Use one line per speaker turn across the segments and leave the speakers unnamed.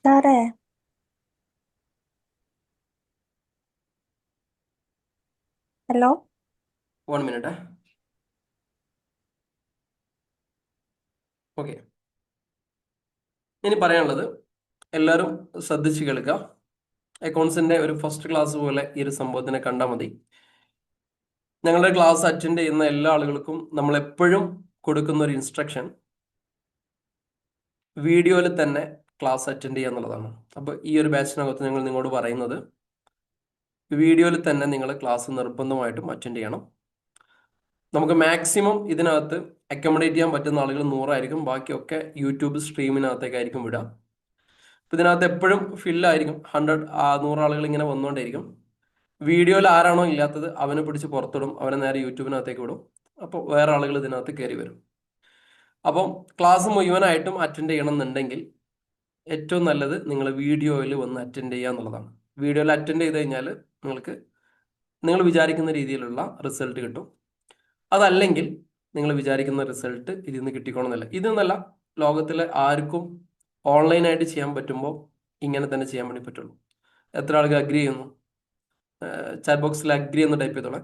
സാറേ, hello.
1 minute. Okay, ഇനി പറയാനുള്ളത് എല്ലാവരും ശ്രദ്ധിച്ച് കേൾക്കുക. അക്കൗണ്ട്സിന്റെ ഒരു ഫസ്റ്റ് ക്ലാസ് പോലെ ഈ ഒരു സംഭവത്തിനെ കണ്ടാൽ മതി. ഞങ്ങളുടെ ക്ലാസ് അറ്റൻഡ് ചെയ്യുന്ന എല്ലാ ആളുകൾക്കും നമ്മൾ എപ്പോഴും കൊടുക്കുന്ന ഒരു ഇൻസ്ട്രക്ഷൻ വീഡിയോയിൽ തന്നെ ക്ലാസ് അറ്റൻഡ് ചെയ്യുക എന്നുള്ളതാണ്. അപ്പോൾ ഈ ഒരു ബാച്ചിനകത്ത് ഞങ്ങൾ നിങ്ങളോട് പറയുന്നത് വീഡിയോയിൽ തന്നെ നിങ്ങൾ ക്ലാസ് നിർബന്ധമായിട്ടും അറ്റൻഡ് ചെയ്യണം. നമുക്ക് മാക്സിമം ഇതിനകത്ത് അക്കോമഡേറ്റ് ചെയ്യാൻ പറ്റുന്ന ആളുകൾ 100 ആയിരിക്കും. ബാക്കിയൊക്കെ യൂട്യൂബ് സ്ട്രീമിനകത്തേക്കായിരിക്കും വിടുക. അപ്പം ഇതിനകത്ത് എപ്പോഴും ഫില്ലായിരിക്കും. 100 ആളുകൾ ഇങ്ങനെ വന്നുകൊണ്ടേയിരിക്കും. വീഡിയോയിൽ ആരാണോ ഇല്ലാത്തത് അവനെ പിടിച്ച് പുറത്തിടും, അവനെ നേരെ യൂട്യൂബിനകത്തേക്ക് വിടും. അപ്പോൾ വേറെ ആളുകൾ ഇതിനകത്ത് കയറി വരും. അപ്പം ക്ലാസ് മുഴുവനായിട്ടും അറ്റൻഡ് ചെയ്യണം എന്നുണ്ടെങ്കിൽ ഏറ്റവും നല്ലത് നിങ്ങൾ വീഡിയോയിൽ വന്ന് അറ്റൻഡ് ചെയ്യുക എന്നുള്ളതാണ്. വീഡിയോയിൽ അറ്റൻഡ് ചെയ്ത് കഴിഞ്ഞാൽ നിങ്ങൾ വിചാരിക്കുന്ന രീതിയിലുള്ള റിസൾട്ട് കിട്ടും. അതല്ലെങ്കിൽ നിങ്ങൾ വിചാരിക്കുന്ന റിസൾട്ട് ഇതിൽ നിന്ന് കിട്ടിക്കോണമെന്നില്ല. ഇതെന്നല്ല, ലോകത്തിലെ ആർക്കും ഓൺലൈനായിട്ട് ചെയ്യാൻ പറ്റുമ്പോൾ ഇങ്ങനെ തന്നെ ചെയ്യാൻ വേണ്ടി പറ്റുള്ളൂ. എത്ര ആൾക്ക് അഗ്രി ചെയ്യുന്നു? ചാറ്റ് ബോക്സിൽ അഗ്രി എന്ന് ടൈപ്പ് ചെയ്തോളെ.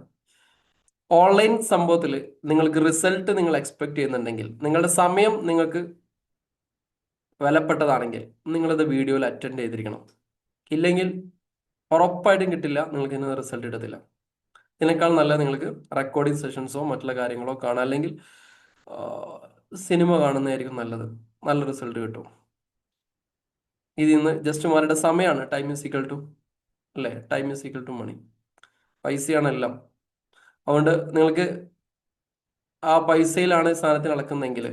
ഓൺലൈൻ സംഭവത്തിൽ നിങ്ങൾക്ക് റിസൾട്ട് നിങ്ങൾ എക്സ്പെക്ട് ചെയ്യുന്നുണ്ടെങ്കിൽ, നിങ്ങളുടെ സമയം നിങ്ങൾക്ക് വിലപ്പെട്ടതാണെങ്കിൽ നിങ്ങളത് വീഡിയോയിൽ അറ്റൻഡ് ചെയ്തിരിക്കണം. ഇല്ലെങ്കിൽ ഉറപ്പായിട്ടും കിട്ടില്ല, നിങ്ങൾക്ക് ഇന്ന് റിസൾട്ട് കിട്ടത്തില്ല. ഇതിനേക്കാൾ നല്ല നിങ്ങൾക്ക് റെക്കോർഡിംഗ് സെഷൻസോ മറ്റുള്ള കാര്യങ്ങളോ കാണാം, അല്ലെങ്കിൽ സിനിമ കാണുന്നതായിരിക്കും നല്ലത്. നല്ല റിസൾട്ട് കിട്ടും. ഇതിൽ നിന്ന് ജസ്റ്റ് മാറിയുടെ സമയമാണ്. ടൈം ഈസ് ഈക്വൽ ടു, അല്ലേ? Time is equal to money. പൈസയാണ് എല്ലാം. അതുകൊണ്ട് നിങ്ങൾക്ക് ആ പൈസയിലാണ് സാധനത്തിന് അളക്കുന്നതെങ്കിൽ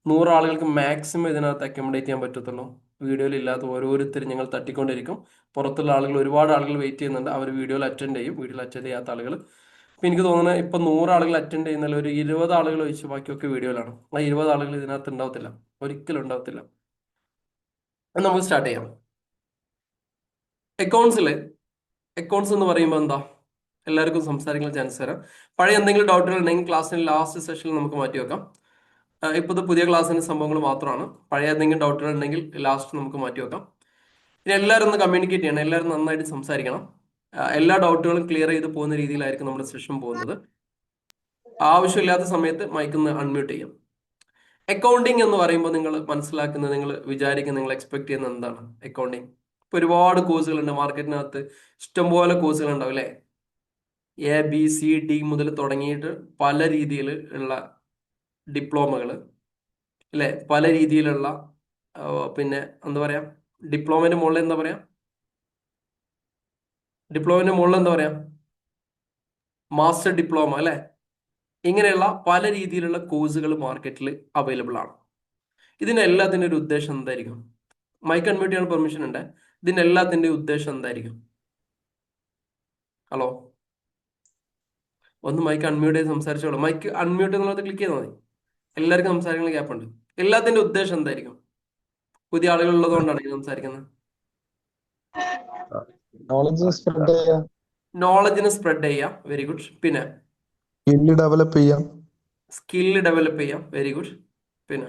100 ആളുകൾക്ക് മാക്സിമം ഇതിനകത്ത് അക്കോമഡേറ്റ് ചെയ്യാൻ പറ്റത്തുള്ളൂ. വീഡിയോയിൽ ഇല്ലാത്ത ഓരോരുത്തരും ഞങ്ങൾ തട്ടിക്കൊണ്ടിരിക്കും. പുറത്തുള്ള ആളുകൾ, ഒരുപാട് ആളുകൾ വെയിറ്റ് ചെയ്യുന്നുണ്ട്. അവർ വീഡിയോയിൽ അറ്റൻഡ് ചെയ്യും. വീഡിയോയിൽ അറ്റൻഡ് ചെയ്യാത്ത ആളുകൾ, ഇപ്പം എനിക്ക് തോന്നുന്നത് ഇപ്പം 100 ആളുകൾ അറ്റൻഡ് ചെയ്യുന്നതിൽ ഒരു 20 ആളുകൾ ഒഴിച്ച് ബാക്കിയൊക്കെ വീഡിയോയിലാണ്. ആ 20 ആളുകൾ ഇതിനകത്ത് ഉണ്ടാവത്തില്ല, ഒരിക്കലും ഉണ്ടാവത്തില്ല. നമുക്ക് സ്റ്റാർട്ട് ചെയ്യാം. അക്കൗണ്ട്സ് എന്ന് പറയുമ്പോൾ എന്താ, എല്ലാവർക്കും സംസാരിക്കാൻ ചാൻസ് തരാം. പഴയ എന്തെങ്കിലും ഡൗട്ടുകൾ ഉണ്ടെങ്കിൽ ക്ലാസ്സിന് ലാസ്റ്റ് സെഷനിൽ നമുക്ക് മാറ്റി വെക്കാം. ഇപ്പോൾ ഇത് പുതിയ ക്ലാസ്സിന്റെ സംഭവങ്ങൾ മാത്രമാണ്. പഴയ എന്തെങ്കിലും ഡൗട്ടുകൾ ഉണ്ടെങ്കിൽ ലാസ്റ്റ് നമുക്ക് മാറ്റി വെക്കാം. ഇനി എല്ലാവരും ഒന്ന് കമ്മ്യൂണിക്കേറ്റ് ചെയ്യണം, എല്ലാവരും നന്നായിട്ട് സംസാരിക്കണം. എല്ലാ ഡൗട്ടുകളും ക്ലിയർ ചെയ്ത് പോകുന്ന രീതിയിലായിരിക്കും നമ്മുടെ സെഷൻ പോകുന്നത്. ആവശ്യമില്ലാത്ത സമയത്ത് മൈക്കൊന്ന് അൺമ്യൂട്ട് ചെയ്യാം. അക്കൗണ്ടിങ് എന്ന് പറയുമ്പോൾ നിങ്ങൾ മനസ്സിലാക്കുന്നത്, നിങ്ങൾ വിചാരിക്കുന്നത്, നിങ്ങൾ എക്സ്പെക്ട് ചെയ്യുന്നത് എന്താണ്? അക്കൗണ്ടിങ് ഇപ്പോൾ ഒരുപാട് കോഴ്സുകളുണ്ട് മാർക്കറ്റിനകത്ത്, ഇഷ്ടംപോലെ കോഴ്സുകൾ ഉണ്ടാവും, അല്ലേ? ABCD മുതൽ തുടങ്ങിയിട്ട് പല രീതിയിൽ ഉള്ള ഡിപ്ലോമകൾ, അല്ലേ? പല രീതിയിലുള്ള പിന്നെ എന്താ പറയാ, ഡിപ്ലോമേന്റെ മുകളിൽ എന്താ പറയാ, ഡിപ്ലോമേന്റെ മുകളിൽ എന്താ പറയാ, മാസ്റ്റർ ഡിപ്ലോമ, അല്ലേ? ഇങ്ങനെയുള്ള പല രീതിയിലുള്ള കോഴ്സുകൾ മാർക്കറ്റിൽ അവൈലബിൾ ആണ്. ഇതിന്റെ എല്ലാത്തിൻ്റെ ഒരു ഉദ്ദേശം എന്തായിരിക്കും? മൈക്ക് അൺമ്യൂട്ട് ചെയ്യാൻ പെർമിഷൻ ഉണ്ട്. ഇതിന്റെ എല്ലാത്തിന്റെ ഉദ്ദേശം എന്തായിരിക്കും? ഹലോ, ഒന്ന് മൈക്ക് അൺമ്യൂട്ട് ചെയ്ത് സംസാരിച്ചോളൂ. മൈക്ക് അൺമ്യൂട്ട് എന്നുള്ളത് ക്ലിക്ക് ചെയ്താൽ മതി. എല്ലാവർക്കും സംസാരിക്കുന്ന ഗ്യാപ്പ് ഉണ്ട്. എല്ലാത്തിന്റെ ഉദ്ദേശം എന്തായിരിക്കും? പുതിയ ആളുകൾ ഉള്ളതുകൊണ്ടാണ് ഇത് സംസാരിക്കുന്നത്. നോളജിനെ സ്പ്രെഡ് ചെയ്യാം. Very good. പിന്നെ
സ്കില്ല് ഡെവലപ്പ് ചെയ്യാം.
സ്കില്ല് ഡെവലപ്പ് ചെയ്യാം. Very good. പിന്നെ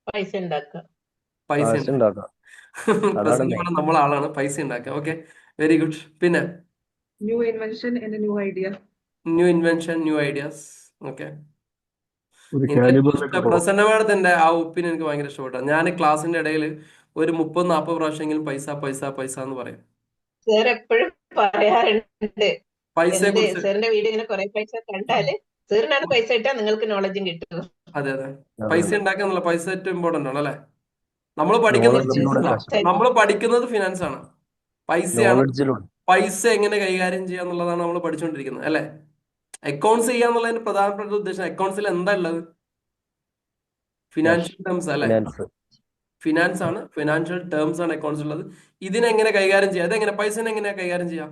പൈസ ഉണ്ടാക്കുക.
നമ്മൾ ആളാണ്, പൈസ ഉണ്ടാക്കുക. Okay, very good. പിന്നെ
new invention and new idea.
New invention, new ideas. Okay,
ഒരു
പ്രസന്ന മാഡത്തിന്റെ ആ ഒപ്പീനിയൻ എനിക്ക് ഭയങ്കര ഇഷ്ടപ്പെട്ടു. ഞാൻ ക്ലാസ്സിന്റെ ഇടയിൽ ഒരു 30-40 പ്രാവശ്യമെങ്കിലും പൈസ പൈസ പൈസ എന്ന് പറയും.
സാർ എപ്പോഴും പറയാറുണ്ട്,
പൈസയെ കുറിച്ച്.
സാറിന്റെ വീഡിയോ ഇങ്ങനെ കുറെ പൈസ കണ്ടാല് സാറിനാണ് പൈസ ഇട്ടാ നിങ്ങൾക്ക് നോളജും കിട്ടും.
അതെ അതെ, പൈസ ഉണ്ടാക്കാന്നുള്ള പൈസ ഏറ്റവും ഇമ്പോർട്ടന്റ് ആണ്, അല്ലെ? നമ്മൾ പഠിക്കുന്നത് ഫിനാൻസ് ആണ്. പൈസയാണ്. പൈസ എങ്ങനെ കൈകാര്യം ചെയ്യാന്നുള്ളതാണ് നമ്മൾ പഠിച്ചുകൊണ്ടിരിക്കുന്നത്, അല്ലെ? അക്കൗണ്ട്സ് ചെയ്യാന്നുള്ളതിന്റെ പ്രധാനപ്പെട്ട ഉദ്ദേശം, അക്കൗണ്ട്സിൽ എന്താ ഉള്ളത്? ഫിനാൻഷ്യൽ ടേംസ്, അല്ലെ? ഫിനാൻസ് ആണ്, ഫിനാൻഷ്യൽ ടേംസ് ആണ് അക്കൗണ്ട്സ് ഉള്ളത്. ഇതിനെങ്ങനെ കൈകാര്യം ചെയ്യാം? അതെങ്ങനെ പൈസനെ എങ്ങനെയാ കൈകാര്യം ചെയ്യാം?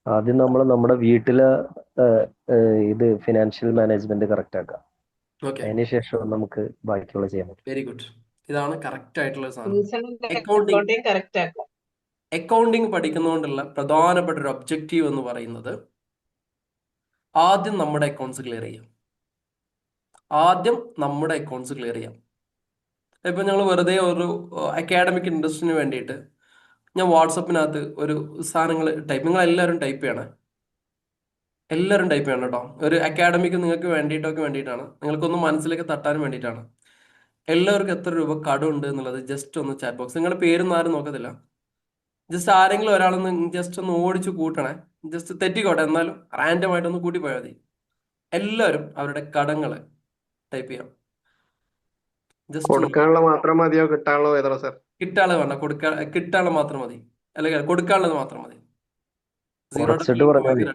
ആദ്യം നമ്മൾ നമ്മുടെ വീട്ടിലെ ഇത് ഫിനാൻഷ്യൽ മാനേജ്മെന്റ് കറക്റ്റ് ആക്കാം. അതിനുശേഷം നമുക്ക് ബാക്കിയുള്ള ചെയ്യാൻ പറ്റും.
Very good. ഇതാണ് കറക്റ്റ് ആയിട്ടുള്ള സാധനം. അക്കൗണ്ടിങ് പഠിക്കുന്നതുകൊണ്ടുള്ള പ്രധാനപ്പെട്ട ഒരു ഒബ്ജക്റ്റീവ് എന്ന് പറയുന്നത് ആദ്യം നമ്മുടെ അക്കൗണ്ട്സ് ക്ലിയർ ചെയ്യാം. ആദ്യം നമ്മുടെ അക്കൗണ്ട്സ് ക്ലിയർ ചെയ്യാം. ഇപ്പം ഞങ്ങൾ വെറുതെ ഒരു അക്കാഡമിക് ഇൻട്രസ്റ്റിന് വേണ്ടിയിട്ട് ഞാൻ വാട്സപ്പിനകത്ത് ഒരു സാധനങ്ങൾ നിങ്ങൾ എല്ലാവരും ടൈപ്പ് ചെയ്യണേ. എല്ലാവരും ടൈപ്പ് ചെയ്യണം കേട്ടോ. ഒരു അക്കാഡമിക്ക് നിങ്ങൾക്ക് വേണ്ടിയിട്ടാണ്, നിങ്ങൾക്കൊന്ന് മനസ്സിലേക്ക് തട്ടാനും വേണ്ടിയിട്ടാണ്. എല്ലാവർക്കും എത്ര രൂപ കടമുണ്ട് എന്നുള്ളത് ജസ്റ്റ് ഒന്ന് ചാറ്റ് ബോക്സ്, നിങ്ങളുടെ പേരൊന്നും ആരും നോക്കത്തില്ല, ജസ്റ്റ് ആരെങ്കിലും ഒരാളൊന്ന് ജസ്റ്റ് ഒന്ന് ഓടിച്ച് കൂട്ടണേ. ജസ്റ്റ് തെറ്റിക്കോട്ടെ, എന്നാലും റാൻഡം ആയിട്ടൊന്ന് കൂട്ടി പോയാൽ മതി. എല്ലാവരും അവരുടെ കടങ്ങൾ ടൈപ്പ് ചെയ്യാം. ജസ്റ്റ്
കൊടുക്കാനുള്ള മാത്രം മതിയോ കിട്ടാനുള്ളത് ഏതാ സർ?
കിട്ടാനുള്ളത് വേണ്ട, കിട്ടാനുള്ളത് മാത്രം മതി, അല്ലെങ്കിൽ കൊടുക്കാനുള്ളത് മാത്രം മതി.
കുറച്ചിട്ട് പറഞ്ഞാൽ മതി.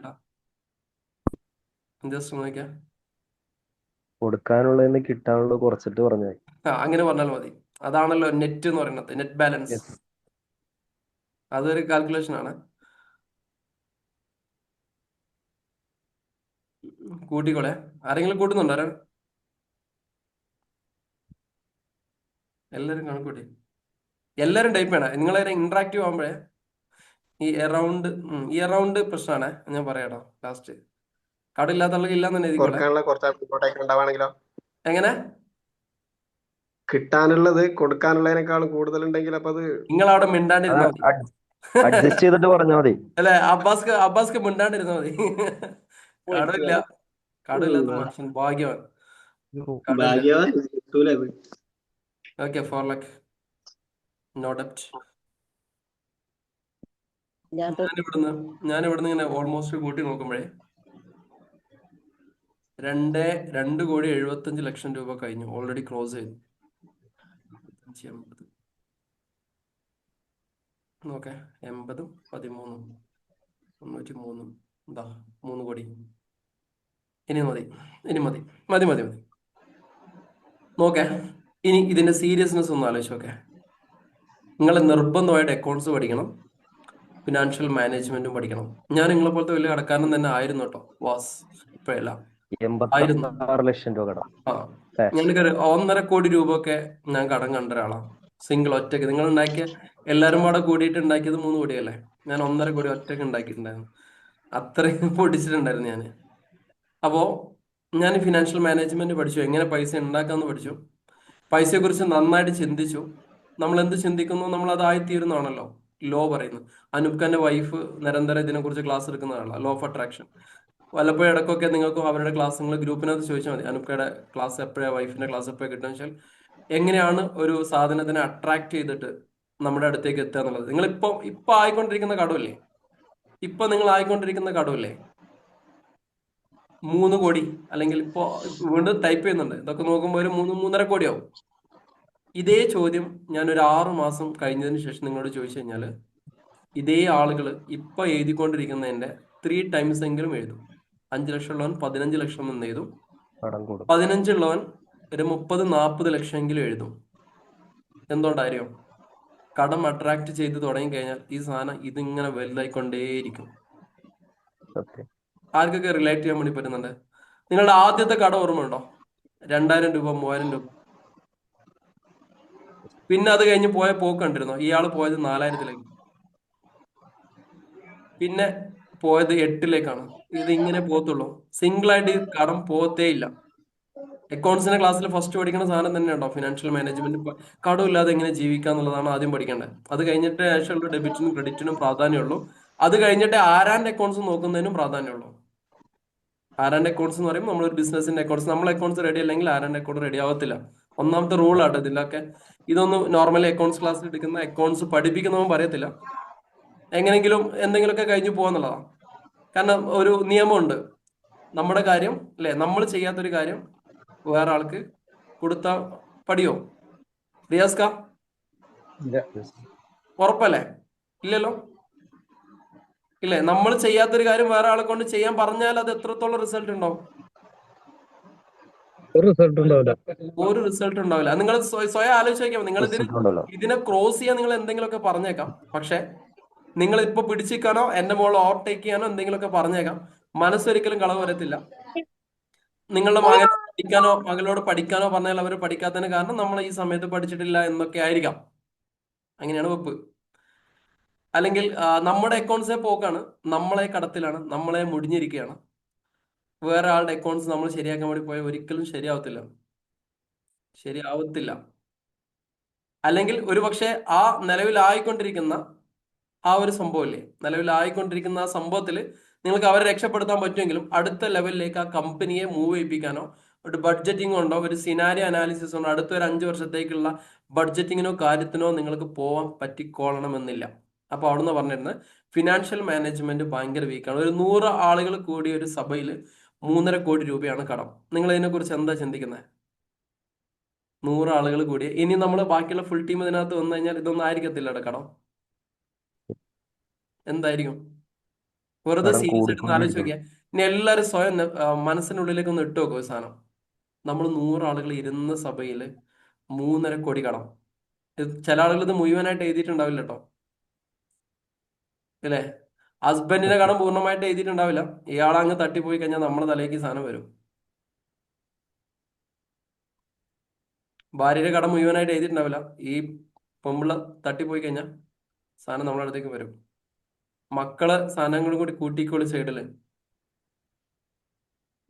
ജസ്റ്റ് നോക്കിയാ
കൊടുക്കാനുള്ളതെന്ന് കിട്ടാനുള്ളത് കുറച്ചിട്ട് പറഞ്ഞാൽ മതി.
അങ്ങനെ പറഞ്ഞാൽ മതി. അതാണല്ലോ നെറ്റ് എന്ന് പറയുന്നത്, നെറ്റ് ബാലൻസ്.
Yes.
അതൊരു കാൽക്കുലേഷൻ ആണ്. കൂട്ടിക്കോളെ. ആരെങ്കിലും കൂട്ടുന്നുണ്ടോ? എല്ലാവരും കണക്കൂട്ടി. എല്ലാവരും ടൈപ്പ് ചെയ്യണം. നിങ്ങളെ ഇന്ററാക്റ്റീവ് ആകുമ്പോഴേ ഈ അറൗണ്ട് പ്രശ്നമാണ്. ഞാൻ പറയാട്ടോ ലാസ്റ്റ്. കടയില്ലാത്ത ആൾക്ക് ഇല്ലാന്ന് തന്നെ എഴുതിക്കോളെ.
കൊടുക്കാനുള്ള കുറച്ച് ഇങ്ങോട്ടേക്ക് ഉണ്ടാവാണെങ്കിലോ?
എങ്ങനെ?
കിട്ടാനുള്ളത് കൊടുക്കാനുള്ളതിനേക്കാളും കൂടുതലുണ്ടെങ്കിൽ അപ്പൊ അത്
നിങ്ങൾ അവിടെ മിണ്ടാണ്ടിരുന്നാ മതി.
അഡ്ജസ്റ്റ് ചെയ്തിട്ട് പറഞ്ഞാൽ മതി.
അല്ലെ, അബ്ബാസ്ക്ക് മിണ്ടാണ്ടിരുന്നാ മതി. കടമില്ലാത്ത മനുഷ്യൻ ഭാഗ്യവാൻ. ഓക്കെ, 4 lakh നോ ഡെപ്റ്റ്. ഞാനിവിടുന്ന് ഇങ്ങനെ ഓൾമോസ്റ്റ് കൂട്ടി നോക്കുമ്പോഴേ 2,75,00,000 രൂപ കഴിഞ്ഞു, ഓൾറെഡി ക്ലോസ് ചെയ്തു. ഓക്കെ, 80, 13, 93, എന്താ 3 കോടി. ഇനി മതി. നോക്കേ, ഇനി ഇതിന്റെ സീരിയസ്നെസ് ഒന്ന് ആലോചിച്ച് നോക്കേ. നിങ്ങൾ നിർബന്ധമായിട്ട് അക്കൗണ്ട്സ് പഠിക്കണം, ഫിനാൻഷ്യൽ മാനേജ്മെന്റും പഠിക്കണം. ഞാൻ നിങ്ങളെ പോലത്തെ വലിയ കടക്കാരൻ തന്നെ ആയിരുന്നു കേട്ടോ, വാസ്. ഇപ്പോഴല്ല, ആയിരുന്നു.
86 ലക്ഷം രൂപ കടം.
ഞാനൊരു 1.5 കോടി രൂപ ഒക്കെ ഞാൻ കടം കണ്ട ഒരാളാണ്. സിംഗിൾ ഒറ്റയ്ക്ക്. നിങ്ങൾ ഉണ്ടാക്കിയ എല്ലാവരും കൂടെ കൂടിയിട്ട് ഉണ്ടാക്കിയത് 3 കോടിയല്ലേ? ഞാൻ 1.5 കോടി ഒറ്റയ്ക്ക് ഉണ്ടാക്കിയിട്ടുണ്ടായിരുന്നു. അത്രയും പൊടിച്ചിട്ടുണ്ടായിരുന്നു ഞാൻ. അപ്പോൾ ഞാൻ ഫിനാൻഷ്യൽ മാനേജ്മെന്റ് പഠിച്ചു, എങ്ങനെ പൈസ ഉണ്ടാക്കാമെന്ന് പഠിച്ചു, പൈസയെക്കുറിച്ച് നന്നായിട്ട് ചിന്തിച്ചു. നമ്മൾ എന്ത് ചിന്തിക്കുന്നു നമ്മൾ അതായിത്തീരുന്നതാണല്ലോ ലോ പറയുന്നത്. അനൂപ് ഖാന്റെ വൈഫ് നിരന്തരം ഇതിനെക്കുറിച്ച് ക്ലാസ് എടുക്കുന്നതാണ്, ലോ ഓഫ് അട്രാക്ഷൻ. വല്ലപ്പോഴും ഇടയ്ക്കൊക്കെ നിങ്ങൾക്ക് അവരുടെ ക്ലാസ് നിങ്ങൾ ഗ്രൂപ്പിനകത്ത് ചോദിച്ചാൽ മതി, അനൂപ് ഖാന്റെ ക്ലാസ് എപ്പോഴാണ്, വൈഫിന്റെ ക്ലാസ് എപ്പോഴാണ് കിട്ടുക വെച്ചാൽ എങ്ങനെയാണ് ഒരു സാധനത്തിനെ അട്രാക്ട് ചെയ്തിട്ട് നമ്മുടെ അടുത്തേക്ക് എത്തുക എന്നുള്ളത്. നിങ്ങൾ ഇപ്പൊ ആയിക്കൊണ്ടിരിക്കുന്ന കടമില്ലേ, നിങ്ങൾ ആയിക്കൊണ്ടിരിക്കുന്ന കടമില്ലേ 3 കോടി, അല്ലെങ്കിൽ ഇപ്പോ വീണ്ടും ടൈപ്പ് ചെയ്യുന്നുണ്ട്, ഇതൊക്കെ നോക്കുമ്പോൾ ഒരു 3-3.5 കോടിയാവും. ഇതേ ചോദ്യം ഞാൻ ഒരു 6 മാസം കഴിഞ്ഞതിന് ശേഷം നിങ്ങളോട് ചോദിച്ചു കഴിഞ്ഞാൽ ഇതേ ആളുകൾ ഇപ്പൊ എഴുതിക്കൊണ്ടിരിക്കുന്നതിന്റെ 3 times എങ്കിലും എഴുതും. 5 ലക്ഷം ഉള്ളവൻ 15 ലക്ഷം എന്ന് എഴുതും, 15 ഉള്ളവൻ ഒരു 30-40 ലക്ഷമെങ്കിലും എഴുതും. എന്തുകൊണ്ടായിരിക്കും? കടം അട്രാക്ട് ചെയ്ത് തുടങ്ങി കഴിഞ്ഞാൽ ഈ സാധനം ഇതിങ്ങനെ വലുതായിക്കൊണ്ടേയിരിക്കും. ആർക്കൊക്കെ റിലേറ്റ് ചെയ്യാൻ വേണ്ടി പറ്റുന്നുണ്ട്? നിങ്ങളുടെ ആദ്യത്തെ കട ഓർമ്മയുണ്ടോ? 2,000 രൂപ, 3,000 രൂപ. പിന്നെ അത് കഴിഞ്ഞ് പോയ പോക്ക് കണ്ടിരുന്നോ? ഇയാള് പോയത് 4,000-ലേക്ക്, പിന്നെ പോയത് 8,000-ലേക്കാണ്. ഇത് ഇങ്ങനെ പോകത്തുള്ളൂ. സിംഗിൾ ആയിട്ട് കടം പോകത്തേ ഇല്ല. അക്കൗണ്ട്സിന്റെ ക്ലാസ്സിൽ ഫസ്റ്റ് പഠിക്കുന്ന സാധനം തന്നെ ഉണ്ടോ ഫിനാൻഷ്യൽ മാനേജ്മെന്റ്. കടമില്ലാതെ എങ്ങനെ ജീവിക്കുക എന്നുള്ളതാണ് ആദ്യം പഠിക്കേണ്ടത്. അത് കഴിഞ്ഞിട്ട് ആക്ച്വൽ ഡെബിറ്റിനും ക്രെഡിറ്റിനും പ്രാധാന്യമുള്ളൂ. അത് കഴിഞ്ഞിട്ട് ആരാന്റെ അക്കൗണ്ട്സ് നോക്കുന്നതിനും പ്രാധാന്യമുള്ളൂ. ആരാന്റെ അക്കൗണ്ട്സ് എന്ന് പറയുമ്പോൾ നമ്മളൊരു ബിസിനസിന്റെ അക്കൗണ്ട്സ്, നമ്മളെ അക്കൗണ്ട്സ് റെഡി അല്ലെങ്കിൽ ആരാന്റെ അക്കൗണ്ട് റെഡി ആവത്തില്ല. ഒന്നാമത്തെ റൂൾ ആട്ടോ ഇതിലൊക്കെ. ഇതൊന്നും നോർമലി അക്കൗണ്ട്സ് ക്ലാസ്സിൽ എടുക്കുന്ന അക്കൗണ്ട്സ് പഠിപ്പിക്കുന്നവൻ പറയത്തില്ല. എങ്ങനെങ്കിലും എന്തെങ്കിലുമൊക്കെ കഴിഞ്ഞു പോകാന്നുള്ളതാണ്. കാരണം ഒരു നിയമമുണ്ട്, നമ്മുടെ കാര്യം അല്ലെ, നമ്മൾ ചെയ്യാത്തൊരു കാര്യം വേറെ ആൾക്ക് കൊടുത്ത പടിയോ? റിയാസ്ക ഉറപ്പല്ലേ? ഇല്ലല്ലോ, ഇല്ലേ? നമ്മൾ ചെയ്യാത്തൊരു കാര്യം വേറെ ആളെ കൊണ്ട് ചെയ്യാൻ പറഞ്ഞാൽ അത് എത്രത്തോളം റിസൾട്ട് ഉണ്ടാവും? ഒരു റിസൾട്ട് ഉണ്ടാവില്ല. നിങ്ങൾ സ്വയം ആലോചിച്ച് നോക്കിയാൽ നിങ്ങൾ ഇതിനെ ക്രോസ് ചെയ്യാൻ നിങ്ങൾ എന്തെങ്കിലുമൊക്കെ പറഞ്ഞേക്കാം. പക്ഷെ നിങ്ങൾ ഇപ്പൊ പിടിച്ചിരിക്കാനോ എന്റെ മോൾ ഓവർടേക്ക് ചെയ്യാനോ എന്തെങ്കിലുമൊക്കെ പറഞ്ഞേക്കാം. മനസ്സൊരിക്കലും കളവ് വരത്തില്ല. നിങ്ങളുടെ മകൻ പഠിക്കാനോ മകളോട് പഠിക്കാനോ പറഞ്ഞാൽ അവർ പഠിക്കാത്തതിന് കാരണം നമ്മൾ ഈ സമയത്ത് പഠിച്ചിട്ടില്ല എന്നൊക്കെ ആയിരിക്കാം. അങ്ങനെയാണ് വെപ്പ്. അല്ലെങ്കിൽ നമ്മുടെ അക്കൗണ്ട്സെ പോക്കാണ്, നമ്മളെ കടത്തിലാണ്, നമ്മളെ മുടിഞ്ഞിരിക്കുകയാണ്. വേറെ ആളുടെ അക്കൗണ്ട്സ് നമ്മൾ ശരിയാക്കാൻ വേണ്ടി പോയാൽ ഒരിക്കലും ശരിയാവത്തില്ല. അല്ലെങ്കിൽ ഒരുപക്ഷെ ആ നിലവിലായിക്കൊണ്ടിരിക്കുന്ന ആ ഒരു സംഭവമില്ലേ, നിലവിലായിക്കൊണ്ടിരിക്കുന്ന ആ സംഭവത്തിൽ നിങ്ങൾക്ക് അവരെ രക്ഷപ്പെടുത്താൻ പറ്റുമെങ്കിലും അടുത്ത ലെവലിലേക്ക് ആ കമ്പനിയെ മൂവ് ചെയ്യിപ്പിക്കാനോ ഒരു ബഡ്ജറ്റിംഗ് ഉണ്ടോ, ഒരു സിനാരിയോ അനാലിസിസ് ഉണ്ടോ, അടുത്ത ഒരു 5 വർഷത്തേക്കുള്ള ബഡ്ജറ്റിങ്ങിനോ കാര്യത്തിനോ നിങ്ങൾക്ക് പോകാൻ പറ്റിക്കോളണമെന്നില്ല. അപ്പൊ അവിടുന്ന് പറഞ്ഞിരുന്നത് ഫിനാൻഷ്യൽ മാനേജ്മെന്റ് ഭയങ്കര വീക്കാണ്. ഒരു 100 ആളുകൾ കൂടിയ ഒരു സഭയിൽ 3.5 കോടി രൂപയാണ് കടം. നിങ്ങൾ ഇതിനെക്കുറിച്ച് എന്താ ചിന്തിക്കുന്നത്? 100 ആളുകൾ കൂടി ഇനി നമ്മൾ ബാക്കിയുള്ള ഫുൾ ടീം ഇതിനകത്ത് വന്നു കഴിഞ്ഞാൽ ഇതൊന്നും ആയിരിക്കത്തില്ല കടം. എന്തായിരിക്കും? വെറുതെ
കടം
സീരിയസ് ആയിട്ട് ഒന്ന് ആലോചിച്ച്
കൂടിക്കൊണ്ടിരിക്കും.
നോക്കിയാൽ ഇനി എല്ലാവരും സ്വയം മനസ്സിനുള്ളിലേക്ക് ഒന്ന് ഇട്ട് നോക്കുക സാധനം. നമ്മൾ 100 ആളുകൾ ഇരുന്ന സഭയിൽ 3.5 കോടി കടം. ചില ആളുകൾ ഇത് മുഴുവനായിട്ട് എഴുതിയിട്ടുണ്ടാവില്ല കേട്ടോ, അല്ലേ? ഹസ്ബൻഡിന്റെ കടം പൂർണ്ണമായിട്ട് എഴുതിയിട്ടുണ്ടാവില്ല. ഇയാളെ അങ്ങ് തട്ടിപ്പോയി കഴിഞ്ഞാൽ നമ്മുടെ തലയ്ക്ക് സാധനം വരും. ഭാര്യയുടെ കടം മുഴുവനായിട്ട് എഴുതിയിട്ടുണ്ടാവില്ല. ഈ പെമ്പിള്ള തട്ടിപ്പോയി കഴിഞ്ഞാൽ സാധനം നമ്മുടെ അടുത്തേക്ക് വരും. മക്കളെ സാധനങ്ങളും കൂടി കൂട്ടിക്കോളി സൈഡില്.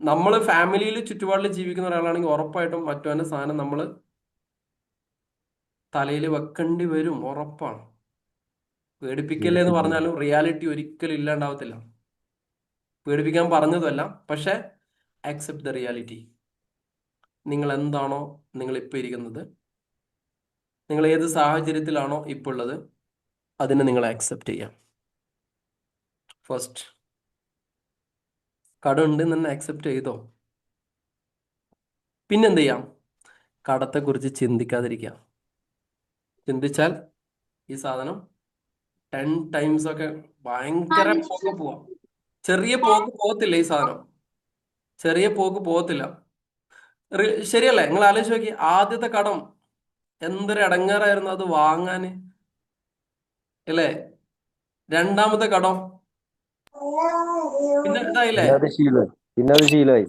നമ്മൾ ഫാമിലിയിൽ ചുറ്റുപാടിൽ ജീവിക്കുന്ന ഒരാളാണെങ്കിൽ ഉറപ്പായിട്ടും മറ്റവന്റെ സാധനം നമ്മൾ തലയിൽ വെക്കേണ്ടി വരും, ഉറപ്പാണ്. പേടിപ്പിക്കല്ലേ എന്ന് പറഞ്ഞാലും റിയാലിറ്റി ഒരിക്കലും ഇല്ലാണ്ടാവത്തില്ല. പേടിപ്പിക്കാൻ പറഞ്ഞതല്ല, പക്ഷെ ആക്സെപ്റ്റ് ദ റിയാലിറ്റി. നിങ്ങൾ എന്താണോ നിങ്ങൾ ഇപ്പോൾ ഇരിക്കുന്നത്, നിങ്ങൾ ഏത് സാഹചര്യത്തിലാണോ ഇപ്പോൾ ഉള്ളത്, അതിനെ നിങ്ങൾ ആക്സെപ്റ്റ് ചെയ്യാം. ഫസ്റ്റ് കടമുണ്ട് തന്നെ ആക്സെപ്റ്റ് ചെയ്തോ. പിന്നെന്ത് ചെയ്യാം? കടത്തെക്കുറിച്ച് ചിന്തിക്കാതിരിക്കാം. ചിന്തിച്ചാൽ ഈ സാധനം 10 ടൈംസ് ഒക്കെ ഭയങ്കര പോക്ക് പോവാം. ചെറിയ പോക്ക് പോകത്തില്ല ഈ സാധനം, ചെറിയ പോക്ക് പോകത്തില്ല. ശരിയല്ലേ? നിങ്ങൾ ആലോചിച്ച് നോക്കി, ആദ്യത്തെ കടം എന്തൊരു ഇടങ്ങേറായിരുന്നു അത് വാങ്ങാന്, അല്ലേ? രണ്ടാമത്തെ കടം പിന്നെ ഇതായില്ലേ,
പിന്നെ അത് ശീലമായി.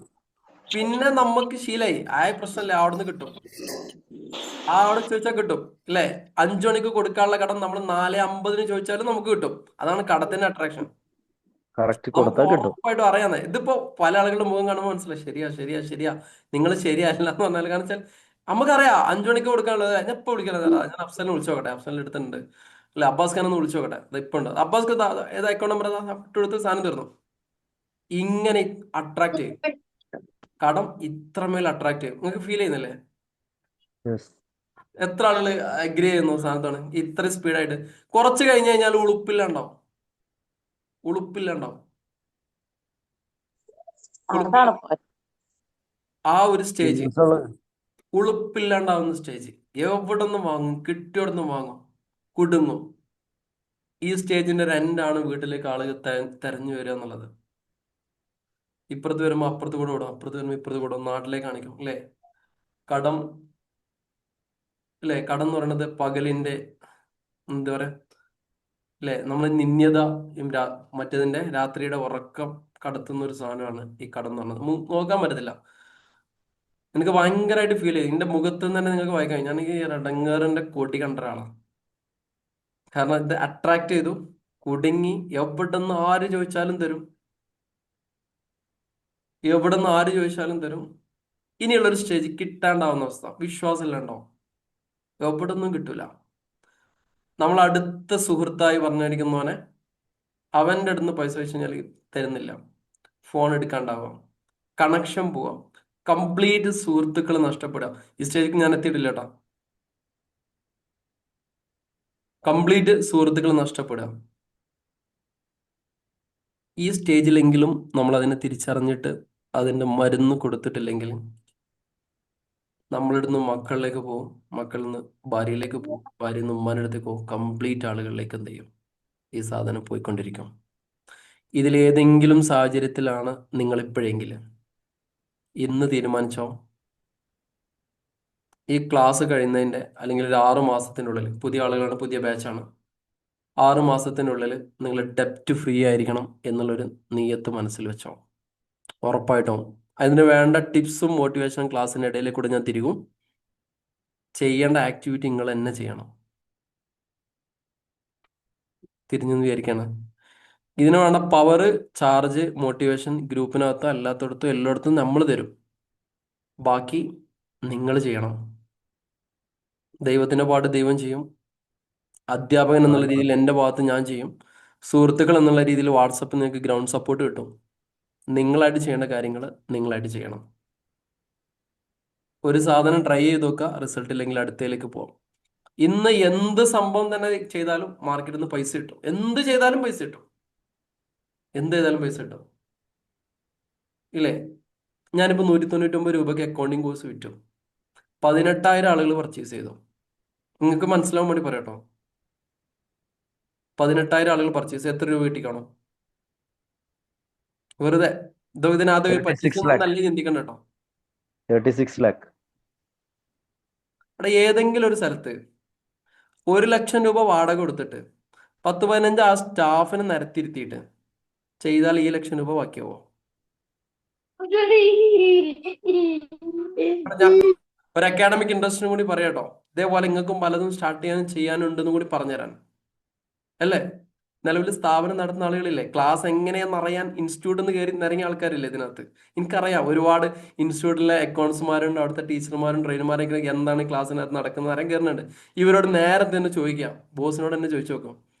പിന്നെ നമുക്ക് ശീലായി. ആയ പ്രശ്നമല്ലേ, അവിടുന്ന് കിട്ടും. അവിടെ ചോദിച്ചാൽ കിട്ടും, അല്ലേ? 5 മണിക്ക് കൊടുക്കാനുള്ള കടം നമ്മൾ 4:50 ചോദിച്ചാലും നമുക്ക് കിട്ടും. അതാണ് കടത്തിന്റെ അട്രാക്ഷൻ.
കറക്റ്റ്
നമുക്ക്
കൊടുത്താൽ കിട്ടും.
ഉറപ്പായിട്ടും അറിയാന്നേ. ഇതിപ്പോ പല ആളുകളുടെ മുഖം കാണുമ്പോൾ മനസ്സിലായി, ശരിയാ നിങ്ങൾ ശരിയല്ല എന്ന് പറഞ്ഞാൽ. കാരണം വെച്ചാൽ നമുക്കറിയാം 5 മണിക്ക് കൊടുക്കാനുള്ളത്. ഞാൻ ഇപ്പൊ വിളിക്കണത്, ഞാൻ അഫ്സലിനെ വിളിച്ചു നോക്കട്ടെ, അഫ്സലിനെ എടുത്തിട്ടുണ്ട്, അല്ലെ? അബ്ബാസ് ഖാൻ ഒന്ന് വിളിച്ചു നോക്കട്ടെ, ഇപ്പൊ ഉണ്ട്. അബ്ബാസ് ഏത് അക്കൗണ്ട് നമ്പർ എടുത്ത് സാധനം തീർന്നു. ഇങ്ങനെ അട്രാക്ട് ചെയ്യും കടം, ഇത്രമേൽ അട്രാക്ട് ചെയ്യും. നിങ്ങൾക്ക് ഫീൽ ചെയ്യുന്നില്ലേ?
Yes.
എത്ര ആളുകൾ അഗ്രി ചെയ്യുന്നു സാധനത്താണ് ഇത്ര സ്പീഡായിട്ട്? കുറച്ച് കഴിഞ്ഞ് കഴിഞ്ഞാൽ ഉളുപ്പില്ലാണ്ടാവും. ആ ഒരു സ്റ്റേജ്, ഉളുപ്പില്ലാണ്ടാവുന്ന സ്റ്റേജ്. എവിടെ നിന്ന് വാങ്ങും, കിട്ടിയോടൊന്നും വാങ്ങും, കുടുങ്ങും. ഈ സ്റ്റേജിന്റെ ഒരു എൻഡാണ് വീട്ടിലേക്ക് ആളുകൾ തെരഞ്ഞു വരിക എന്നുള്ളത്. ഇപ്പുറത്ത് വരുമ്പോൾ അപ്പുറത്ത് കൂടെ വിടും, അപ്പുറത്ത് വരുമ്പോൾ ഇപ്പുറത്ത് കൂടെ നാട്ടിലേക്ക് കാണിക്കും, അല്ലേ? കടം, അല്ലേ? കടം എന്ന് പറയുന്നത് പകലിന്റെ എന്താ പറയാ, അല്ലെ? നമ്മൾ നിന്യത, മറ്റേതിന്റെ രാത്രിയുടെ ഉറക്കം കടത്തുന്ന ഒരു സാധനമാണ് ഈ കടം എന്ന് പറഞ്ഞത്. നോക്കാൻ പറ്റത്തില്ല. എനിക്ക് ഭയങ്കരമായിട്ട് ഫീൽ ചെയ്യും. എന്റെ മുഖത്ത് നിന്ന് തന്നെ നിങ്ങൾക്ക് വായിക്കാം, ഞാൻ ഈ ഇടങ്ങേറിന്റെ കൊടി കണ്ട ഒരാളാണ്. കാരണം ഇത് അട്രാക്ട് ചെയ്തു, കുടുങ്ങി. എവിടെന്ന് ആര് ചോദിച്ചാലും തരും, ഇനിയുള്ളൊരു സ്റ്റേജ് കിട്ടാണ്ടാവുന്ന അവസ്ഥ, വിശ്വാസം ഇല്ലാണ്ടാവും, എവിടെന്നും കിട്ടൂല. നമ്മൾ അടുത്ത സുഹൃത്തായി പറഞ്ഞിരിക്കുന്നവനെ അവന്റെ അടുത്ത് പൈസ വെച്ച് കഴിഞ്ഞാൽ തരുന്നില്ല, ഫോൺ എടുക്കാണ്ടാവാം, കണക്ഷൻ പോവാം, കംപ്ലീറ്റ് സുഹൃത്തുക്കൾ നഷ്ടപ്പെടുക. ഈ സ്റ്റേജിക്ക് ഞാൻ എത്തിയിട്ടില്ല കേട്ടോ. കംപ്ലീറ്റ് സുഹൃത്തുക്കൾ നഷ്ടപ്പെടുക. ഈ സ്റ്റേജിലെങ്കിലും നമ്മൾ അതിനെ തിരിച്ചറിഞ്ഞിട്ട് അതിന്റെ മരുന്ന് കൊടുത്തിട്ടില്ലെങ്കിൽ നമ്മളിൽ നിന്ന് മക്കളിലേക്ക് പോകും, മക്കളിൽ നിന്ന് ഭാര്യയിലേക്ക് പോകും, ഭാര്യയിൽ നിന്ന് ഉമ്മാൻ്റെ അടുത്തേക്ക് പോകും. കംപ്ലീറ്റ് ആളുകളിലേക്ക് എന്ത് ചെയ്യും? ഈ സാധനം പോയിക്കൊണ്ടിരിക്കും. ഇതിലേതെങ്കിലും സാഹചര്യത്തിലാണ് നിങ്ങൾ ഇപ്പോഴെങ്കിൽ ഇന്ന് തീരുമാനിച്ചോ, ഈ ക്ലാസ് കഴിയുന്നതിൻ്റെ അല്ലെങ്കിൽ ഒരു 6 മാസത്തിനുള്ളിൽ, പുതിയ ആളുകളാണ്, പുതിയ ബാച്ചാണ്, 6 മാസത്തിനുള്ളിൽ നിങ്ങൾ ഡെപ്റ്റ് ഫ്രീ ആയിരിക്കണം എന്നുള്ളൊരു നിയത്ത് മനസ്സിൽ വെച്ചോ. ഉറപ്പായിട്ടും അതിന് വേണ്ട ടിപ്സും മോട്ടിവേഷൻ ക്ലാസ്സിൻ്റെ ഇടയിൽ കൂടെ ഞാൻ തിരികും. ചെയ്യേണ്ട ആക്ടിവിറ്റി നിങ്ങൾ തന്നെ ചെയ്യണം. തിരിഞ്ഞെന്ന് വിചാരിക്കാണ്. ഇതിന് വേണ്ട പവർ, ചാർജ്, മോട്ടിവേഷൻ ഗ്രൂപ്പിനകത്തും അല്ലാത്തടത്തും എല്ലായിടത്തും നമ്മൾ തരും. ബാക്കി നിങ്ങൾ ചെയ്യണം. ദൈവത്തിൻ്റെ പാട്ട് ദൈവം ചെയ്യും. അധ്യാപകൻ എന്നുള്ള രീതിയിൽ എൻ്റെ ഭാഗത്ത് ഞാൻ ചെയ്യും. സുഹൃത്തുക്കൾ എന്നുള്ള രീതിയിൽ വാട്സപ്പിൽ നിങ്ങൾക്ക് ഗ്രൗണ്ട് സപ്പോർട്ട് കിട്ടും. നിങ്ങളായിട്ട് ചെയ്യേണ്ട കാര്യങ്ങൾ നിങ്ങളായിട്ട് ചെയ്യണം. ഒരു സാധനം ട്രൈ ചെയ്ത് നോക്കുക, റിസൾട്ട് ഇല്ലെങ്കിൽ അടുത്തയിലേക്ക് പോകാം. ഇന്ന് എന്ത് സംഭവം തന്നെ ചെയ്താലും മാർക്കറ്റിൽ നിന്ന് പൈസ കിട്ടും. എന്ത് ചെയ്താലും പൈസ കിട്ടും. എന്ത് ചെയ്താലും പൈസ കിട്ടും ഇല്ലേ? ഞാനിപ്പോൾ 199 രൂപയ്ക്ക് അക്കൗണ്ടിങ് കോഴ്സ് വിറ്റു. 18,000 ആളുകൾ പർച്ചേസ് ചെയ്തു. നിങ്ങൾക്ക് മനസ്സിലാവാൻ വേണ്ടി പറയട്ടോ, 18,000 ആളുകൾ പർച്ചേസ് ചെയ്ത് എത്ര രൂപ കിട്ടിക്കാണോ? വെറുതെ ഇതിനകത്ത്
36
പറ്റിച്ചൊന്നും
lakh.
നല്ല ചിന്തിക്കണ്ട കേട്ടോ.
36 lakh.
അവിടെ ഏതെങ്കിലും ഒരു സ്ഥലത്ത് 1,00,000 രൂപ വാടക കൊടുത്തിട്ട് 10-15 ആ സ്റ്റാഫിനെ നിരത്തിയിരുത്തിയിട്ട് ചെയ്താൽ ഈ 1,00,000 രൂപ ബാക്കിയാവോ? ഞാൻ ഒരു അക്കാഡമിക് ഇൻട്രസ്റ്റിനും കൂടി പറയാട്ടോ, ഇതേപോലെ നിങ്ങൾക്കും പലതും സ്റ്റാർട്ട് ചെയ്യാനുണ്ടെന്നും കൂടി പറഞ്ഞുതരാൻ അല്ലേ? നിലവിൽ സ്ഥാപനം നടത്തുന്ന ആളുകളില്ലേ, ക്ലാസ് എങ്ങനെയാണെന്ന് അറിയാൻ ഇൻസ്റ്റിറ്റ്യൂട്ടിൽ നിന്ന് കയറി നിറങ്ങിയ ആൾക്കാരില്ലേ ഇതിനകത്ത്? എനിക്കറിയാം ഒരുപാട് ഇൻസ്റ്റിറ്റ്യൂട്ടിലെ അക്കൗണ്ട്സ്മാരുണ്ട്, അവിടുത്തെ ടീച്ചർമാരും ട്രെയിനർമാരൊക്കെ എന്താണ് ക്ലാസ്സിനകത്ത് നടക്കുന്നത് ആരും കയറുന്നുണ്ട്. ഇവരോട് നേരെ തന്നെ ചോദിക്കാം, ബോസിനോട് തന്നെ ചോദിച്ചു നോക്കാം,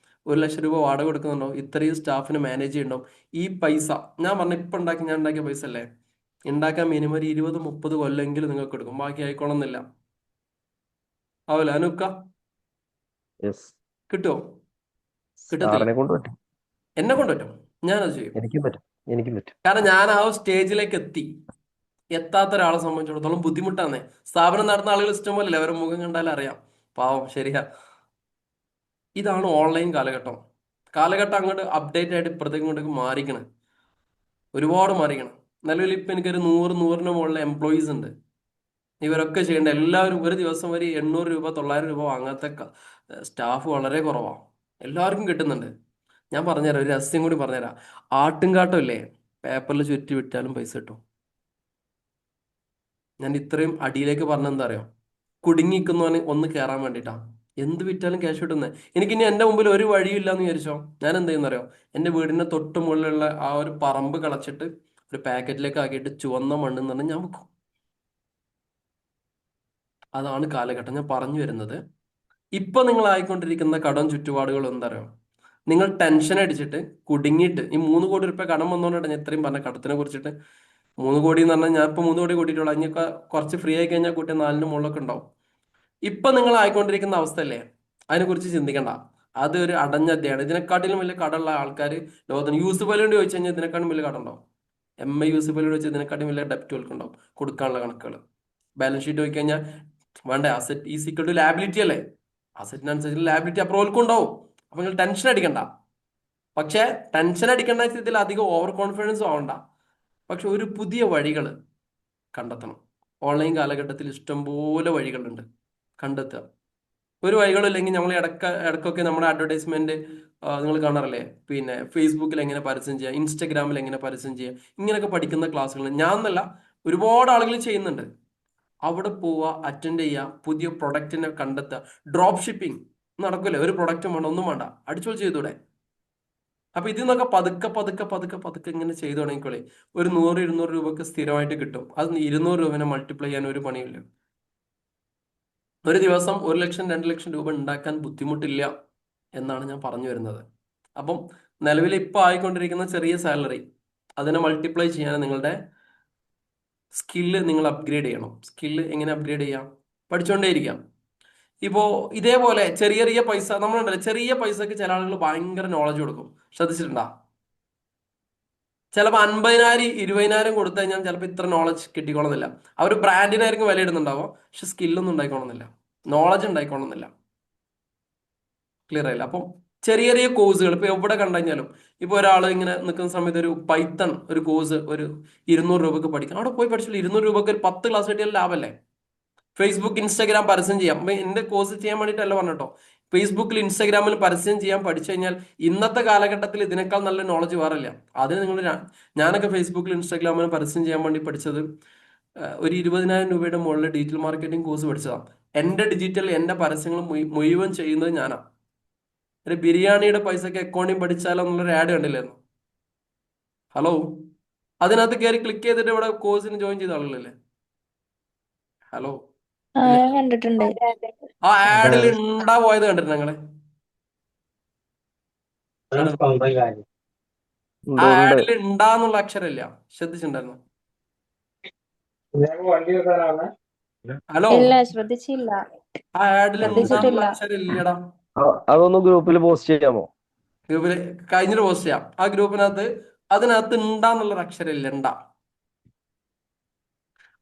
1,00,000 രൂപ വാടക കൊടുക്കുന്നുണ്ടോ? ഇത്രയും സ്റ്റാഫിന് മാനേജ് ചെയ്യണ്ടോ? ഈ പൈസ ഞാൻ പറഞ്ഞ ഇപ്പം ഞാൻ ഉണ്ടാക്കിയ പൈസ അല്ലേ, ഉണ്ടാക്കാൻ മിനിമം ഒരു 20-30 കൊല്ലെങ്കിലും നിങ്ങൾക്ക് എടുക്കും. ബാക്കി ആയിക്കോണമെന്നില്ല. ആവില്ല അനുക്ക?
Yes.
കിട്ടുമോ? കിട്ടത്തില്ല.
സാറിനെ കൊണ്ട് പറ്റും.
എന്നെ കൊണ്ട് പറ്റും, ഞാനത് ചെയ്യും.
എനിക്കും പറ്റും.
കാരണം ഞാൻ ആ സ്റ്റേജിലേക്ക് എത്താത്ത ഒരാളെ സംബന്ധിച്ചിടത്തോളം ബുദ്ധിമുട്ടാന്നേ. സ്ഥാപനം നടത്തുന്ന ആളുകൾ ഇഷ്ടം പോലെ അവരുടെ മുഖം കണ്ടാൽ അറിയാം, പാവം. ശരിയാ. ഇതാണ് ഓൺലൈൻ കാലഘട്ടം. അങ്ങോട്ട് അപ്ഡേറ്റ് ആയിട്ട് ഇപ്പുറത്തേക്ക് ഇങ്ങോട്ടേക്ക് മാറിക്കണം, ഒരുപാട് മാറിക്കണം. നിലവിൽ ഇപ്പം എനിക്കൊരു 100-100ന് മുകളിൽ എംപ്ലോയീസ് ഉണ്ട്. ഇവരൊക്കെ ചെയ്യേണ്ട എല്ലാവരും ഒരു ദിവസം ഒരു 800 രൂപ 900 രൂപ വാങ്ങാത്ത സ്റ്റാഫ് വളരെ കുറവാണ്. എല്ലാവർക്കും കിട്ടുന്നുണ്ട്. ഞാൻ പറഞ്ഞുതരാം, ഒരു രഹസ്യം കൂടി പറഞ്ഞുതരാം. ആട്ടുംകാട്ടം ഇല്ലേ, പേപ്പറിൽ ചുറ്റി വിറ്റാലും പൈസ കിട്ടും. ഞാൻ ഇത്രയും അടിയിലേക്ക് പറഞ്ഞെന്താ അറിയോ? കുടുങ്ങിക്കുന്നവന് ഒന്ന് കയറാൻ വേണ്ടിയിട്ടാണ്. എന്ത് വിറ്റാലും ക്യാഷ് കിട്ടുന്നത്. എനിക്കിനി എൻ്റെ മുമ്പിൽ ഒരു വഴിയില്ല എന്ന് വിചാരിച്ചോ, ഞാൻ എന്ത് ചെയ്യുന്നറിയോ? എൻ്റെ വീടിൻ്റെ തൊട്ട് മുകളിലുള്ള ആ ഒരു പറമ്പ് കളച്ചിട്ട് ഒരു പാക്കറ്റിലേക്ക് ആക്കിയിട്ട് ചുവന്ന മണ്ണെന്ന് പറഞ്ഞാൽ ഞാൻ വെക്കും. അതാണ് കാലഘട്ടം. ഞാൻ പറഞ്ഞു വരുന്നത്, ഇപ്പൊ നിങ്ങൾ ആയിക്കൊണ്ടിരിക്കുന്ന കടം ചുറ്റുപാടുകൾ എന്താ അറിയോ? നിങ്ങൾ ടെൻഷൻ അടിച്ചിട്ട് കുടുങ്ങിയിട്ട് ഈ 3 കോടി രൂപ കടം വന്നോണ്ടാണ് ഞാൻ ഇത്രയും പറഞ്ഞ കടത്തിനെ കുറിച്ചിട്ട്. 3 കോടി എന്ന് പറഞ്ഞാൽ ഞാൻ ഇപ്പൊ 3 കോടി കൂട്ടിയിട്ടുള്ളൂ. അതിനൊക്കെ കുറച്ച് ഫ്രീ ആയി കഴിഞ്ഞാൽ കൂട്ടിയ 4ന് മുകളിലൊക്കെ ഉണ്ടാവും. ഇപ്പൊ നിങ്ങൾ ആയിക്കൊണ്ടിരിക്കുന്ന അവസ്ഥയല്ലേ, അതിനെക്കുറിച്ച് ചിന്തിക്കണ്ട. അത് ഒരു അടഞ്ഞ അധ്യായാണ്. ഇതിനെക്കാട്ടിലും വലിയ കടമുള്ള ആൾക്കാർ ലോകത്തിന്. യൂസുഫ് അലിയോട് ചോദിച്ചു കഴിഞ്ഞാൽ ഇതിനെക്കാട്ടും വലിയ കടമുണ്ടാവും. യൂസുഫ് അലിയോട് ചോദിച്ചാൽ ഇതിനെക്കാട്ടും വലിയ ഡെപ്റ്റുകൾക്ക് ഉണ്ടാവും കൊടുക്കാനുള്ള കണക്കുകൾ. ബാലൻസ് ഷീറ്റ് നോക്കി കഴിഞ്ഞാൽ വേണ്ട, asset is equal to liability അല്ലേ? അസറ്റിനനുസരിച്ച് ലാബിലിറ്റി അപ്രൂവൽക്കും ഉണ്ടാവും. അപ്പൊ നിങ്ങൾ ടെൻഷൻ അടിക്കണ്ട. പക്ഷേ ടെൻഷൻ അടിക്കേണ്ട സ്ഥിതിയിൽ അധികം ഓവർ കോൺഫിഡൻസും ആവണ്ട. പക്ഷെ ഒരു പുതിയ വഴികൾ കണ്ടെത്തണം. ഓൺലൈൻ കാലഘട്ടത്തിൽ ഇഷ്ടംപോലെ വഴികളുണ്ട്, കണ്ടെത്തുക. ഒരു വഴികളില്ലെങ്കിൽ നമ്മൾ ഇടയ്ക്കൊക്കെ നമ്മുടെ അഡ്വർടൈസ്മെന്റ് നിങ്ങൾ കാണാറില്ലേ? പിന്നെ ഫേസ്ബുക്കിൽ എങ്ങനെ പരസ്യം ചെയ്യുക, ഇൻസ്റ്റഗ്രാമിൽ എങ്ങനെ പരസ്യം ചെയ്യുക, ഇങ്ങനെയൊക്കെ പഠിക്കുന്ന ക്ലാസ്സുകൾ ഞാൻ എന്നല്ല ഒരുപാട് ആളുകൾ ചെയ്യുന്നുണ്ട്. അവിടെ പോവുക, അറ്റൻഡ് ചെയ്യുക, പുതിയ പ്രൊഡക്റ്റിനെ കണ്ടെത്തുക. ഡ്രോപ്പ് ഷിപ്പിംഗ് നടക്കില്ലേ? ഒരു പ്രൊഡക്റ്റും വേണ്ട, ഒന്നും വേണ്ട, അടിച്ചോൾ ചെയ്തൂടെ? അപ്പൊ ഇതിൽ നിന്നൊക്കെ പതുക്കെ ഇങ്ങനെ ചെയ്തു തുടങ്ങിക്കോളേ ഒരു 100-200 രൂപക്ക് സ്ഥിരമായിട്ട് കിട്ടും. അത് 200 രൂപനെ മൾട്ടിപ്ലൈ ചെയ്യാൻ ഒരു പണിയില്ല. ഒരു ദിവസം 1,00,000-2,00,000 രൂപ ഉണ്ടാക്കാൻ ബുദ്ധിമുട്ടില്ല എന്നാണ് ഞാൻ പറഞ്ഞു വരുന്നത്. അപ്പം നിലവിൽ ഇപ്പൊ ആയിക്കൊണ്ടിരിക്കുന്ന ചെറിയ സാലറി അതിനെ മൾട്ടിപ്ലൈ ചെയ്യാൻ നിങ്ങളുടെ സ്കില്ല് നിങ്ങൾ അപ്ഗ്രേഡ് ചെയ്യണം. സ്കില്ല് എങ്ങനെ അപ്ഗ്രേഡ് ചെയ്യാം? പഠിച്ചുകൊണ്ടേയിരിക്കാം. ഇപ്പോൾ ഇതേപോലെ ചെറിയ ചെറിയ പൈസ നമ്മളുണ്ടല്ലോ, ചെറിയ പൈസക്ക് ചില ആളുകൾ ഭയങ്കര നോളജ് കൊടുക്കും. ശ്രദ്ധിച്ചിട്ടുണ്ടാ? ചിലപ്പോൾ 50,000-20,000 കൊടുത്തു കഴിഞ്ഞാൽ ചിലപ്പോൾ ഇത്ര നോളജ് കിട്ടിക്കോണമെന്നില്ല. അവർ ബ്രാൻഡിനായിരിക്കും വില ഇടുന്നുണ്ടാവും, പക്ഷെ സ്കില്ലൊന്നും ഉണ്ടായിക്കോണമെന്നില്ല, നോളജ് ഉണ്ടായിക്കോണമെന്നില്ല. ക്ലിയർ ആയില്ല? അപ്പം ചെറിയ ചെറിയ കോഴ്സുകൾ ഇപ്പോൾ എവിടെ കണ്ടുകഴിഞ്ഞാലും, ഇപ്പോൾ ഒരാൾ ഇങ്ങനെ നിൽക്കുന്ന സമയത്ത് ഒരു പൈത്തൺ ഒരു കോഴ്സ് ഒരു 200 രൂപക്ക് പഠിക്കണം, അവിടെ പോയി പഠിച്ചില്ല 200 രൂപക്ക് ഒരു 10 ക്ലാസ് കിട്ടിയാൽ ലാഭമല്ലേ? ഫേസ്ബുക്ക് ഇൻസ്റ്റാഗ്രാം പരസ്യം ചെയ്യാം. അപ്പം എൻ്റെ കോഴ്സ് ചെയ്യാൻ വേണ്ടിയിട്ടല്ല പറഞ്ഞിട്ടോ, ഫേസ്ബുക്കിൽ ഇൻസ്റ്റാഗ്രാമിൽ പരസ്യം ചെയ്യാൻ പഠിച്ചു കഴിഞ്ഞാൽ ഇന്നത്തെ കാലഘട്ടത്തിൽ ഇതിനേക്കാൾ നല്ല നോളജ് വേറില്ല. അതിന് നിങ്ങൾ ഞാനൊക്കെ ഫേസ്ബുക്കിൽ ഇൻസ്റ്റാഗ്രാമിൽ പരസ്യം ചെയ്യാൻ വേണ്ടി പഠിച്ചത് ഒരു 20,000 രൂപയുടെ മുകളിൽ ഡിജിറ്റൽ മാർക്കറ്റിംഗ് കോഴ്സ് പഠിച്ചതാണ്. എൻ്റെ പരസ്യങ്ങൾ മുഴുവൻ ചെയ്യുന്നത് ഞാനാണ്. ഒരു ബിരിയാണിയുടെ പൈസക്ക് അക്കൗണ്ടിങ് പഠിച്ചാലോ എന്നുള്ളൊരു ആഡ് കണ്ടില്ലായിരുന്നു? ഹലോ, അതിനകത്ത് കയറി ക്ലിക്ക് ചെയ്തിട്ട് ഇവിടെ കോഴ്സിന് ജോയിൻ ചെയ്ത ആളുകളല്ലേ? ഹലോ, ഇല്ലേ?
ഞാൻ കണ്ടിട്ടുണ്ട്.
ആ
അതെ
ആഡിൽ
അതെ.
ഉണ്ടാ പോയത് കണ്ടിട്ടുണ്ട് ഞങ്ങളെ? ആ
ഉണ്ട്.
ആഡിൽ ഉണ്ടാന്നുള്ള അക്ഷരമില്ല, ശ്രദ്ധിച്ചിട്ടുണ്ടായിരുന്നു? ഹലോ,
ഇല്ല, ശ്രദ്ധിച്ചില്ല.
ആ ആഡിൽ ഉണ്ടാന്നുള്ള
ശ്രദ്ധിച്ചിട്ടില്ല.
അക്ഷരം ഇല്ലടാ.
അതൊന്ന് ഗ്രൂപ്പിൽ പോസ്റ്റ് ചെയ്യാമോ?
ഗ്രൂപ്പിൽ കഴിഞ്ഞിട്ട് പോസ്റ്റ് ചെയ്യാം. ആ ഗ്രൂപ്പിനകത്ത് അതിനകത്ത് ഉണ്ടാന്നുള്ളൊരു അക്ഷരം ഇല്ല, ഉണ്ടാ.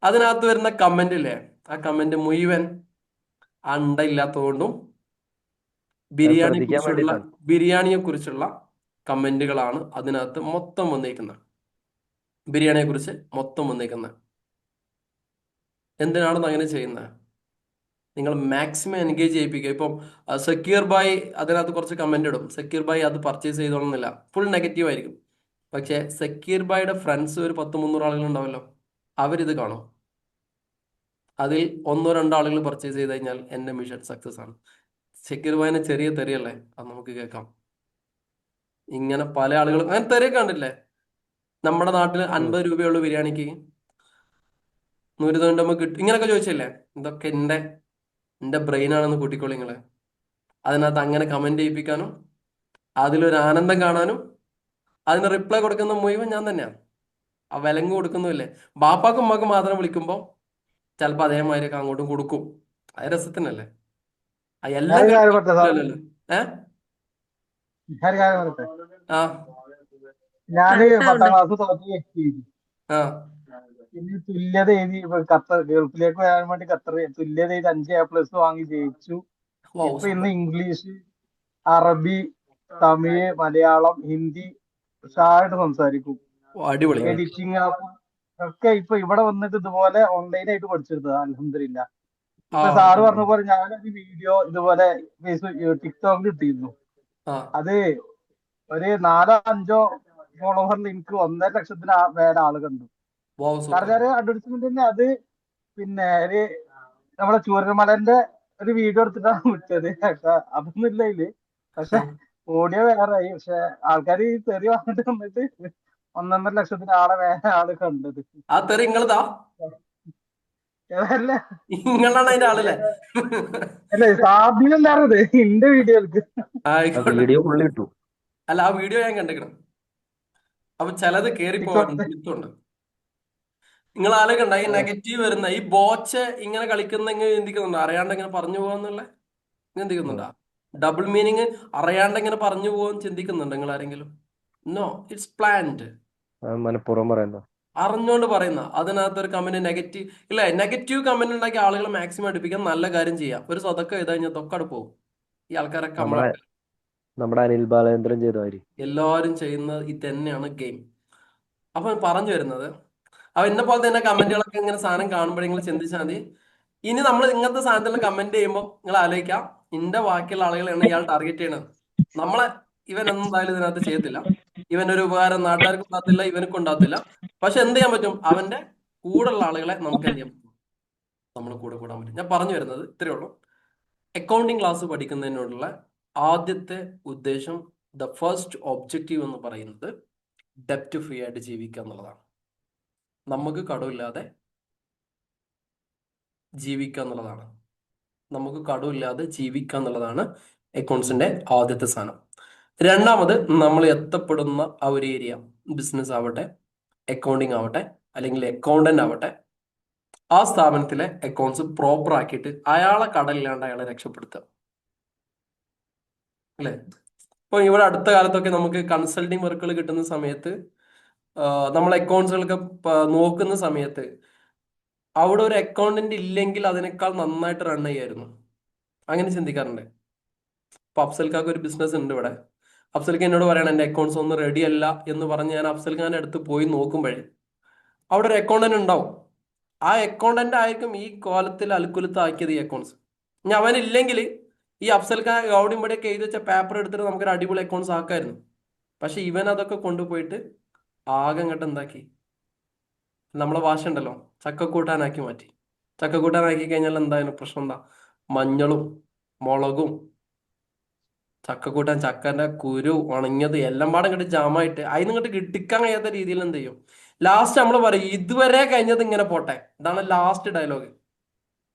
അതിനകത്ത് വരുന്ന കമന്റ് ഇല്ലേ, ആ കമന്റ് മുഴുവൻ ആ ഉണ്ട ഇല്ലാത്തതുകൊണ്ടും
അത് ശ്രദ്ധിക്കാൻ വേണ്ടിയിട്ടാണ്.
ബിരിയാണിയെ കുറിച്ചുള്ള കമന്റുകളാണ് അതിനകത്ത് മൊത്തം വന്നേക്കുന്നത്. ബിരിയാണിയെ കുറിച്ച് മൊത്തം വന്നേക്കുന്നത്. എന്തിനാണെന്ന് അങ്ങനെ ചെയ്യുന്നത്? നിങ്ങൾ മാക്സിമം എൻഗേജ് ചെയ്യിപ്പിക്കുക. ഇപ്പം സക്കീർ ബായ് അതിനകത്ത് കുറച്ച് കമന്റ് ഇടും, സക്കീർ ബായ് അത് പർച്ചേസ് ചെയ്തോണമെന്നില്ല, ഫുൾ നെഗറ്റീവ് ആയിരിക്കും. പക്ഷേ സക്കീർ ബായുടെ ഫ്രണ്ട്സ് ഒരു 100-300 ആളുകൾ ഉണ്ടാവല്ലോ, അവരിത് കാണും. അതിൽ 1-2 ആളുകൾ പർച്ചേസ് ചെയ്ത് കഴിഞ്ഞാൽ എൻ്റെ മിഷൻ സക്സസ് ആണ്. സക്കീർ ബായിനെ ചെറിയ തെറിയല്ലേ, അത് നമുക്ക് കേൾക്കാം. ഇങ്ങനെ പല ആളുകളും അങ്ങനെ തെറിയൊക്കെ കണ്ടില്ലേ? നമ്മുടെ നാട്ടിൽ 50 രൂപയുള്ള ബിരിയാണിക്ക് 190 കിട്ടും ഇങ്ങനൊക്കെ ചോദിച്ചില്ലേ? ഇതൊക്കെ എൻ്റെ ബ്രെയിനാണെന്ന് കൂട്ടിക്കോളി നിങ്ങള്. അതിനകത്ത് അങ്ങനെ കമന്റ് ചെയ്യിപ്പിക്കാനും അതിലൊരു ആനന്ദം കാണാനും അതിന് റിപ്ലൈ കൊടുക്കുന്ന മുഴുവൻ ഞാൻ തന്നെയാണ്. ആ വിലങ്ങ് കൊടുക്കുന്നില്ലേ, ബാപ്പാക്കും ഉമ്മാക്കും മാത്രം വിളിക്കുമ്പോൾ ചിലപ്പോൾ അതേമാതിരിയൊക്കെ അങ്ങോട്ടും കൊടുക്കും. അത് രസത്തിനല്ലേ? ആ എല്ലാം
ഞാനൊരു കാര്യം പറയട്ടെ സാർ,
കഴിക്കില്ലല്ലോ.
ഞാനൊരു കാര്യം പറയട്ടെ.
ആ
ഞാന് 10ാം ക്ലാസ് തോറ്റി എത്തി.
ആ
പിന്നെ തുല്യത എഴുതി ഇപ്പൊ ഖത്തർ ഗൾഫിലേക്ക് വരാൻ വേണ്ടി ഖത്തർ തുല്യത എഴുതി 5 A+ വാങ്ങി ജയിച്ചു.
വൗ,
ഇപ്പൊ
സൂപ്പർ.
ഇന്ന് ഇംഗ്ലീഷ്, അറബി, തമിഴ്, മലയാളം, ഹിന്ദി ഉഷാറായിട്ട് സംസാരിക്കും.
അടിപൊളി.
എഡിറ്റിംഗ് ഒക്കെ ഇപ്പൊ ഇവിടെ വന്നിട്ട് ഇതുപോലെ ഓൺലൈനായിട്ട് പഠിച്ചെടുത്തത് അൽഹംദുലില്ലാ.
ആ
ഇപ്പൊ സാറ് പറഞ്ഞ പോലെ ഞാനൊരു വീഡിയോ ഇതുപോലെ ടിക്ടോക്കിൽ ഇട്ടിരുന്നു.
ആ
അത് ഒരു 4-5 ഫോളോവറിൽ എനിക്ക് 1.5 ലക്ഷത്തിന് വേറെ ആള് കണ്ടു.
Wow, super.
കാരണം ഒരു അഡ്വർടൈസ്മെന്റ് തന്നെ അത്. പിന്നെ ഒരു നമ്മളെ ചൂരൽമലന്റെ ഒരു വീഡിയോ എടുത്തിട്ടാണ് വിട്ടത്. അതൊന്നും ഇല്ല ഇതില്. പക്ഷെ ഓഡിയോ വേറെ ആയി. പക്ഷെ ആൾക്കാർ ഈ തെറി വന്നിട്ട് 1.5 ലക്ഷത്തിന് വേറെ ആള് കണ്ടത്.
ആ തെറി നിങ്ങളതാ?
അതല്ല,
നിങ്ങളാണ് അതിന്റെ ആളല്ലേ?
അല്ല സാധ്യമല്ലാറത് എന്റെ വീഡിയോക്ക്.
ആയിക്കോട്ടെ.
വീഡിയോ ഫുള്ള് ഇട്ടു.
അല്ല, ആ വീഡിയോ ഞാൻ കണ്ടിക്കണം. അപ്പൊ ചിലത് കേറി പോവാറുണ്ട്, മിത്തുണ്ട്. നിങ്ങൾ ആലോചിക്കണ്ട, ഈ നെഗറ്റീവ് വരുന്ന ഈ ബോച്ച് ഇങ്ങനെ കളിക്കുന്നെങ്കിൽ ചിന്തിക്കുന്നുണ്ടോ അറിയാണ്ട് ഇങ്ങനെ പറഞ്ഞു പോവാന്നുള്ള? ചിന്തിക്കുന്നുണ്ടോ? ഡബിൾ മീനിങ് അറിയാണ്ട് ഇങ്ങനെ പറഞ്ഞു പോകാൻ ചിന്തിക്കുന്നുണ്ടോ നിങ്ങൾ ആരെങ്കിലും? No, it's planned.
മനഃപൂർവ്വം പറയുന്നു.
അറിഞ്ഞുകൊണ്ട് പറയുന്ന അതിനകത്തൊരു കമന്റ് നെഗറ്റീവ് ഇല്ല. നെഗറ്റീവ് കമന്റ് ഉണ്ടാക്കി ആളുകളെ മാക്സിമം അടുപ്പിക്കാൻ നല്ല കാര്യം ചെയ്യാം. ഒരു സ്വതക്കം ചെയ്ത് കഴിഞ്ഞാൽ തൊക്കട് പോകും. ഈ ആൾക്കാരൊക്കെ
നമ്മുടെ അനിൽ ബാലേന്ദ്രൻ ചെയ്ത മാതിരി
എല്ലാവരും ചെയ്യുന്നത് ഇത് തന്നെയാണ് ഗെയിം. അപ്പൊ പറഞ്ഞു വരുന്നത്, അപ്പൊ എന്നെ പോലെ തന്നെ കമന്റുകളൊക്കെ ഇങ്ങനെ സാധനം കാണുമ്പോഴേ നിങ്ങൾ ചിന്തിച്ചാൽ മതി, ഇനി നമ്മൾ ഇങ്ങനത്തെ സാധനത്തിൽ കമന്റ് ചെയ്യുമ്പോൾ നിങ്ങൾ ആലോചിക്കാം, ഇന്റെ ബാക്കിയുള്ള ആളുകളെയാണ് ഇയാൾ ടാർഗറ്റ് ചെയ്യണത്. നമ്മളെ ഇവൻ എന്തായാലും ഇതിനകത്ത് ചെയ്യത്തില്ല, ഇവനൊരു ഉപകാരം നാട്ടുകാർക്ക് ഉണ്ടാകത്തില്ല, ഇവനക്ക് ഉണ്ടാകത്തില്ല. പക്ഷെ എന്ത് ചെയ്യാൻ പറ്റും? അവന്റെ കൂടെയുള്ള ആളുകളെ നമുക്ക് എന്ത് ചെയ്യാൻ പറ്റും? നമ്മൾ കൂടെ കൂടാൻ പറ്റും. ഞാൻ പറഞ്ഞു വരുന്നത് ഇത്രയേ ഉള്ളൂ. അക്കൗണ്ടിങ് ക്ലാസ് പഠിക്കുന്നതിനോടുള്ള ആദ്യത്തെ ഉദ്ദേശം, ദ ഫസ്റ്റ് ഒബ്ജക്റ്റീവ് എന്ന് പറയുന്നത് ഡെപ്റ്റ് ഫ്രീ ആയിട്ട് ജീവിക്കുക എന്നുള്ളതാണ്. നമുക്ക് കടമില്ലാതെ ജീവിക്കുക എന്നുള്ളതാണ്. നമുക്ക് കടമില്ലാതെ ജീവിക്കുക എന്നുള്ളതാണ് അക്കൗണ്ട്സിന്റെ ആദ്യത്തെ സാധനം. രണ്ടാമത്, നമ്മൾ എത്തപ്പെടുന്ന ആ ഒരു ഏരിയ, ബിസിനസ് ആവട്ടെ, അക്കൗണ്ടിങ് ആവട്ടെ, അല്ലെങ്കിൽ അക്കൗണ്ടന്റ് ആവട്ടെ, ആ സ്ഥാപനത്തിലെ അക്കൗണ്ട്സ് പ്രോപ്പർ ആക്കിയിട്ട് അയാളെ കടലില്ലാണ്ട് അയാളെ രക്ഷപ്പെടുത്തുക, അല്ലേ? ഇപ്പൊ ഇവിടെ അടുത്ത കാലത്തൊക്കെ നമുക്ക് കൺസൾട്ടിങ് വർക്കുകൾ കിട്ടുന്ന സമയത്ത് നമ്മൾ അക്കൗണ്ട്സുകളൊക്കെ നോക്കുന്ന സമയത്ത് അവിടെ ഒരു അക്കൗണ്ടന്റ് ഇല്ലെങ്കിൽ അതിനേക്കാൾ നന്നായിട്ട് റൺ ചെയ്യായിരുന്നു. അങ്ങനെ ചിന്തിക്കാറുണ്ട്. ഇപ്പൊ അഫ്സൽക്കാർക്ക് ഒരു ബിസിനസ് ഉണ്ട് ഇവിടെ. അഫ്സൽക്ക് എന്നോട് പറയണം എൻ്റെ അക്കൗണ്ട്സ് ഒന്നും റെഡി അല്ല എന്ന് പറഞ്ഞ് ഞാൻ അഫ്സൽ ഖാന്റെ അടുത്ത് പോയി നോക്കുമ്പോഴേ അവിടെ ഒരു അക്കൗണ്ടന്റ് ഉണ്ടാവും. ആ അക്കൗണ്ടന്റ് ആയിരിക്കും ഈ കോലത്തിൽ അൽക്കുലത്താക്കിയത് ഈ അക്കൗണ്ട്സ്. ഇനി അവനില്ലെങ്കിൽ ഈ അഫ്സൽ ഖാൻ അവിടെയും ഇവിടെയൊക്കെ എഴുതി വെച്ച പേപ്പർ എടുത്തിട്ട് നമുക്കൊരു അടിപൊളി അക്കൗണ്ട്സ് ആക്കായിരുന്നു. പക്ഷെ ഇവൻ അതൊക്കെ കൊണ്ടുപോയിട്ട് ആകെ അങ്ങോട്ട് എന്താക്കി, നമ്മളെ ഭാഷ ഉണ്ടല്ലോ, ചക്കക്കൂട്ടാനാക്കി മാറ്റി. ചക്കക്കൂട്ടാനാക്കി കഴിഞ്ഞാൽ എന്തായാലും പ്രശ്നം എന്താ? മഞ്ഞളും മുളകും ചക്കക്കൂട്ടാൻ, ചക്കന്റെ കുരു ഉണങ്ങിയത് എല്ലാം പാടെ ഇങ്ങോട്ട് ജാമായിട്ട് അതിന് ഇങ്ങോട്ട് കിട്ടിക്കാൻ കഴിയാത്ത രീതിയിൽ എന്ത് ചെയ്യും, ലാസ്റ്റ് നമ്മൾ പറയും ഇതുവരെ കഴിഞ്ഞത് ഇങ്ങനെ പോട്ടെ. ഇതാണ് ലാസ്റ്റ് ഡയലോഗ്.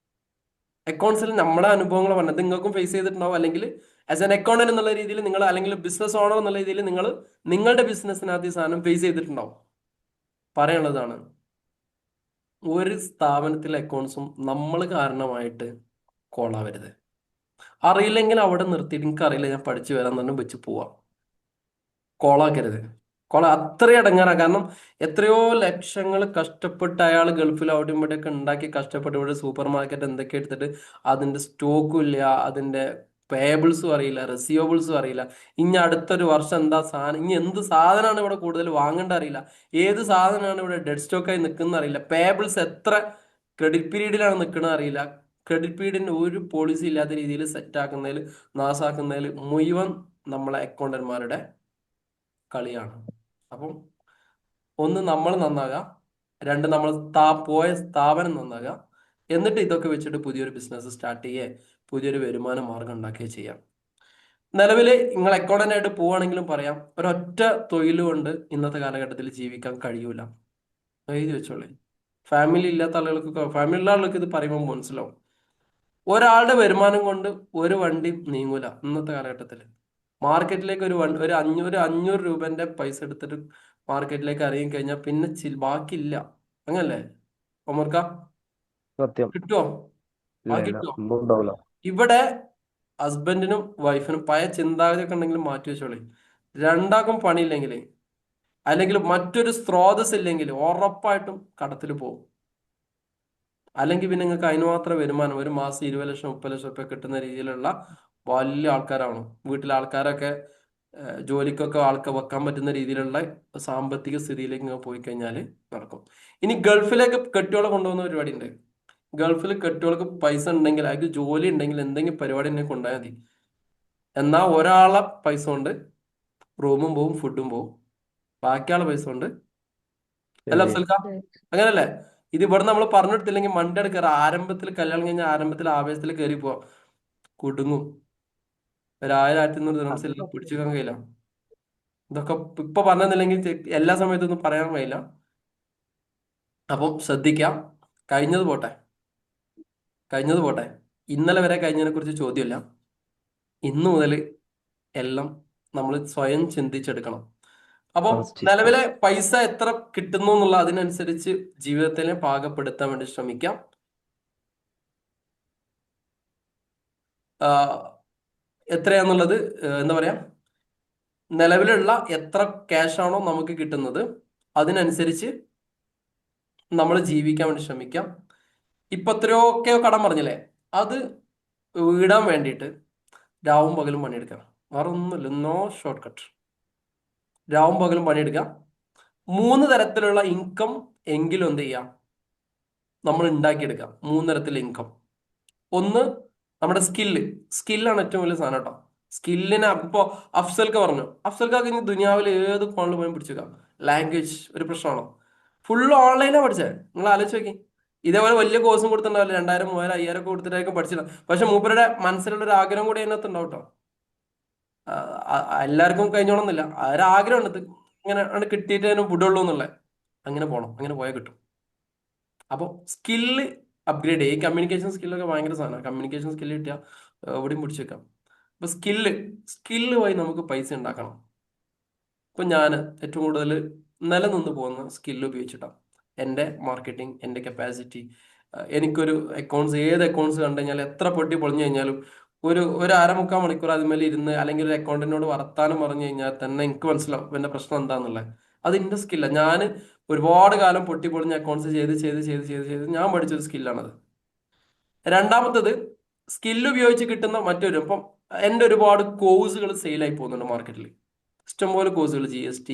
അക്കൗണ്ട്സിൽ നമ്മുടെ അനുഭവങ്ങൾ പറഞ്ഞത് നിങ്ങൾക്കും ഫേസ് ചെയ്തിട്ടുണ്ടാവും, അല്ലെങ്കിൽ ആസ് എൻ അക്കൗണ്ടന്റ് എന്നുള്ള രീതിയിൽ നിങ്ങൾ, അല്ലെങ്കിൽ ബിസിനസ് ഓണർ എന്നുള്ള രീതിയിൽ നിങ്ങൾ നിങ്ങളുടെ ബിസിനസ്സിനകത്ത് ഈ സാധനം ഫേസ് ചെയ്തിട്ടുണ്ടാവും. പറയാനുള്ളതാണ്, ഒരു സ്ഥാപനത്തിലെ അക്കൗണ്ട്സും നമ്മൾ കാരണമായിട്ട് കോളാവരുത്. അറിയില്ലെങ്കിൽ അവിടെ നിർത്തിയിട്ട് എനിക്ക് അറിയില്ല ഞാൻ പഠിച്ചു വരാൻ തന്നെ വെച്ച് പോവാം. കോളാക്കരുത്. അത്രയും അടങ്ങാറാണ്. കാരണം എത്രയോ ലക്ഷങ്ങൾ കഷ്ടപ്പെട്ട് അയാൾ ഗൾഫിൽ അവിടെ ഇവിടെയൊക്കെ ഉണ്ടാക്കി കഷ്ടപ്പെട്ട് ഇവിടെ സൂപ്പർ മാർക്കറ്റ് എന്തൊക്കെ എടുത്തിട്ട് അതിന്റെ സ്റ്റോക്കും ഇല്ല, അതിന്റെ പേബിൾസും അറിയില്ല, റിസീവബിൾസും അറിയില്ല. ഇനി അടുത്തൊരു വർഷം എന്താ സാധനം, ഇനി എന്ത് സാധനമാണ് ഇവിടെ കൂടുതൽ വാങ്ങേണ്ട അറിയില്ല, ഏത് സാധനമാണ് ഇവിടെ ഡെഡ് സ്റ്റോക്കായി നിൽക്കുന്ന അറിയില്ല, പേബിൾസ് എത്ര ക്രെഡിറ്റ് പീരീഡിലാണ് നിൽക്കുന്നത് അറിയില്ല. ക്രെഡിറ്റ് പീരീഡിന് ഒരു പോളിസി ഇല്ലാത്ത രീതിയിൽ സെറ്റാക്കുന്നതിൽ, നാസാക്കുന്നതിൽ മുഴുവൻ നമ്മളെ അക്കൗണ്ടന്മാരുടെ കളിയാണ്. അപ്പം ഒന്ന് നമ്മൾ നന്നാകുക, രണ്ട് നമ്മൾ പോയ സ്ഥാപനം നന്നാകുക, എന്നിട്ട് ഇതൊക്കെ വെച്ചിട്ട് പുതിയൊരു ബിസിനസ് സ്റ്റാർട്ട് ചെയ്യേ, പുതിയൊരു വരുമാന മാർഗം ഉണ്ടാക്കുകയോ ചെയ്യാം. നിലവിൽ നിങ്ങൾ അക്കൗണ്ടന്റ് ആയിട്ട് പോവുകയാണെങ്കിലും പറയാം, ഒരൊറ്റ തൊഴിൽ കൊണ്ട് ഇന്നത്തെ കാലഘട്ടത്തിൽ ജീവിക്കാൻ കഴിയൂല. എഴുതി വെച്ചോളേ. ഫാമിലി ഇല്ലാത്ത ആളുകൾക്ക്, ഫാമിലി ഉള്ള ആളുകൾക്ക് ഇത് പറയുമ്പോൾ മനസ്സിലാവും. ഒരാളുടെ വരുമാനം കൊണ്ട് ഒരു വണ്ടി നീങ്ങൂല ഇന്നത്തെ കാലഘട്ടത്തിൽ. മാർക്കറ്റിലേക്ക് ഒരു 500 രൂപന്റെ പൈസ എടുത്തിട്ട് മാർക്കറ്റിലേക്ക് ഇറങ്ങി കഴിഞ്ഞാൽ പിന്നെ ബാക്കിയില്ല. അങ്ങനല്ലേ ഒമർക്ക?
സത്യം.
കിട്ടുമോ?
ഇല്ല
ബാക്കി
ഇല്ല,
കിട്ടുമോ?
ഒന്നും ഉണ്ടാവില്ല.
ഇവിടെ ഹസ്ബൻഡിനും വൈഫിനും പഴയ ചിന്താഗതിയൊക്കെ ഉണ്ടെങ്കിൽ മാറ്റി വെച്ചോളി. രണ്ടാക്കും പണിയില്ലെങ്കിൽ, അല്ലെങ്കിൽ മറ്റൊരു സ്രോതസ് ഇല്ലെങ്കിൽ ഉറപ്പായിട്ടും കടത്തിൽ പോകും. അല്ലെങ്കിൽ പിന്നെ നിങ്ങൾക്ക് അതിന് മാത്രം വരുമാനം, ഒരു മാസം 20 ലക്ഷം 30 ലക്ഷം റുപ്യ കിട്ടുന്ന രീതിയിലുള്ള വലിയ ആൾക്കാരാണ്. വീട്ടിലെ ആൾക്കാരൊക്കെ ജോലിക്കൊക്കെ ആൾക്ക് വെക്കാൻ പറ്റുന്ന രീതിയിലുള്ള സാമ്പത്തിക സ്ഥിതിയിലേക്ക് നിങ്ങൾ പോയി കഴിഞ്ഞാൽ നടക്കും. ഇനി ഗൾഫിലേക്ക് കെട്ടിയോളെ കൊണ്ടുപോകുന്ന പരിപാടി ഉണ്ട്. ഗൾഫിൽ കെട്ടിയോൾക്ക് പൈസ ഉണ്ടെങ്കിൽ, അയാൾക്ക് ജോലി ഉണ്ടെങ്കിൽ എന്തെങ്കിലും പരിപാടി ഉണ്ടെങ്കിൽ കൊണ്ടുപോയാൽ മതി. എന്നാൽ ഒരാളെ പൈസ കൊണ്ട് റൂമും പോവും, ഫുഡും പോവും, ബാക്കിയാളെ പൈസ കൊണ്ട് അല്ല
ശരി.
അഫ്സൽക്ക, അങ്ങനല്ലേ? ഇത് ഇവിടെ നമ്മൾ പറഞ്ഞെടുത്തില്ലെങ്കിൽ മണ്ടി എടുക്കാറ്. ആരംഭത്തിൽ കല്യാണം കഴിഞ്ഞാൽ ആരംഭത്തിൽ ആവേശത്തിൽ കയറി പോവാം, കുടുങ്ങും. 1000-1500 ദിർഹംസ് എല്ലാം പിടിച്ചെടുക്കാൻ കഴിയില്ല. ഇതൊക്കെ ഇപ്പൊ പറഞ്ഞില്ലെങ്കിൽ എല്ലാ സമയത്തൊന്നും പറയാൻ കഴിയില്ല. അപ്പം ശ്രദ്ധിക്കാം. കഴിഞ്ഞത് പോട്ടെ. ഇന്നലെ വരെ കഴിഞ്ഞതിനെ കുറിച്ച് ചോദ്യമില്ല. ഇന്നു മുതൽ എല്ലാം നമ്മൾ സ്വയം ചിന്തിച്ചെടുക്കണം. അപ്പം നിലവിലെ പൈസ എത്ര കിട്ടുന്നു എന്നുള്ള അതിനനുസരിച്ച് ജീവിതത്തിനെ പാകപ്പെടുത്താൻ വേണ്ടി ശ്രമിക്കാം. എത്രയാന്നുള്ളത് എന്താ പറയാ, നിലവിലുള്ള എത്ര ക്യാഷ് ആണോ നമുക്ക് കിട്ടുന്നത് അതിനനുസരിച്ച് നമ്മൾ ജീവിക്കാൻ വേണ്ടി ശ്രമിക്കാം. ഇപ്പൊ എത്രയൊക്കെയോ കടം പറഞ്ഞില്ലേ, അത് വീടാൻ വേണ്ടിയിട്ട് രാവും പകലും പണിയെടുക്കണം. വേറെ ഒന്നുമില്ല, നോ ഷോർട്ട് കട്ട്. രാവും പകലും പണിയെടുക്കാം. 3 തരത്തിലുള്ള ഇൻകം എങ്കിലും എന്ത് ചെയ്യാം, നമ്മൾ ഉണ്ടാക്കിയെടുക്കാം. 3 തരത്തിലുള്ള ഇൻകം. ഒന്ന് നമ്മുടെ സ്കില്ലാണ് ഏറ്റവും വലിയ സാധനം കേട്ടോ. സ്കില്ലിനെ ഇപ്പോ അഫ്സൽക്ക് പറഞ്ഞു, അഫ്സൽക്കാക്ക് ഇനി ദുനിയാവിൽ ഏത് കോണിൽ പോയി പിടിച്ചേക്കാം. ലാംഗ്വേജ് ഒരു പ്രശ്നമാണോ? ഫുള്ള് ഓൺലൈനാണ് പഠിച്ചത്. നിങ്ങൾ ആലോചിച്ച് നോക്കി. ഇതേപോലെ വലിയ കോഴ്സും കൊടുത്തിട്ടുണ്ടാവില്ല, 2000 3000 5000 ഒക്കെ കൊടുത്തിട്ടായിരിക്കും പഠിച്ചില്ല. പക്ഷെ മൂപ്പരുടെ മനസ്സിലുള്ള ഒരു ആഗ്രഹം കൂടി അതിനകത്ത് ഉണ്ടാവും കേട്ടോ. എല്ലാവർക്കും കഴിഞ്ഞോണമെന്നില്ല, ഒരാഗ്രഹം ഉണ്ട് ഇങ്ങനെ ആണ് കിട്ടിയിട്ട് അതിന് വിടുള്ളൂ എന്നുള്ളത്. അങ്ങനെ പോകണം, അങ്ങനെ പോയാൽ കിട്ടും. അപ്പോൾ സ്കില്ല് അപ്ഗ്രേഡ് ചെയ്യുക. ഈ കമ്മ്യൂണിക്കേഷൻ സ്കില്ലൊക്കെ ഭയങ്കര സാധനമാണ്. കമ്മ്യൂണിക്കേഷൻ സ്കില്ല് കിട്ടിയാൽ എവിടെയും പിടിച്ചു വെക്കാം. അപ്പൊ സ്കില്ല് വഴി നമുക്ക് പൈസ ഉണ്ടാക്കണം. ഇപ്പൊ ഞാൻ ഏറ്റവും കൂടുതൽ നിലനിന്ന് പോകുന്ന സ്കില്ല് ഉപയോഗിച്ചിട്ടാണ് എൻ്റെ മാർക്കറ്റിംഗ്, എൻ്റെ കപ്പാസിറ്റി. എനിക്കൊരു ഏത് അക്കൗണ്ട്സ് കണ്ടു കഴിഞ്ഞാൽ എത്ര പൊട്ടി പൊളിഞ്ഞു കഴിഞ്ഞാലും ഒരു 1/2-3/4 മണിക്കൂർ അതിന്മേൽ ഇരുന്ന്, അല്ലെങ്കിൽ ഒരു അക്കൗണ്ടന്റിനോട് വർത്താനം പറഞ്ഞു കഴിഞ്ഞാൽ തന്നെ എനിക്ക് മനസ്സിലാവും എൻ്റെ പ്രശ്നം എന്താണെന്നുള്ളത്. അത് എൻ്റെ സ്കില്ല. ഞാൻ ഒരുപാട് കാലം പൊട്ടി പൊളിഞ്ഞ അക്കൗണ്ട്സ് ചെയ്ത് ഞാൻ പഠിച്ചൊരു സ്കില്ലാണത്. രണ്ടാമത്തത്, സ്കില്ല് ഉപയോഗിച്ച് കിട്ടുന്ന മറ്റൊരു, ഇപ്പം എൻ്റെ ഒരുപാട് കോഴ്സുകൾ സെയിലായി പോകുന്നുണ്ട് മാർക്കറ്റിൽ. ഇഷ്ടംപോലെ കോഴ്സുകൾ, GST,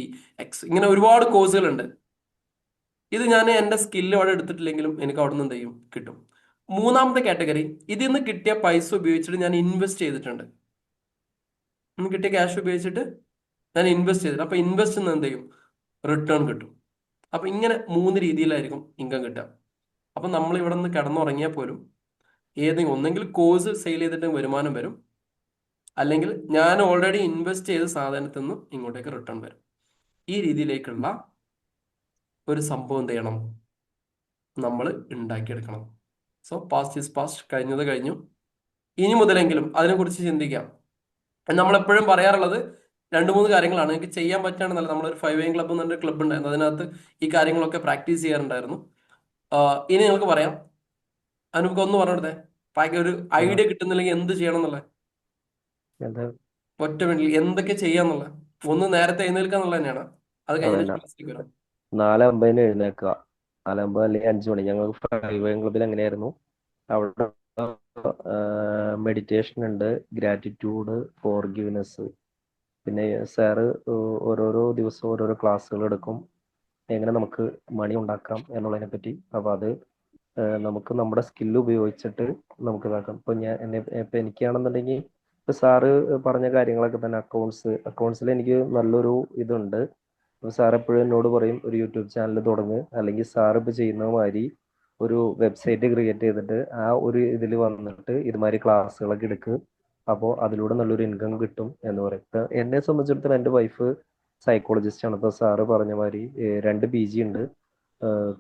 X, ഇങ്ങനെ ഒരുപാട് കോഴ്സുകളുണ്ട്. ഇത് ഞാൻ എൻ്റെ സ്കില്ല് അവിടെ എടുത്തിട്ടില്ലെങ്കിലും എനിക്ക് അവിടെ നിന്ന് എന്ത് ചെയ്യും, കിട്ടും. മൂന്നാമത്തെ കാറ്റഗറി, ഇതിൽ നിന്ന് കിട്ടിയ പൈസ ഉപയോഗിച്ചിട്ട് ഞാൻ ഇൻവെസ്റ്റ് ചെയ്തിട്ടുണ്ട്. ഇന്ന് കിട്ടിയ ക്യാഷ് ഉപയോഗിച്ചിട്ട് ഞാൻ ഇൻവെസ്റ്റ് ചെയ്തിട്ട്, അപ്പൊ ഇൻവെസ്റ്റ് എന്ത് ചെയ്യും, റിട്ടേൺ കിട്ടും. അപ്പൊ ഇങ്ങനെ 3 രീതിയിലായിരിക്കും ഇൻകം കിട്ടുക. അപ്പൊ നമ്മൾ ഇവിടെ നിന്ന് കിടന്നുറങ്ങിയാൽ പോലും ഒന്നെങ്കിൽ കോഴ്സ് സെയിൽ ചെയ്തിട്ട് വരുമാനം വരും, അല്ലെങ്കിൽ ഞാൻ ഓൾറെഡി ഇൻവെസ്റ്റ് ചെയ്ത സാധനത്തിൽ നിന്ന് ഇങ്ങോട്ടേക്ക് റിട്ടേൺ വരും. ഈ രീതിയിലേക്കുള്ള ഒരു സംഭവം എന്ത് ചെയ്യണം, നമ്മൾ ഉണ്ടാക്കിയെടുക്കണം. സോ പാസ്റ്റ് ഈസ് പാസ്റ്റ്, കഴിഞ്ഞത് കഴിഞ്ഞു. ഇനി മുതലെങ്കിലും അതിനെക്കുറിച്ച് ചിന്തിക്കാം. നമ്മളെപ്പോഴും പറയാറുള്ളത് 2-3 കാര്യങ്ങളാണ്. നിങ്ങൾക്ക് ചെയ്യാൻ പറ്റുകയാണെന്നല്ല, നമ്മളൊരു 5 AM ക്ലബ്ബ് എന്നൊരു ക്ലബ്ബ് ഉണ്ടായിരുന്നു. അതിനകത്ത് ഈ കാര്യങ്ങളൊക്കെ പ്രാക്ടീസ് ചെയ്യാറുണ്ടായിരുന്നു. ഇനി നിങ്ങൾക്ക് പറയാം. നമുക്ക് ഒന്ന് പറഞ്ഞെടുത്തേ, ഒരു ഐഡിയ കിട്ടുന്നില്ലെങ്കിൽ എന്ത് ചെയ്യണം എന്നുള്ളത്,
അത്
ഒറ്റ മിനിറ്റിൽ എന്തൊക്കെ ചെയ്യാന്നുള്ളത്. ഒന്ന് നേരത്തെ എഴുന്നേൽക്കുക എന്നുള്ളത് തന്നെയാണ്. അത് കഴിഞ്ഞ
അതന്നെ.
ക്ലാസ്സിലേക്ക് വരാം.
4:50 എഴുന്നേക്കുക, 4:50 അല്ലെങ്കിൽ 5 മണി. ഞങ്ങൾ 5 AM ക്ലബിൽ എങ്ങനെയായിരുന്നു, അവിടെ മെഡിറ്റേഷൻ ഉണ്ട്, ഗ്രാറ്റിറ്റ്യൂഡ്, ഫോർഗിവ്നെസ്. പിന്നെ സാറ് ഓരോരോ ദിവസവും ഓരോരോ ക്ലാസ്സുകൾ എടുക്കും, എങ്ങനെ നമുക്ക് മണി ഉണ്ടാക്കാം എന്നുള്ളതിനെ പറ്റി. അപ്പോൾ അത് നമുക്ക് നമ്മുടെ സ്കില്ല് ഉപയോഗിച്ചിട്ട് നമുക്ക് ഇതാക്കാം. ഇപ്പം എനിക്കാണെന്നുണ്ടെങ്കിൽ ഇപ്പം സാറ് പറഞ്ഞ കാര്യങ്ങളൊക്കെ തന്നെ, അക്കൗണ്ട്സിൽ എനിക്ക് നല്ലൊരു ഇതുണ്ട്. അപ്പോൾ സാർ എപ്പോഴും എന്നോട് പറയും, ഒരു യൂട്യൂബ് ചാനൽ തുടങ്ങ്, അല്ലെങ്കിൽ സാർ ഇപ്പോൾ ചെയ്യുന്ന മാതിരി ഒരു വെബ്സൈറ്റ് ക്രിയേറ്റ് ചെയ്തിട്ട് ആ ഒരു ഇതിൽ വന്നിട്ട് ഇതുമാതിരി ക്ലാസ്സുകളൊക്കെ എടുക്കുക. അപ്പോൾ അതിലൂടെ നല്ലൊരു ഇൻകം കിട്ടും എന്ന് പറയും. ഇപ്പം എന്നെ സംബന്ധിച്ചിടത്തോളം എൻ്റെ വൈഫ് സൈക്കോളജിസ്റ്റ് ആണ്. ഇപ്പോൾ സാറ് പറഞ്ഞ മാതിരി 2 PG ഉണ്ട്,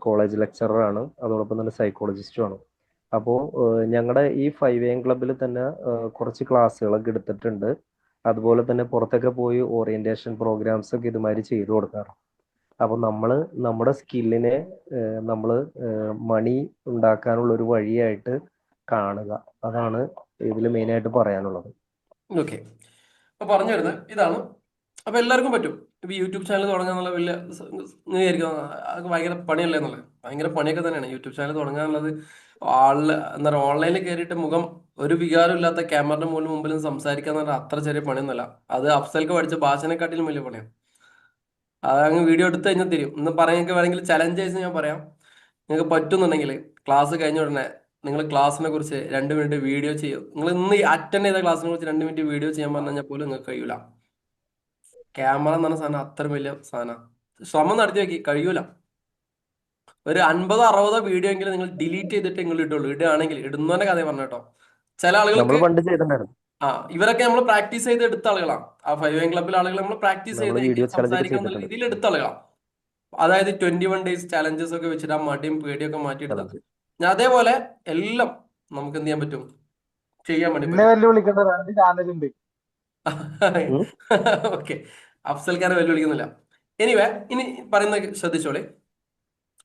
കോളേജ് ലെക്ചററാണ്, അതോടൊപ്പം തന്നെ സൈക്കോളജിസ്റ്റും ആണ്. അപ്പോൾ ഞങ്ങളുടെ ഈ 5 AM ക്ലബിൽ തന്നെ കുറച്ച് ക്ലാസ്സുകളൊക്കെ എടുത്തിട്ടുണ്ട്. അതുപോലെ തന്നെ പുറത്തൊക്കെ പോയി ഓറിയന്റേഷൻ പ്രോഗ്രാംസ് ഒക്കെ ഇതുമാതിരി ചെയ്തു കൊടുക്കാറ്. അപ്പോൾ നമ്മൾ നമ്മുടെ സ്കില്ലിനെ നമ്മൾ മണി ഉണ്ടാക്കാനുള്ള ഒരു വഴിയായിട്ട് കാണുക. അതാണ് ഇതിൽ മെയിനായിട്ട് പറയാനുള്ളത്.
ഓക്കെ, അപ്പൊ പറഞ്ഞു വരുന്നത് ഇതാണ്. അപ്പൊ എല്ലാവർക്കും പറ്റും. ഇപ്പൊ യൂട്യൂബ് ചാനൽ തുടങ്ങുക എന്നുള്ള വലിയ വിചാരിക്കും അത് ഭയങ്കര പണിയല്ലേ എന്നുള്ളത്. ഭയങ്കര പണിയൊക്കെ തന്നെയാണ് യൂട്യൂബ് ചാനൽ തുടങ്ങുക എന്നുള്ളത്. എന്താ പറയുക, ഓൺലൈനിൽ കയറിയിട്ട് മുഖം ഒരു വികാരം ഇല്ലാത്ത ക്യാമറയുടെ മുമ്പിൽ സംസാരിക്കുക എന്ന് പറഞ്ഞാൽ അത്ര ചെറിയ പണിയൊന്നുമല്ല. അത് അഫ്സൽക്ക് പഠിച്ച ഭാഷനെക്കാട്ടിലും വലിയ പണിയാണ്. അത് അങ്ങ് വീഡിയോ എടുത്തു കഴിഞ്ഞാൽ തരും. ഇന്ന് പറയാനൊക്കെ വേണമെങ്കിൽ ചലഞ്ച് ആയിട്ട് ഞാൻ പറയാം. നിങ്ങൾക്ക് പറ്റുന്നുണ്ടെങ്കിൽ ക്ലാസ് കഴിഞ്ഞ ഉടനെ നിങ്ങൾ ക്ലാസ്സിനെ കുറിച്ച് 2 മിനിറ്റ് വീഡിയോ ചെയ്യും. നിങ്ങൾ ഇന്ന് അറ്റൻഡ് ചെയ്ത ക്ലാസ്സിനെ കുറിച്ച് 2 മിനിറ്റ് വീഡിയോ ചെയ്യാൻ പറഞ്ഞു കഴിഞ്ഞാൽ പോലും നിങ്ങൾക്ക് കഴിയൂല. ക്യാമറ എന്ന് പറഞ്ഞ സാധനം അത്ര വലിയ സാധനമാണ്. ശ്രമം നടത്തി നോക്കി, കഴിയൂല. ഒരു 50-60 വീഡിയോ എങ്കിലും നിങ്ങൾ ഡിലീറ്റ് ചെയ്തിട്ട് നിങ്ങൾ ഇടുള്ളൂ. ഇടുകയാണെങ്കിൽ, ഇടുന്നവന്റെ കഥ പറഞ്ഞു കേട്ടോ. ചില
നമ്മൾ
ആളുകൾക്ക്
പണ്ട് ചെയ്തിട്ടുണ്ടായിരുന്നു,
ഇവരൊക്കെ നമ്മൾ പ്രാക്ടീസ് ചെയ്ത് എടുത്ത ആളുകളാണ്. ആ 5 AM ക്ലബിലെ ആളുകൾ നമ്മൾ പ്രാക്ടീസ്
നമ്മൾ
ചെയ്ത്
വീഡിയോ
എങ്ങനെ
ചാലഞ്ച് ഒക്കെ
സംസാരിക്കണം എന്നുള്ള
ചെയ്തിട്ടുണ്ട്.
രീതിയിൽ എടുത്ത ആളുകളാണ്. അതായത് 21 days ചാലഞ്ചസ് ഒക്കെ വെച്ചിട്ട് ആ മടിയും പേടിയൊക്കെ മാറ്റിയെടുത്ത.
ചലഞ്ച്
അതേപോലെ എല്ലാം നമുക്ക് എന്ത് ചെയ്യാൻ പറ്റും, ചെയ്യാൻ വേണ്ടി
എന്നെ
പറ്റും.
വെല്ലുവിളിക്കേണ്ട 2 ചാനലുണ്ട്.
ഓക്കെ, അഫ്സൽഖാനെ വെല്ലുവിളിക്കുന്നില്ല. എനിവേ, ഇനി പറയുന്നത് ശ്രദ്ധിച്ചോളെ.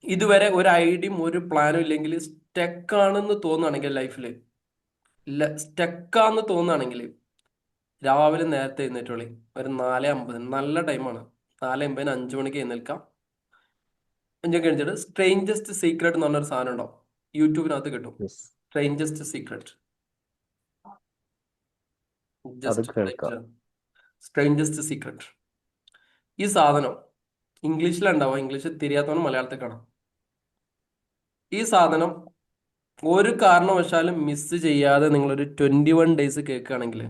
ഇതുവരെ ഒരു ഐഡിയയും ഒരു പ്ലാനും ഇല്ലെങ്കിൽ സ്റ്റക്കാണെന്ന് തോന്നുകയാണെങ്കിൽ, ലൈഫിൽ സ്റ്റക്കാന്ന് തോന്നുകയാണെങ്കിൽ രാവിലെ നേരത്തെ എഴുന്നേറ്റോളി. ഒരു 4:50 നല്ല ടൈമാണ്. 4:50 5 മണിക്ക് എഴുന്നേൽക്കാം. 5 കഴിഞ്ഞിട്ട് സ്ട്രേഞ്ചസ്റ്റ് സീക്രട്ട് എന്ന് പറഞ്ഞൊരു സാധനം ഉണ്ടാവും, യൂട്യൂബിനകത്ത് കിട്ടും.
യെസ്,
സ്ട്രേഞ്ചസ്റ്റ് സീക്രട്ട്,
അത്
ജസ്റ്റ്
കേൾക്കാം.
Strangest secret. ഈ സാധനം ഇംഗ്ലീഷിലുണ്ടാവും, ഇംഗ്ലീഷ് തിരിയാത്തവന് മലയാളത്തിൽ കാണാം. ഈ സാധനം ഒരു കാരണവശാലും മിസ് ചെയ്യാതെ നിങ്ങളൊരു 21 days കേൾക്കുകയാണെങ്കിൽ,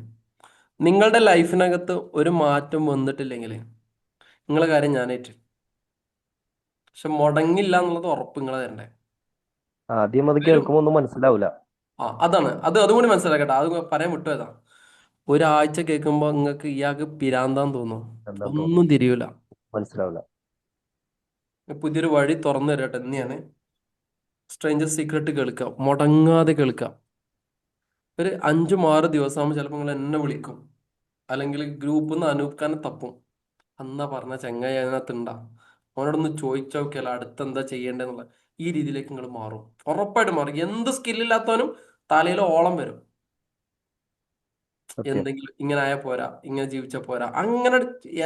നിങ്ങളുടെ ലൈഫിനകത്ത് ഒരു മാറ്റം വന്നിട്ടില്ലെങ്കിൽ നിങ്ങളെ കാര്യം ഞാനേറ്റ്. പക്ഷെ മുടങ്ങില്ല എന്നുള്ളത് ഉറപ്പ് നിങ്ങൾ തരണ്ടേ.
ആദ്യം അത്
ഒരു
കേൾക്കുമ്പോൾ ഒന്നും മനസ്സിലാവില്ല.
അതാണ് അതുകൂടി മനസ്സിലാക്കട്ടെ. അത് പറയാൻ വിട്ടുപോയതാ. ഒരാഴ്ച കേൾക്കുമ്പോൾ നിങ്ങൾക്ക് ഇയാൾക്ക് പിരാന്താന്ന് തോന്നും,
എന്താ തോന്നുന്നു,
ഒന്നും തിരിയൂല.
മനസ്സിലാവില്ല.
പുതിയൊരു വഴി തുറന്നു തരട്ടെ. തന്നെയാണ് സ്ട്രേഞ്ചർ സീക്രട്ട് കേൾക്കുക, മുടങ്ങാതെ കേൾക്കുക. ഒരു 5-6 ദിവസമാകുമ്പോൾ ചിലപ്പോൾ നിങ്ങൾ എന്നെ വിളിക്കും, അല്ലെങ്കിൽ ഗ്രൂപ്പിൽ നിന്ന് അനൂപ്ഖാനെ തപ്പും. അന്നാ പറഞ്ഞ ചെങ്ങായി അതിനകത്തുണ്ടാ, അവനോടൊന്ന് ചോദിച്ചു നോക്കിയാലോ അടുത്തെന്താ ചെയ്യേണ്ടതെന്നുള്ള. ഈ രീതിയിലേക്ക് നിങ്ങൾ മാറും, ഉറപ്പായിട്ടും മാറും. എന്ത് സ്കില്ലില്ലാത്തവനും തലയിൽ ഓളം വരും.
സത്യം.
എന്തെങ്കിലും ഇങ്ങനെ ആയാൽ പോരാ, ഇങ്ങനെ ജീവിച്ചാൽ പോരാ, അങ്ങനെ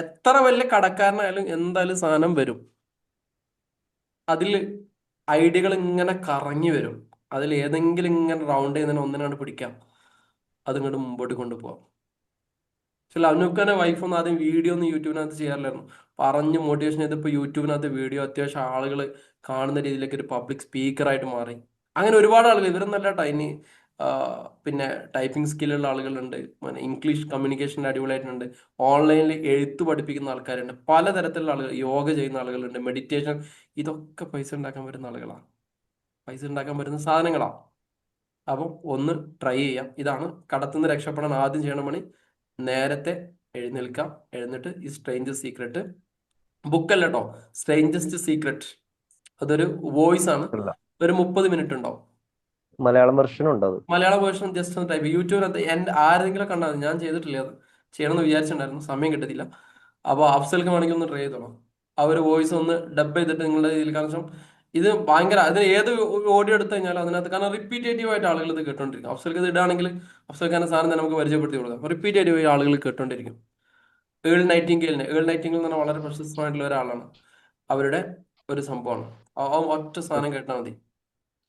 എത്ര വലിയ കടക്കാരനായാലും എന്തായാലും സാധനം വരും. അതിൽ ഐഡിയകൾ ഇങ്ങനെ കറങ്ങി വരും. അതിൽ ഏതെങ്കിലും ഇങ്ങനെ റൗണ്ട് ചെയ്യുന്നതിന് ഒന്നിനാണ് പിടിക്കാം, അതിങ്ങോട്ട് മുമ്പോട്ട് കൊണ്ടുപോകാം. പക്ഷെ അനൂപ്ഖാന്റെ വൈഫൊന്നും ആദ്യം വീഡിയോ ഒന്നും യൂട്യൂബിനകത്ത് ചെയ്യാറില്ലായിരുന്നു. പറഞ്ഞ് മോട്ടിവേഷൻ ചെയ്തപ്പോൾ യൂട്യൂബിനകത്ത് വീഡിയോ അത്യാവശ്യം ആളുകൾ കാണുന്ന രീതിയിലേക്ക് ഒരു പബ്ലിക് സ്പീക്കറായിട്ട് മാറി. അങ്ങനെ ഒരുപാട് ആളുകൾ, ഇവരും നല്ല പിന്നെ ടൈപ്പിംഗ് സ്കില്ലുള്ള ആളുകളുണ്ട്, ഇംഗ്ലീഷ് കമ്മ്യൂണിക്കേഷൻ അടിപൊളിയായിട്ടുണ്ട്, ഓൺലൈനിൽ എഴുത്ത് പഠിപ്പിക്കുന്ന ആൾക്കാരുണ്ട്, പലതരത്തിലുള്ള ആളുകൾ, യോഗ ചെയ്യുന്ന ആളുകളുണ്ട്, മെഡിറ്റേഷൻ. ഇതൊക്കെ പൈസ ഉണ്ടാക്കാൻ വരുന്ന ആളുകളാണ്, പൈസ ഉണ്ടാക്കാൻ വരുന്ന സാധനങ്ങളാണ്. അപ്പം ഒന്ന് ട്രൈ ചെയ്യാം. ഇതാണ് കടത്തുനിന്ന് രക്ഷപ്പെടാൻ ആദ്യം ചെയ്യണ പണി. നേരത്തെ എഴുന്നേൽക്കാം. എഴുന്നിട്ട് ഈ സ്ട്രേഞ്ചസ് സീക്രട്ട് ബുക്കല്ല കേട്ടോ, സ്ട്രേഞ്ചസ്റ്റ് സീക്രട്ട്, അതൊരു വോയിസ് ആണ്.
അല്ല,
ഒരു 30 മിനിറ്റ് ഉണ്ടാവും.
മലയാളം വെർഷൻ ഉണ്ട് അത്.
മലയാളം വേർഷൻ ജസ്റ്റ് ഒന്ന് ടൈപ്പ് യൂട്യൂബിനകത്ത് എൻ്റെ ആരെങ്കിലും കണ്ടാൽ മതി. ഞാൻ ചെയ്തിട്ടില്ല, അത് ചെയ്യണമെന്ന് വിചാരിച്ചിട്ടുണ്ടായിരുന്നു, സമയം കിട്ടത്തില്ല. അപ്പോൾ അഫ്സൽക്ക് വേണമെങ്കിൽ ഒന്ന് ട്രൈ ചെയ്തോളാം. ആ ഒരു വോയിസ് ഒന്ന് ഡബ് ചെയ്തിട്ട് നിങ്ങളുടെ ഇതിൽ, കാരണം ഇത് ഭയങ്കര, അതിന് ഏത് ഓഡിയോ എടുത്തു കഴിഞ്ഞാലും അതിനകത്ത്, കാരണം റിപ്പീറ്റേറ്റീവ് ആയിട്ട് ആളുകൾ ഇത് കേട്ടോണ്ടിരിക്കും. അഫ്സൽക്ക് ഇത് ഇടുകയാണെങ്കിൽ അഫ്സൽക്ക് തന്നെ സാധനം തന്നെ നമുക്ക് പരിചയപ്പെടുത്തി കൊടുക്കാം. റിപ്പീറ്റേറ്റീവ് ആയി ആളുകൾ കേട്ടോണ്ടിരിക്കും. ഏൾ നൈറ്റിംഗേൽ എന്ന് പറഞ്ഞാൽ വളരെ പ്രശസ്തമായിട്ടുള്ള ഒരാളാണ്. അവരുടെ ഒരു സംഭവമാണ്. ആ ഒറ്റ സാധനം കേട്ടാൽ മതി.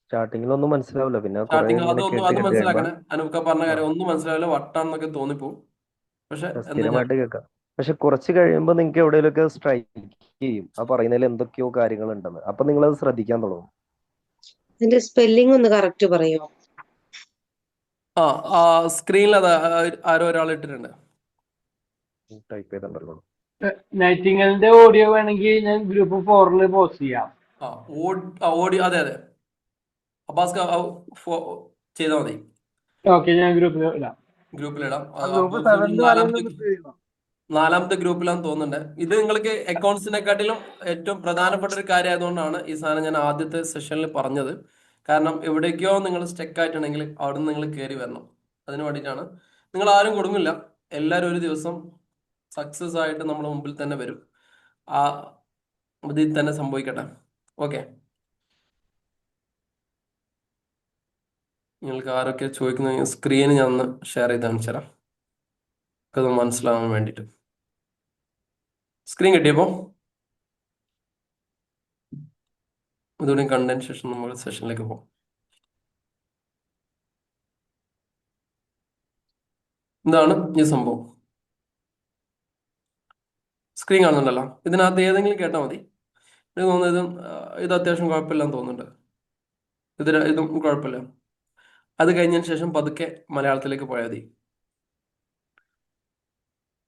സ്റ്റാർട്ടിങ്ങിൽ ഒന്നും മനസ്സിലാവില്ല, പിന്നെ കുറെ
സ്റ്റാർട്ടിങ്
ഇങ്ങനെ
അതൊന്നും
കേട്ട്
അത്
കേട്ട് കഴിയുമ്പോൾ
മനസ്സിലാക്കണേ. അനൂക്ക പറഞ്ഞ കാര്യം ഒന്നും മനസ്സിലാവില്ല, വട്ടാണെന്നൊക്കെ തോന്നിപ്പോവും. പക്ഷെ എന്താ ഞാൻ
സ്ഥിരമായിട്ട് കേൾക്കാം. പക്ഷെ കുറച്ച് കഴിയുമ്പോൾ നിങ്ങൾക്ക് എവിടെയെങ്കിലുമൊക്കെ സ്ട്രൈക്ക് ചെയ്യും, ആ പറയുന്നതിൽ എന്തൊക്കെയോ കാര്യങ്ങൾ ഉണ്ടെന്ന്. അപ്പൊ നിങ്ങൾ അത് ശ്രദ്ധിക്കാൻ തുടങ്ങും.
അതിന്റെ സ്പെല്ലിംഗ് ഒന്ന് കറക്റ്റ് പറയോ?
ആ സ്ക്രീനിൽ അത് ആരോ ഒരാൾ ഇട്ടിട്ടുണ്ട്.
ടൈപ്പ് ചെയ്തിട്ടുണ്ടല്ലോ.
നൈറ്റിംഗലിന്റെ ഓഡിയോ വേണമെങ്കിൽ ഞാൻ ഗ്രൂപ്പ് 4 പോസ്റ്റ് ചെയ്യാം.
ഓഡിയോ, അതെ അതെ, അബ്ബാസ് ചെയ്താൽ മതി,
ഓക്കെ, ഞാൻ ഗ്രൂപ്പിൽ ഇടാം.
ഗ്രൂപ്പിലിടാം.
ഗ്രൂപ്പ് 7
നാലാമത്തെ ഗ്രൂപ്പിലാന്ന് തോന്നുന്നുണ്ട്. ഇത് നിങ്ങൾക്ക് അക്കൗണ്ട്സിനെക്കാട്ടിലും ഏറ്റവും പ്രധാനപ്പെട്ട ഒരു കാര്യമായതുകൊണ്ടാണ് ഈ സാധനം ഞാൻ ആദ്യത്തെ സെഷനിൽ പറഞ്ഞത്. കാരണം എവിടേക്കോ നിങ്ങൾ സ്റ്റക്ക് ആയിട്ടുണ്ടെങ്കിൽ അവിടെ നിന്ന് നിങ്ങൾ കയറി വരണം. അതിന് വേണ്ടിയിട്ടാണ്. നിങ്ങൾ ആരും കൊടുങ്ങില്ല, എല്ലാവരും ഒരു ദിവസം സക്സസ് ആയിട്ട് നമ്മുടെ മുമ്പിൽ തന്നെ വരും. ആ ഇതിൽ തന്നെ സംഭവിക്കട്ടെ. ഓക്കെ, നിങ്ങൾക്ക് ആരൊക്കെ ചോദിക്കുന്ന സ്ക്രീൻ ഞാൻ ഒന്ന് ഷെയർ ചെയ്ത് കാണിച്ചു തരാം, അത് മനസ്സിലാവാൻ വേണ്ടിയിട്ട്. സ്ക്രീൻ കിട്ടിയപ്പോ ഇതുകൂടി കണ്ടതിന് ശേഷം നമ്മൾ സെഷനിലേക്ക് പോകും. ഇതാണ് ഈ സംഭവം. സ്ക്രീൻ കാണുന്നുണ്ടല്ലോ. ഇതിനകത്ത് ഏതെങ്കിലും കേട്ടാൽ മതി. എനിക്ക് തോന്നുന്നത് ഇത് അത്യാവശ്യം കുഴപ്പമില്ലെന്ന് തോന്നുന്നുണ്ട്. ഇതും കുഴപ്പമില്ല. അത് കഴിഞ്ഞതിന് ശേഷം പതുക്കെ മലയാളത്തിലേക്ക് പോയാൽ മതി.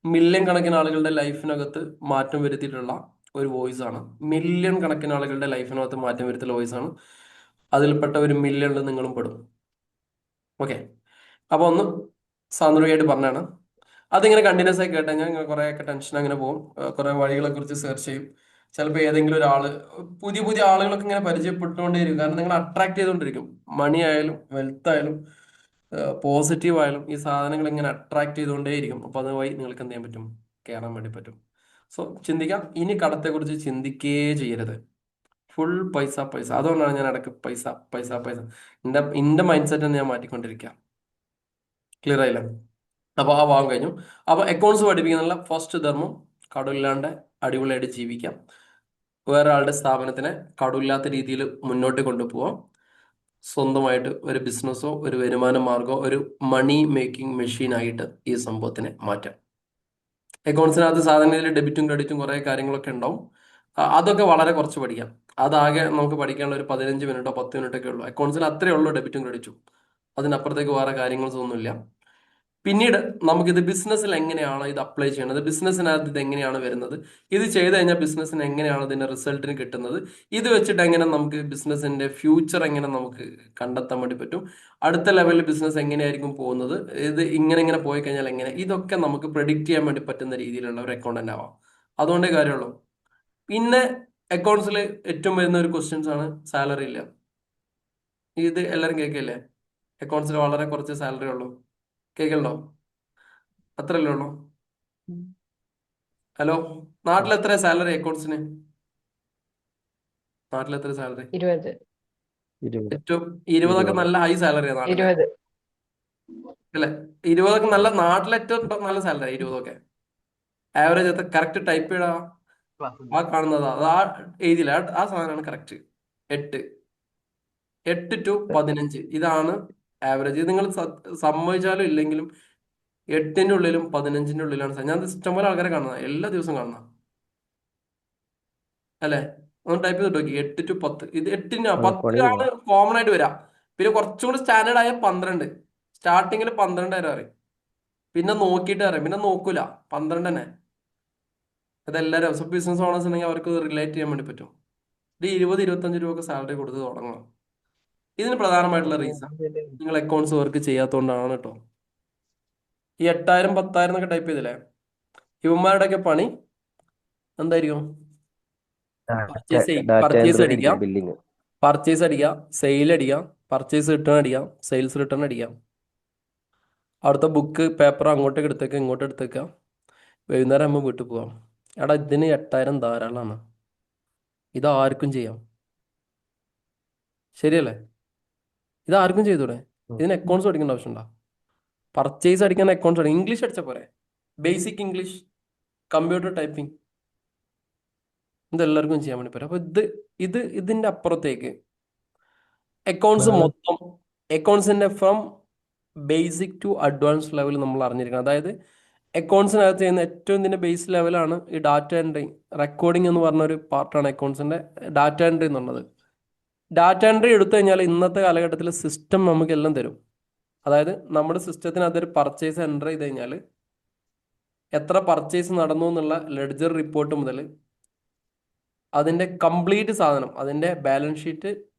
മില്യൺ കണക്കിന് ആളുകളുടെ ലൈഫിനകത്ത് മാറ്റം വരുത്തിയിട്ടുള്ള ഒരു വോയിസ് ആണ്. മില്യൺ കണക്കിന് ആളുകളുടെ ലൈഫിനകത്ത് മാറ്റം വരുത്തിയുള്ള വോയിസ് ആണ്. അതിൽപ്പെട്ട ഒരു മില്യണിൽ നിങ്ങളും പെടും. ഓക്കെ, അപ്പോൾ ഒന്ന് സാന്ദ്രമായിട്ട് പറഞ്ഞാണ്. അതിങ്ങനെ കണ്ടിന്യൂസ് ആയി കേട്ടുകഴിഞ്ഞാൽ കുറേയൊക്കെ ടെൻഷൻ അങ്ങനെ പോകും. കുറേ വഴികളെ കുറിച്ച് സെർച്ച് ചെയ്യും. ചിലപ്പോൾ ഏതെങ്കിലും ഒരാൾ, പുതിയ പുതിയ ആളുകളൊക്കെ ഇങ്ങനെ പരിചയപ്പെട്ടുകൊണ്ടേയിരിക്കും. കാരണം നിങ്ങൾ അട്രാക്ട് ചെയ്തുകൊണ്ടിരിക്കും. മണി ആയാലും വെൽത്ത് ആയാലും പോസിറ്റീവ് ആയാലും ഈ സാധനങ്ങൾ ഇങ്ങനെ അട്രാക്ട് ചെയ്തുകൊണ്ടേയിരിക്കും. അപ്പോൾ അതുവഴി നിങ്ങൾക്ക് എന്ത് ചെയ്യാൻ പറ്റും? കയറാൻ വേണ്ടി പറ്റും. സോ ചിന്തിക്കാം, ഇനി കടത്തെക്കുറിച്ച് ചിന്തിക്കേ ചെയ്യരുത്. ഫുൾ പൈസ പൈസ. അതുകൊണ്ടാണ് ഞാൻ ഇടയ്ക്ക് പൈസ പൈസ പൈസ, എൻ്റെ മൈൻഡ് സെറ്റ് തന്നെ ഞാൻ മാറ്റിക്കൊണ്ടിരിക്കുക. ക്ലിയർ ആയില്ല? അപ്പോൾ ആ ഭാഗം കഴിഞ്ഞു. അപ്പോൾ അക്കൗണ്ട്സ് പഠിപ്പിക്കുന്നുള്ള ഫസ്റ്റ് ധർമ്മം, കടമില്ലാണ്ട് അടിപൊളിയായിട്ട് ജീവിക്കാം. വേറെ ആളുടെ സ്ഥാപനത്തിനെ കടമില്ലാത്ത രീതിയിൽ മുന്നോട്ട് കൊണ്ടുപോകാം. സ്വന്തമായിട്ട് ഒരു ബിസിനസ്സോ ഒരു വരുമാന മാർഗമോ ഒരു മണി മേക്കിംഗ് മെഷീനായിട്ട് ഈ സംഭവത്തിനെ മാറ്റാം. അക്കൗണ്ട്സിനകത്ത് സാധാരണ ഡെബിറ്റും ക്രെഡിറ്റും കുറേ കാര്യങ്ങളൊക്കെ ഉണ്ടാവും. അതൊക്കെ വളരെ കുറച്ച് പഠിക്കാം. അതാകെ നമുക്ക് പഠിക്കാനുള്ള ഒരു 15 മിനിറ്റോ 10 മിനിറ്റൊക്കെ ഉള്ളൂ. അക്കൗണ്ട്സിൽ അത്രയേ ഉള്ളൂ ഡെബിറ്റും ക്രെഡിറ്റും. അതിനപ്പുറത്തേക്ക് വേറെ കാര്യങ്ങളൊന്നുമില്ല. പിന്നീട് നമുക്കിത് ബിസിനസ്സിൽ എങ്ങനെയാണ് ഇത് അപ്ലൈ ചെയ്യണത്, ബിസിനസ്സിനകത്ത് ഇത് എങ്ങനെയാണ് വരുന്നത്, ഇത് ചെയ്ത് കഴിഞ്ഞാൽ ബിസിനസ്സിന് എങ്ങനെയാണ് ഇതിന്റെ റിസൾട്ടിന് കിട്ടുന്നത്, ഇത് വെച്ചിട്ട് എങ്ങനെ നമുക്ക് ബിസിനസ്സിന്റെ ഫ്യൂച്ചർ എങ്ങനെ നമുക്ക് കണ്ടെത്താൻ വേണ്ടി പറ്റും, അടുത്ത ലെവലിൽ ബിസിനസ് എങ്ങനെയായിരിക്കും പോകുന്നത്, ഇത് ഇങ്ങനെ പോയി കഴിഞ്ഞാൽ എങ്ങനെ, ഇതൊക്കെ നമുക്ക് പ്രെഡിക്റ്റ് ചെയ്യാൻ വേണ്ടി പറ്റുന്ന രീതിയിലുള്ള ഒരു അക്കൗണ്ടന്റ് ആവാം. അതുകൊണ്ടേ കാര്യമുള്ളൂ. പിന്നെ അക്കൗണ്ട്സിൽ ഏറ്റവും വരുന്ന ഒരു ക്വസ്റ്റ്യൻസ് ആണ് സാലറി ഇല്ല. ഇത് എല്ലാവരും കേൾക്കില്ലേ? അക്കൗണ്ട്സിൽ വളരെ കുറച്ച് സാലറി ഉള്ളൂ. കേൾക്കലുണ്ടോ? അത്രല്ലേ ഉള്ളൂ? ഹലോ, നാട്ടിൽ എത്ര സാലറി അക്കൗണ്ട്സിന്? നാട്ടിൽ എത്ര സാലറി?
20.
ഏറ്റവും 20 നല്ല ഹൈ സാലറിയാണ് നാട്ടിൽ
20.
അല്ലെ? 20 നല്ല, നാട്ടിൽ ഏറ്റവും നല്ല സാലറി 20. ആവറേജ് എത്ര? കറക്റ്റ് ടൈപ്പ് ചെയ്യടാ. ആ കാണുന്നതാ, അത് ആ എഴുതിയില്ല, ആ സാധനമാണ് കറക്റ്റ്. 8 to 15 ഇതാണ് ആവറേജ്. ഇത് നിങ്ങൾ സമ്മതിച്ചാലും ഇല്ലെങ്കിലും 8-ന്റെ ഉള്ളിലും 15-ന്റെ ഉള്ളിലാണ്. ഞാൻ ഇഷ്ടംപോലെ ആൾക്കാരെ കാണുന്ന, എല്ലാ ദിവസവും കാണുന്ന അല്ലെ? ഒന്ന് ടൈപ്പ് ചെയ്തിട്ട് നോക്കി, 8 to 10. ഇത് 10-ലാണ് കോമൺ ആയിട്ട് വരാം. പിന്നെ കുറച്ചും കൂടി സ്റ്റാൻഡേർഡ് ആയ 12. സ്റ്റാർട്ടിങ്ങിൽ 12 വരെ അറിയും, പിന്നെ നോക്കിയിട്ട് അറിയാം, പിന്നെ നോക്കൂല, 12 തന്നെ. അതെല്ലാവരും ബിസിനസ് ഓണേഴ്സ് ഉണ്ടെങ്കിൽ അവർക്ക് റിലേറ്റ് ചെയ്യാൻ വേണ്ടി പറ്റും. ഇത് 20-25 രൂപ സാലറി കൊടുത്ത് തുടങ്ങണം. ഇതിന് പ്രധാനമായിട്ടുള്ള റീസൺ നിങ്ങൾ അക്കൗണ്ട്സ് വർക്ക് ചെയ്യാത്തതുകൊണ്ടാണ് കേട്ടോ. ഈ 8000 10,000 എന്നൊക്കെ ടൈപ്പ് ചെയ്തില്ലേ, ഇവന്മാരുടെയൊക്കെ പണി എന്തായിരിക്കും?
ഡാറ്റ
പർച്ചേസ്
എൻട്രി
അടിക്കാം,
ആയിരിക്കും ബില്ലിങ്.
പർച്ചേസ് അടിക്കാം, സെയിൽ അടിക്കാം, പർച്ചേസ് റിട്ടേൺ അടിക്കാം, സെയിൽസ് റിട്ടേൺ അടിക്കാം. അവിടുത്തെ ബുക്ക് പേപ്പർ അങ്ങോട്ടേക്ക് എടുത്തേക്കാം, ഇങ്ങോട്ട് എടുത്തേക്കാം, വൈകുന്നേരം ആകുമ്പോൾ വീട്ടിൽ പോവാം. എടാ ഇതിന് 8000 ധാരാളമാണ്, ഇത് ആർക്കും ചെയ്യാം. ശരിയല്ലേ? ഇത് ആർക്കും ചെയ്തൂടെ? ഇതിന് അക്കൗണ്ട്സ് പഠിക്കേണ്ട ആവശ്യമുണ്ടോ? പർച്ചേസ് അടിക്കാൻ അക്കൗണ്ട്സ് പഠിക്കും, ഇംഗ്ലീഷ് അടിച്ചാൽ പോരെ, ബേസിക് ഇംഗ്ലീഷ്, കമ്പ്യൂട്ടർ ടൈപ്പിംഗ്, ഇത് എല്ലാവർക്കും ചെയ്യാൻ വേണ്ടി പറ്റും. അപ്പൊ ഇതിന്റെ അപ്പുറത്തേക്ക് അക്കൗണ്ട്സ് മൊത്തം, അക്കൗണ്ട്സിന്റെ from basic to advance level നമ്മൾ അറിഞ്ഞിരിക്കണം. അതായത് അക്കൗണ്ട്സിനകത്ത് ചെയ്യുന്ന ഏറ്റവും ഇതിന്റെ ബേസ് ലെവലാണ് ഈ ഡാറ്റ എൻട്രി, റെക്കോർഡിംഗ് എന്ന് പറഞ്ഞ ഒരു പാർട്ടാണ് അക്കൗണ്ട്സിന്റെ ഡാറ്റ എൻട്രി എന്നുള്ളത്. ഡാറ്റ എൻട്രി എടുത്തു കഴിഞ്ഞാൽ ഇന്നത്തെ കാലഘട്ടത്തിൽ സിസ്റ്റം നമുക്ക് എല്ലാം തരും. അതായത് നമ്മുടെ സിസ്റ്റത്തിനകത്ത് ഒരു പർച്ചേസ് എൻ്റർ ചെയ്ത് കഴിഞ്ഞാൽ എത്ര പർച്ചേസ് നടന്നു എന്നുള്ള ലെഡ്ജർ റിപ്പോർട്ട് മുതൽ അതിൻ്റെ കംപ്ലീറ്റ് സാധനം, അതിൻ്റെ balance sheet,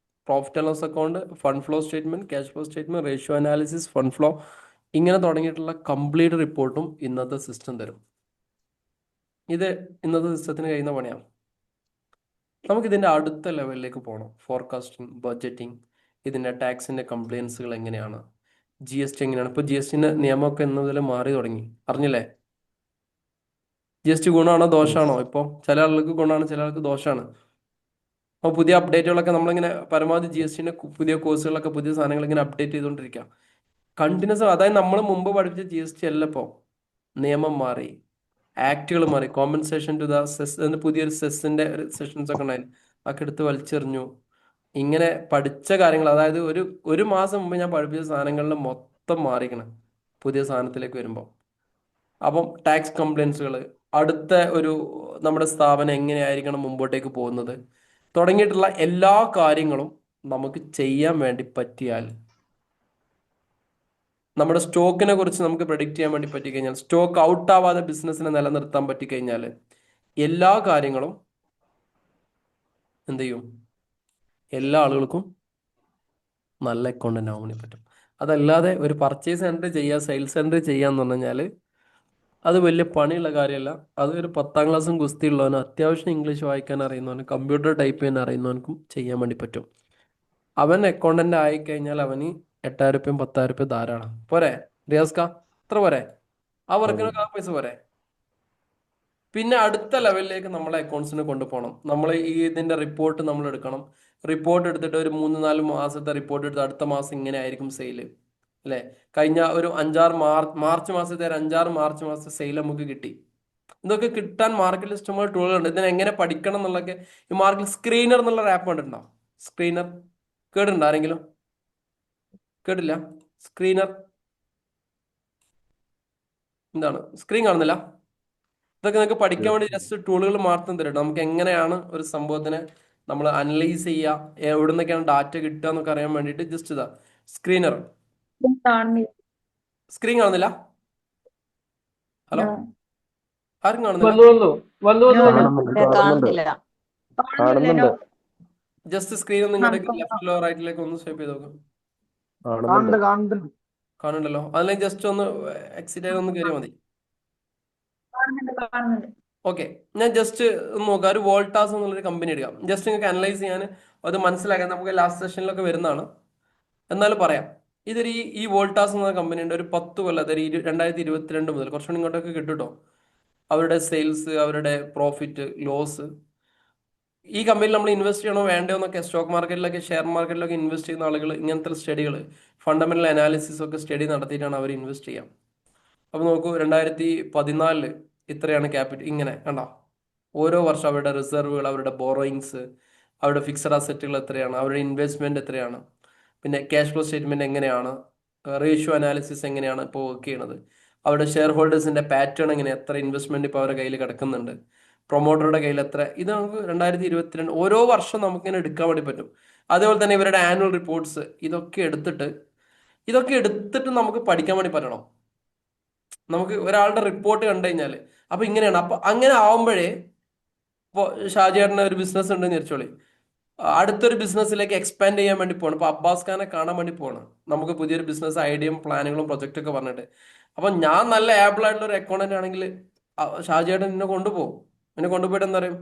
profit and loss account, fund flow statement, cash flow statement, ratio analysis, fund flow, ഇങ്ങനെ തുടങ്ങിയിട്ടുള്ള കംപ്ലീറ്റ് റിപ്പോർട്ടും ഇന്നത്തെ സിസ്റ്റം തരും. ഇത് ഇന്നത്തെ സിസ്റ്റത്തിന് കഴിയുന്ന പണിയാണ്. നമുക്കിതിൻ്റെ അടുത്ത ലെവലിലേക്ക് പോകണം. ഫോർകാസ്റ്റിംഗ്, ബഡ്ജറ്റിംഗ്, ഇതിൻ്റെ ടാക്സിൻ്റെ കംപ്ലയൻസുകൾ എങ്ങനെയാണ്, GST എങ്ങനെയാണ്. ഇപ്പോൾ GSTൻ്റെ നിയമമൊക്കെ ഇന്ന് മുതൽ മാറി തുടങ്ങി, അറിഞ്ഞില്ലേ? GST ഗുണമാണോ ദോഷമാണോ? ഇപ്പോൾ ചില ആളുകൾക്ക് ഗുണമാണ്, ചില ആൾക്ക് ദോഷമാണ്. അപ്പോൾ പുതിയ അപ്ഡേറ്റുകളൊക്കെ നമ്മളിങ്ങനെ പരമാവധി GSTൻ്റെ പുതിയ കോഴ്സുകളൊക്കെ, പുതിയ സാധനങ്ങൾ ഇങ്ങനെ അപ്ഡേറ്റ് ചെയ്തുകൊണ്ടിരിക്കുക കണ്ടിന്യൂസ്. അതായത് നമ്മൾ മുമ്പ് പഠിപ്പിച്ച GST അല്ല, ഇപ്പോൾ നിയമം മാറി, ആക്ടുകൾ മാറി. കോമ്പൻസേഷൻ ടു ദ സെസ് എന്ന് പുതിയൊരു സെസ്സിൻ്റെ സെഷൻസ് ഒക്കെ ഉണ്ടായിരുന്നു, അതൊക്കെ എടുത്ത് വലിച്ചെറിഞ്ഞു. ഇങ്ങനെ പഠിച്ച കാര്യങ്ങൾ, അതായത് ഒരു മാസം മുമ്പ് ഞാൻ പഠിപ്പിച്ച സാധനങ്ങളിൽ മൊത്തം മാറിക്കണം പുതിയ സാധനത്തിലേക്ക് വരുമ്പോൾ. അപ്പം ടാക്സ് കംപ്ലയൻസുകൾ, അടുത്ത നമ്മുടെ സ്ഥാപനം എങ്ങനെയായിരിക്കണം മുമ്പോട്ടേക്ക് പോകുന്നത്, തുടങ്ങിയിട്ടുള്ള എല്ലാ കാര്യങ്ങളും നമുക്ക് ചെയ്യാൻ വേണ്ടി പറ്റിയാൽ, നമ്മുടെ സ്റ്റോക്കിനെ കുറിച്ച് നമുക്ക് പ്രെഡിക്റ്റ് ചെയ്യാൻ വേണ്ടി പറ്റിക്കഴിഞ്ഞാൽ, സ്റ്റോക്ക് ഔട്ട് ആവാതെ ബിസിനസ്സിനെ നിലനിർത്താൻ പറ്റിക്കഴിഞ്ഞാൽ, എല്ലാ കാര്യങ്ങളും എന്ത് ചെയ്യും? എല്ലാ ആളുകൾക്കും നല്ല അക്കൗണ്ടന്റ് ആവാൻ വേണ്ടി പറ്റും. അതല്ലാതെ ഒരു പർച്ചേസ് എൻട്രി ചെയ്യുക, സെയിൽസ് എൻട്രി ചെയ്യാന്ന് പറഞ്ഞു കഴിഞ്ഞാൽ അത് വലിയ പണിയുള്ള കാര്യമല്ല. അത് ഒരു 10ാം ക്ലാസ്സും ഗുസ്തി ഉള്ളവനും അത്യാവശ്യം ഇംഗ്ലീഷ് വായിക്കാൻ അറിയുന്നവനും കമ്പ്യൂട്ടർ ടൈപ്പ് ചെയ്യാൻ അറിയുന്നവനും ചെയ്യാൻ വേണ്ടി പറ്റും. അവൻ അക്കൗണ്ടന്റ് ആയിക്കഴിഞ്ഞാൽ അവന് 8000 10,000 ധാരാളം പോരെ. റിയാസ്ക എത്ര പോരെ? ആ വർക്കിനൊക്കെ ആ പൈസ പോരെ. പിന്നെ അടുത്ത ലെവലിലേക്ക് നമ്മളെ അക്കൗണ്ട്സിന് കൊണ്ടുപോകണം. നമ്മൾ ഇതിന്റെ റിപ്പോർട്ട് നമ്മൾ എടുക്കണം. റിപ്പോർട്ട് എടുത്തിട്ട് ഒരു 3-4 മാസത്തെ റിപ്പോർട്ട് എടുത്ത് അടുത്ത മാസം ഇങ്ങനെ ആയിരിക്കും സെയില്, അല്ലേ? കഴിഞ്ഞ ഒരു 5-6 മാർച്ച് മാസത്തെ 5-6 മാർച്ച് മാസത്തെ സെയിൽ നമുക്ക് കിട്ടി. ഇതൊക്കെ കിട്ടാൻ മാർക്കറ്റിൽ ഇഷ്ടംപോലെ ടൂളുകളുണ്ട്. ഇതിനെ എങ്ങനെ പഠിക്കണം എന്നുള്ളതൊക്കെ ഈ മാർക്കറ്റിൽ സ്ക്രീനർ എന്നുള്ള ആപ്പ് കണ്ടിട്ടുണ്ടോ? സ്ക്രീനർ കേട്ടിട്ടുണ്ടോ ആരെങ്കിലും? കേട്ടില്ല? സ്ക്രീനർ എന്താണ്? സ്ക്രീൻ കാണുന്നില്ല? ഇതൊക്കെ നിങ്ങൾക്ക് പഠിക്കാൻ വേണ്ടി ജസ്റ്റ് ടൂളുകൾ മാത്രം തരും. നമുക്ക് എങ്ങനെയാണ് ഒരു സംഭവത്തിനെ നമ്മൾ അനലൈസ് ചെയ്യുക, എവിടെ നിന്നൊക്കെയാണ് ഡാറ്റ കിട്ടുക എന്നൊക്കെ അറിയാൻ വേണ്ടിയിട്ട് ജസ്റ്റ് ഇതാ സ്ക്രീനർ. സ്ക്രീൻ കാണുന്നില്ല? ഹലോ, ആരും കാണുന്നില്ല?
കാണുന്നുണ്ട്.
ജസ്റ്റ് സ്ക്രീൻ ഒന്ന് ഇങ്ങോട്ടേക്ക് ലെഫ്റ്റിലോ റൈറ്റിലേക്കോ ഒന്ന് സ്വൈപ്പ് ചെയ്ത് നോക്കും. കാണുന്നുണ്ടല്ലോ? അതിലേക്ക് ജസ്റ്റ് ഒന്ന് എക്സിറ്റ് ചെയ്ത് ഒന്ന് കയറിയാൽ മതി. ഓക്കെ, ഞാൻ ജസ്റ്റ് നോക്കാം. ഒരു വോൾട്ടാസ് എന്നുള്ളൊരു കമ്പനി എടുക്കാം, ജസ്റ്റ് നിങ്ങൾക്ക് അനലൈസ് ചെയ്യാൻ, അത് മനസ്സിലാക്കാൻ. നമുക്ക് ലാസ്റ്റ് സെഷനിലൊക്കെ വരുന്നതാണ്, എന്നാലും പറയാം. ഇതൊരു ഈ വോൾട്ടാസ് എന്ന കമ്പനിയുടെ ഒരു 10 കൊല്ലം, അതായത് 2022 മുതൽ കുറച്ചുകൂടി ഇങ്ങോട്ടൊക്കെ കിട്ടുട്ടോ, അവരുടെ സെയിൽസ്, അവരുടെ പ്രോഫിറ്റ് ലോസ്. ഈ കമ്പനിയിൽ നമ്മൾ ഇൻവെസ്റ്റ് ചെയ്യണോ വേണ്ടയോ എന്നൊക്കെ സ്റ്റോക്ക് മാർക്കറ്റിലൊക്കെ ഷെയർ മാർക്കറ്റിലൊക്കെ ഇൻവെസ്റ്റ് ചെയ്യുന്ന ആളുകൾ ഇങ്ങനത്തെ സ്റ്റഡികൾ, ഫണ്ടമെന്റൽ അനാലിസിസ് ഒക്കെ സ്റ്റഡി നടത്തിയിട്ടാണ് അവർ ഇൻവെസ്റ്റ് ചെയ്യാം. അപ്പോൾ നോക്കൂ, 2014 ഇത്രയാണ് ക്യാപിറ്റൽ, ഇങ്ങനെ കണ്ടോ? ഓരോ വർഷം അവരുടെ റിസർവുകൾ, അവരുടെ ബോറോയിങ്സ്, അവരുടെ ഫിക്സഡ് അസറ്റുകൾ എത്രയാണ്, അവരുടെ ഇൻവെസ്റ്റ്മെന്റ് എത്രയാണ്, പിന്നെ ക്യാഷ് ഫ്ലോ സ്റ്റേറ്റ്മെന്റ് എങ്ങനെയാണ്, റേഷ്യോ അനാലിസിസ് എങ്ങനെയാണ് ഇപ്പോൾ വർക്ക് ചെയ്യണത്, അവരുടെ ഷെയർ ഹോൾഡേഴ്സിന്റെ പാറ്റേൺ എങ്ങനെ, എത്ര ഇൻവെസ്റ്റ്മെന്റ് ഇപ്പോൾ അവരുടെ കയ്യിൽ കിടക്കുന്നുണ്ട്, പ്രൊമോട്ടറുടെ കയ്യിൽ എത്ര. ഇത് നമുക്ക് 2022 ഓരോ വർഷം നമുക്കിങ്ങനെ എടുക്കാൻ വേണ്ടി പറ്റും. അതേപോലെ തന്നെ ഇവരുടെ ആനുവൽ റിപ്പോർട്ട്സ്, ഇതൊക്കെ എടുത്തിട്ട് നമുക്ക് പഠിക്കാൻ വേണ്ടി പറ്റണം. നമുക്ക് ഒരാളുടെ റിപ്പോർട്ട് കണ്ടു കഴിഞ്ഞാൽ അപ്പൊ ഇങ്ങനെയാണ്. അപ്പൊ അങ്ങനെ ആവുമ്പോഴേ, ഇപ്പോൾ ഷാജിയേട്ടന് ഒരു ബിസിനസ് ഉണ്ടെന്ന് വിചാരിച്ചോളി, അടുത്തൊരു ബിസിനസ്സിലേക്ക് എക്സ്പാൻഡ് ചെയ്യാൻ വേണ്ടി പോകണം. ഇപ്പൊ അബ്ബാസ് ഖാനെ കാണാൻ വേണ്ടി പോകണം. നമുക്ക് പുതിയൊരു ബിസിനസ് ഐഡിയയും പ്ലാനുകളും പ്രൊജക്റ്റ് ഒക്കെ പറഞ്ഞിട്ട് അപ്പം ഞാൻ നല്ല ആബിൾ ആയിട്ടുള്ള ഒരു അക്കൗണ്ടന്റ് ആണെങ്കിൽ ഷാജിയേട്ടൻ എന്നെ കൊണ്ടുപോകും. എന്നെ കൊണ്ടുപോയിട്ട് എന്താ പറയും,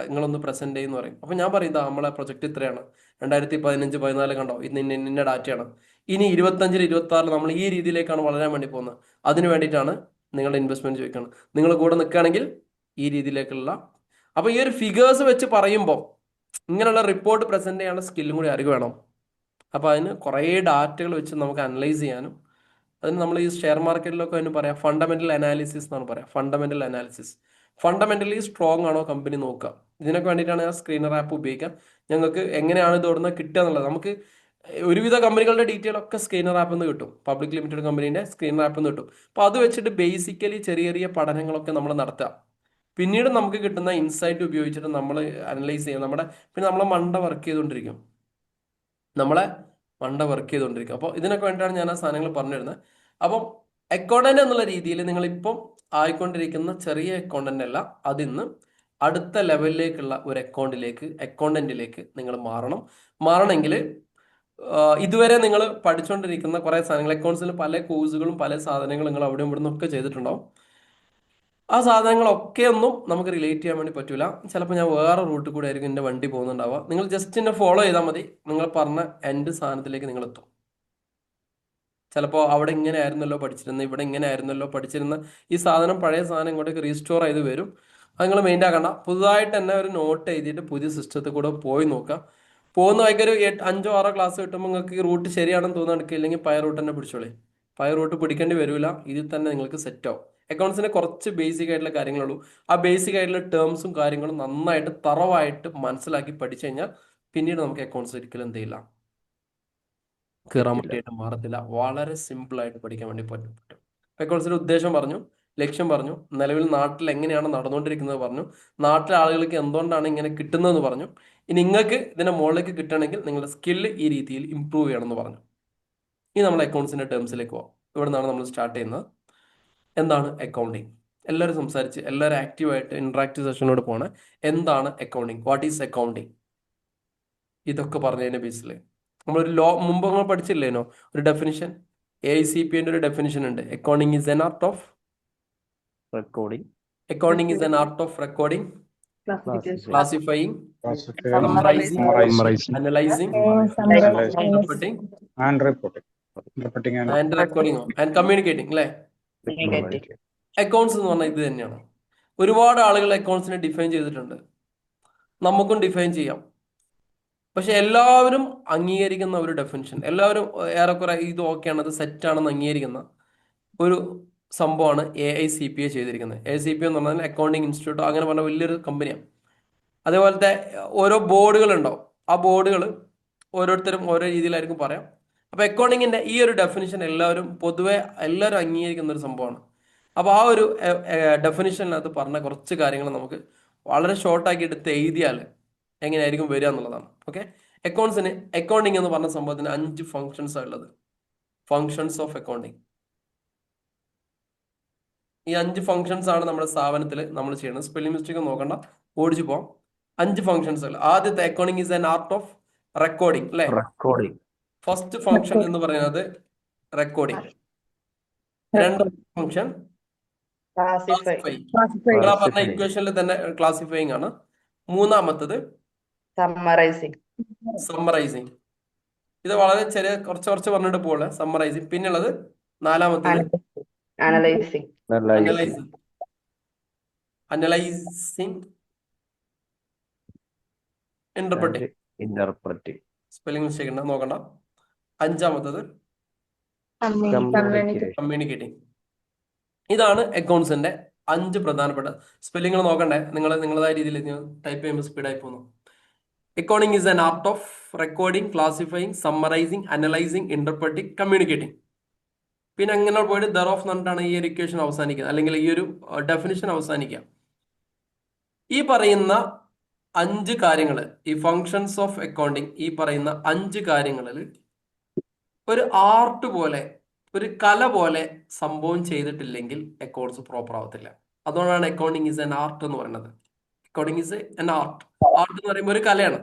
നിങ്ങളൊന്ന് പ്രസന്റ് ചെയ്യുമെന്ന് പറയും. അപ്പം ഞാൻ പറയും, ഇതാ നമ്മളെ പ്രൊജക്ട് ഇത്രയാണ്, 2015-14 കണ്ടോ, ഇന്ന് ഇന്ന ഡാറ്റയാണ്, ഇനി 25-26 നമ്മൾ ഈ രീതിയിലേക്കാണ് വളരാൻ വേണ്ടി പോകുന്നത്, അതിന് വേണ്ടിയിട്ടാണ് നിങ്ങളുടെ ഇൻവെസ്റ്റ്മെന്റ് ചോദിക്കുന്നത്, നിങ്ങൾ കൂടെ നിൽക്കുകയാണെങ്കിൽ ഈ രീതിയിലേക്കുള്ള. അപ്പോൾ ഈ ഒരു ഫിഗേഴ്സ് വെച്ച് പറയുമ്പോൾ ഇങ്ങനെയുള്ള റിപ്പോർട്ട് പ്രസന്റ് ചെയ്യാനുള്ള സ്കില്ലും കൂടി അറിവ് വേണം. അപ്പോൾ അതിന് കുറേ ഡാറ്റകൾ വെച്ച് നമുക്ക് അനലൈസ് ചെയ്യാനും, അതിന് നമ്മൾ ഈ ഷെയർ മാർക്കറ്റിലൊക്കെ അതിന് പറയാം ഫണ്ടമെന്റൽ അനാലിസിസ് എന്നാണ് പറയാം. ഫണ്ടമെന്റൽ അനാലിസിസ്, ഫണ്ടമെന്റലി സ്ട്രോങ് ആണോ കമ്പനി നോക്കുക. ഇതിനൊക്കെ വേണ്ടിയിട്ടാണ് ഞാൻ സ്ക്രീനർ ആപ്പ് ഉപയോഗിക്കുക. ഞങ്ങൾക്ക് എങ്ങനെയാണ് ഇത് ഇവിടുന്ന് കിട്ടുക എന്നുള്ളത്, നമുക്ക് ഒരുവിധ കമ്പനികളുടെ ഡീറ്റെയിൽ ഒക്കെ സ്ക്രീനർ ആപ്പിൽ നിന്ന് കിട്ടും, പബ്ലിക് ലിമിറ്റഡ് കമ്പനീൻ്റെ സ്ക്രീനർ ആപ്പിൽ നിന്ന് കിട്ടും. അപ്പോൾ അത് വെച്ചിട്ട് ബേസിക്കലി ചെറിയ ചെറിയ പഠനങ്ങളൊക്കെ നമ്മൾ നടത്തുക. പിന്നീട് നമുക്ക് കിട്ടുന്ന ഇൻസൈറ്റ് ഉപയോഗിച്ചിട്ട് നമ്മൾ അനലൈസ് ചെയ്യുക. പിന്നെ നമ്മളെ മണ്ട വർക്ക് ചെയ്തുകൊണ്ടിരിക്കും, അപ്പോൾ ഇതിനൊക്കെ വേണ്ടിയിട്ടാണ് ഞാൻ ആ സാധനങ്ങൾ പറഞ്ഞിരുന്നത്. അപ്പം അക്കൗണ്ടന്റ് എന്നുള്ള രീതിയിൽ നിങ്ങളിപ്പം ആയിക്കൊണ്ടിരിക്കുന്ന ചെറിയ അക്കൗണ്ടന്റ് അല്ല, അതിന്ന് അടുത്ത ലെവലിലേക്കുള്ള ഒരു അക്കൗണ്ടന്റിലേക്ക് നിങ്ങൾ മാറണമെങ്കിൽ ഇതുവരെ നിങ്ങൾ പഠിച്ചുകൊണ്ടിരിക്കുന്ന കുറേ സാധനങ്ങൾ, അക്കൗണ്ട്സിൽ പല കോഴ്സുകളും പല സാധനങ്ങളും നിങ്ങൾ അവിടെ ഇവിടെ നിന്നൊക്കെ ചെയ്തിട്ടുണ്ടാവും. ആ സാധനങ്ങളൊക്കെ ഒന്നും നമുക്ക് റിലേറ്റ് ചെയ്യാൻ വേണ്ടി പറ്റൂല. ചിലപ്പോൾ ഞാൻ വേറെ റൂട്ടിൽ കൂടെ ആയിരിക്കും എൻ്റെ വണ്ടി പോകുന്നുണ്ടാവുക. നിങ്ങൾ ജസ്റ്റ് എന്നെ ഫോളോ ചെയ്താൽ മതി, നിങ്ങൾ പറഞ്ഞ എൻഡ് സാധനത്തിലേക്ക് നിങ്ങൾ എത്തും. ചിലപ്പോൾ അവിടെ ഇങ്ങനെ ആയിരുന്നല്ലോ പഠിച്ചിരുന്നത്, ഇവിടെ ഇങ്ങനെ ആയിരുന്നല്ലോ പഠിച്ചിരുന്ന ഈ സാധനം, പഴയ സാധനം ഇങ്ങോട്ടേക്ക് റീസ്റ്റോർ ചെയ്ത് വരും. അത് നിങ്ങൾ മെയിൻ ആക്കണ്ട. പുതുതായിട്ട് തന്നെ ഒരു നോട്ട് എഴുതിയിട്ട് പുതിയ സിസ്റ്റത്തിൽ കൂടെ പോയി നോക്കുക. പോകുന്ന വൈകൊരു 5-6 ക്ലാസ് കിട്ടുമ്പോൾ നിങ്ങൾക്ക് ഈ റൂട്ട് ശരിയാണെന്ന് തോന്നുന്നുണ്ട്, ഇല്ലെങ്കിൽ പഴയ റൂട്ട് തന്നെ പിടിച്ചോളേ. പഴയ റൂട്ട് പിടിക്കേണ്ടി വരില്ല, ഇതിൽ തന്നെ നിങ്ങൾക്ക് സെറ്റ് ആവും. അക്കൗണ്ട്സിന് കുറച്ച് ബേസിക് ആയിട്ടുള്ള കാര്യങ്ങളുള്ളൂ. ആ ബേസിക് ആയിട്ടുള്ള ടേംസും കാര്യങ്ങളും നന്നായിട്ട് തറവായിട്ട് മനസ്സിലാക്കി പഠിച്ചു കഴിഞ്ഞാൽ പിന്നീട് നമുക്ക് അക്കൗണ്ട്സ് ഒരിക്കലും എന്ത് ചെയ്യില്ല, കീറാൻ വേണ്ടിയിട്ട് മാറത്തില്ല. വളരെ സിമ്പിൾ ആയിട്ട് പഠിക്കാൻ വേണ്ടി പറ്റും. അക്കൗണ്ട്സിന്റെ ഉദ്ദേശം പറഞ്ഞു, ലക്ഷ്യം പറഞ്ഞു, നിലവിൽ നാട്ടിൽ എങ്ങനെയാണ് നടന്നുകൊണ്ടിരിക്കുന്നത് പറഞ്ഞു, നാട്ടിലെ ആളുകൾക്ക് എന്തുകൊണ്ടാണ് ഇങ്ങനെ കിട്ടുന്നതെന്ന് പറഞ്ഞു. ഇനി നിങ്ങൾക്ക് ഇതിന്റെ മുകളിലേക്ക് കിട്ടണമെങ്കിൽ നിങ്ങളുടെ സ്കില്ല് ഈ രീതിയിൽ ഇമ്പ്രൂവ് ചെയ്യണമെന്ന് പറഞ്ഞു. ഇനി നമ്മൾ അക്കൗണ്ട്സിന്റെ ടേംസിലേക്ക് പോകാം. ഇവിടെ നിന്നാണ് നമ്മൾ സ്റ്റാർട്ട് ചെയ്യുന്നത്. എന്താണ് അക്കൗണ്ടിങ്? എല്ലാവരും സംസാരിച്ച് എല്ലാവരും ആക്റ്റീവായിട്ട് ഇന്ററാക്റ്റീവ് സെഷനോട് പോകണേ. എന്താണ് അക്കൗണ്ടിങ്? What is accounting? ഇതൊക്കെ പറഞ്ഞതിന്റെ ബേസിൽ നമ്മളൊരു മുമ്പ് നമ്മൾ പഠിച്ചില്ലേനോ ഒരു ഡെഫിനിഷൻ, AICPA ഒരു ഡെഫിനിഷൻ ഉണ്ട്. Accounting is an art of
recording,
classifying, summarising, analysing, interpreting
and reporting
and recording and communicating അല്ലേ? അക്കൗണ്ട്സ് എന്ന് പറഞ്ഞാൽ ഇത് തന്നെയാണ്. ഒരുപാട് ആളുകൾ അക്കൗണ്ട്സിനെ ഡിഫൈൻ ചെയ്തിട്ടുണ്ട്, നമുക്കും ഡിഫൈൻ ചെയ്യാം. പക്ഷെ എല്ലാവരും അംഗീകരിക്കുന്ന ഒരു ഡെഫിനിഷൻ, എല്ലാവരും ഏറെക്കുറെ ഇത് ഓക്കെയാണ്, അത് സെറ്റാണെന്ന് അംഗീകരിക്കുന്ന ഒരു സംഭവമാണ് AICPA ചെയ്തിരിക്കുന്നത്. AICPA എന്ന് പറഞ്ഞാൽ അക്കൗണ്ടിങ് ഇൻസ്റ്റിറ്റ്യൂട്ട്, അങ്ങനെ പറഞ്ഞ വലിയൊരു കമ്പനിയാണ്. അതേപോലത്തെ ഓരോ ബോർഡുകൾ ഉണ്ടാവും. ആ ബോർഡുകൾ ഓരോരുത്തരും ഓരോ രീതിയിലായിരിക്കും പറയാം. അപ്പോൾ അക്കൗണ്ടിങ്ങിൻ്റെ ഈ ഒരു ഡെഫിനിഷൻ പൊതുവെ എല്ലാവരും അംഗീകരിക്കുന്ന ഒരു സംഭവമാണ്. അപ്പോൾ ആ ഒരു ഡെഫിനിഷനിനകത്ത് പറഞ്ഞ കുറച്ച് കാര്യങ്ങൾ നമുക്ക് വളരെ ഷോർട്ടാക്കി എടുത്ത് എഴുതിയാൽ എങ്ങനെയായിരിക്കും വരിക എന്നുള്ളതാണ്. ഓക്കെ, അക്കൗണ്ടിങ് എന്ന് പറഞ്ഞ സംഭവത്തിന് 5 ഫങ്ഷൻസാണ് ഉള്ളത്. Functions of accounting. ഈ 5 ഫങ്ഷൻസ് ആണ് നമ്മുടെ സ്ഥാപനത്തിൽ നമ്മൾ ചെയ്യുന്നത്. സ്പെല്ലിംഗ് മിസ്റ്റേക്ക് നോക്കണ്ട, ഓടിച്ചു പോവാം. 5 ഫങ്ഷൻസ് അല്ല. ആദ്യത്തെ accounting is an art of recording അല്ലേ? ഫസ്റ്റ് ഫങ്ഷൻ എന്ന് പറയുന്നത് റെക്കോർഡിംഗ്. രണ്ടാമത്തെ ഫങ്ഷൻ ക്ലാസിഫൈങ്. പറഞ്ഞ ഇക്വേഷനിൽ തന്നെ ക്ലാസിഫൈങ് ആണ്. മൂന്നാമത്തത് സമ്മറൈസിങ്. ഇത് വളരെ കുറച്ച് പറഞ്ഞിട്ട് പോലെ സമ്മറൈസിങ്. പിന്നുള്ളത് നാലാമത്തത് അനലൈസിങ്. ഇന്റർപ്രറ്റിംഗ്. സ്പെല്ലിംഗ് മിസ്റ്റേക്ക് ഉണ്ട്, നോക്കണ്ട. അഞ്ചാമത്തത് കമ്മ്യൂണിക്കേറ്റിംഗ്. ഇതാണ് അക്കൗണ്ട്സിന്റെ 5 പ്രധാനപ്പെട്ട സ്പെല്ലിങ്ങൾ. നോക്കണ്ടേ, നിങ്ങളതായ രീതിയിൽ ടൈപ്പ് ചെയ്യുമ്പോൾ സ്പീഡായി പോകുന്നു. Accounting is an art of recording, classifying, summarising, analysing, interpreting, communicating. പിന്നെ അങ്ങനെ പോയിട്ട് ദർ ഓഫ് എന്നിട്ടാണ് ഈ ഒരു ഇക്വേഷൻ അവസാനിക്കുക, അല്ലെങ്കിൽ ഈ ഒരു ഡെഫിനിഷൻ അവസാനിക്കുക. ഈ പറയുന്ന 5 കാര്യങ്ങൾ, ഈ ഫങ്ഷൻസ് ഓഫ് അക്കൗണ്ടിങ്, ഈ പറയുന്ന 5 കാര്യങ്ങളിൽ ഒരു ആർട്ട് പോലെ, ഒരു കല പോലെ സംഭവം ചെയ്തിട്ടില്ലെങ്കിൽ അക്കൗണ്ട്സ് പ്രോപ്പർ ആവത്തില്ല. അതുകൊണ്ടാണ് അക്കൗണ്ടിങ് ഈസ് എൻ ആർട്ട് എന്ന് പറയുന്നത്. Accounting is an art. Art എന്ന് പറയുമ്പോൾ ഒരു കലയാണ്.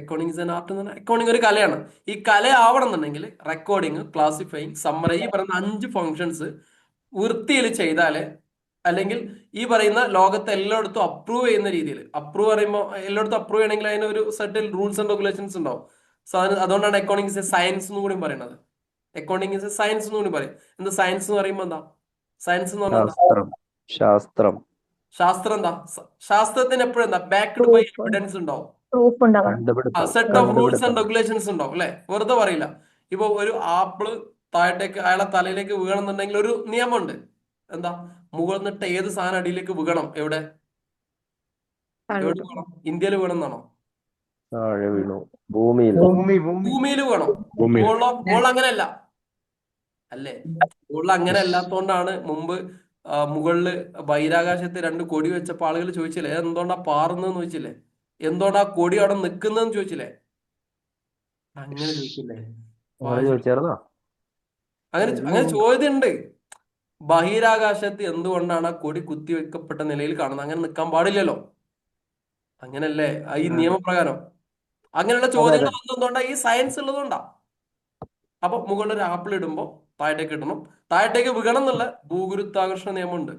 അക്കൗണ്ടിങ് ഇസ് ആൻ ആർട്ട് എന്ന് പറഞ്ഞാൽ അക്കൗണ്ടിങ് ഒരു കലയാണ്. ഈ കല ആവണം എന്നുണ്ടെങ്കിൽ റെക്കോർഡിങ്, ക്ലാസിഫൈങ്, സമ്മറി, ഈ പറയുന്ന 5 ഫങ്ഷൻസ് വൃത്തിയിൽ ചെയ്താലേ, അല്ലെങ്കിൽ ഈ പറയുന്ന ലോകത്ത് എല്ലായിടത്തും അപ്രൂവ് ചെയ്യുന്ന രീതിയിൽ, അപ്രൂവ് പറയുമ്പോൾ എല്ലായിടത്തും അപ്രൂവ് ചെയ്യണമെങ്കിൽ അതിന് ഒരു സെർട്ടൻ റൂൾസ് ആൻഡ് റെഗുലേഷൻസ് ഉണ്ടാവും. സോ അതുകൊണ്ടാണ് അക്കൗണ്ടിങ് ഇസ് എ സയൻസ് എന്ന് കൂടി പറയുന്നത്. അക്കൗണ്ടിങ് ഇസ് എ സയൻസ് എന്ന് കൂടി പറയും. എന്താ സയൻസ് എന്ന് പറയുമ്പോൾ എന്താ? സയൻസ് എന്ന് പറഞ്ഞാൽ
ശാസ്ത്രം. ശാസ്ത്രം.
ശാസ്ത്രം എന്താ? ശാസ്ത്രത്തിന് എപ്പോഴും എന്താ? ബാക്ക്ഡ് ബൈ എവിഡൻസ് ഉണ്ടാവും.
കണ്ടുപിടുത്തം.
സെറ്റ് ഓഫ് റൂൾസ് ആൻഡ്
കണ്ടുപിടുത്തം.
റെഗുലേഷൻസ് ഉണ്ടാവും അല്ലെ? വെറുതെ പറയില്ല. ഇപ്പൊ ഒരു ആപ്പിള് താഴത്തേക്ക് അയാളെ തലയിലേക്ക് വീഴണമെന്നുണ്ടെങ്കിൽ ഒരു നിയമമുണ്ട്. എന്താ? മുകളിൽ നിന്നിട്ട് ഏത് സാധനം അടിയിലേക്ക് വീഴണം? എവിടെ വീഴണം? ഇന്ത്യയിൽ വീണമെന്നാണോ?
താഴെ വീണു. ഭൂമിയിൽ.
ഭൂമിയിൽ വീണോ?
ഭൂമിയിൽ.
മുകളിൽ അങ്ങനെയല്ല അല്ലേ? മുകളിൽ അങ്ങനെ അല്ലാത്തോണ്ടാണ് മുമ്പ് മുകളില് ബഹിരാകാശത്ത് 2 കൊടി വെച്ചപ്പോ ആളുകൾ ചോദിച്ചില്ലേ എന്തുകൊണ്ടാ പാറുന്നതെന്ന് ചോദിച്ചില്ലേ? എന്തുകൊണ്ടാ കൊടി അവിടെ നിൽക്കുന്നതെന്ന് ചോദിച്ചില്ലേ? അങ്ങനെ ചോദിച്ചില്ലേ?
അങ്ങനെ ചോദിച്ചായിരുന്നോ?
അങ്ങനെ ചോദ്യമുണ്ട്. ബഹിരാകാശത്ത് എന്തുകൊണ്ടാണ് ആ കൊടി കുത്തിവെക്കപ്പെട്ട നിലയിൽ കാണുന്നത്? അങ്ങനെ നിൽക്കാൻ പാടില്ലല്ലോ. അങ്ങനല്ലേ ഈ നിയമപ്രകാരം? അങ്ങനെയുള്ള ചോദ്യങ്ങൾ വന്നതുകൊണ്ടാ ഈ സയൻസ് ഉള്ളതുകൊണ്ടാ. അപ്പൊ മുകളിൽ ഒരു ആപ്പിൾ ഇടുമ്പോൾ താഴത്തേക്ക് ഇടണം. താഴത്തേക്ക് വീഴണം എന്നുള്ള ഭൂഗുരുത്വാകർഷണ നിയമമുണ്ട്.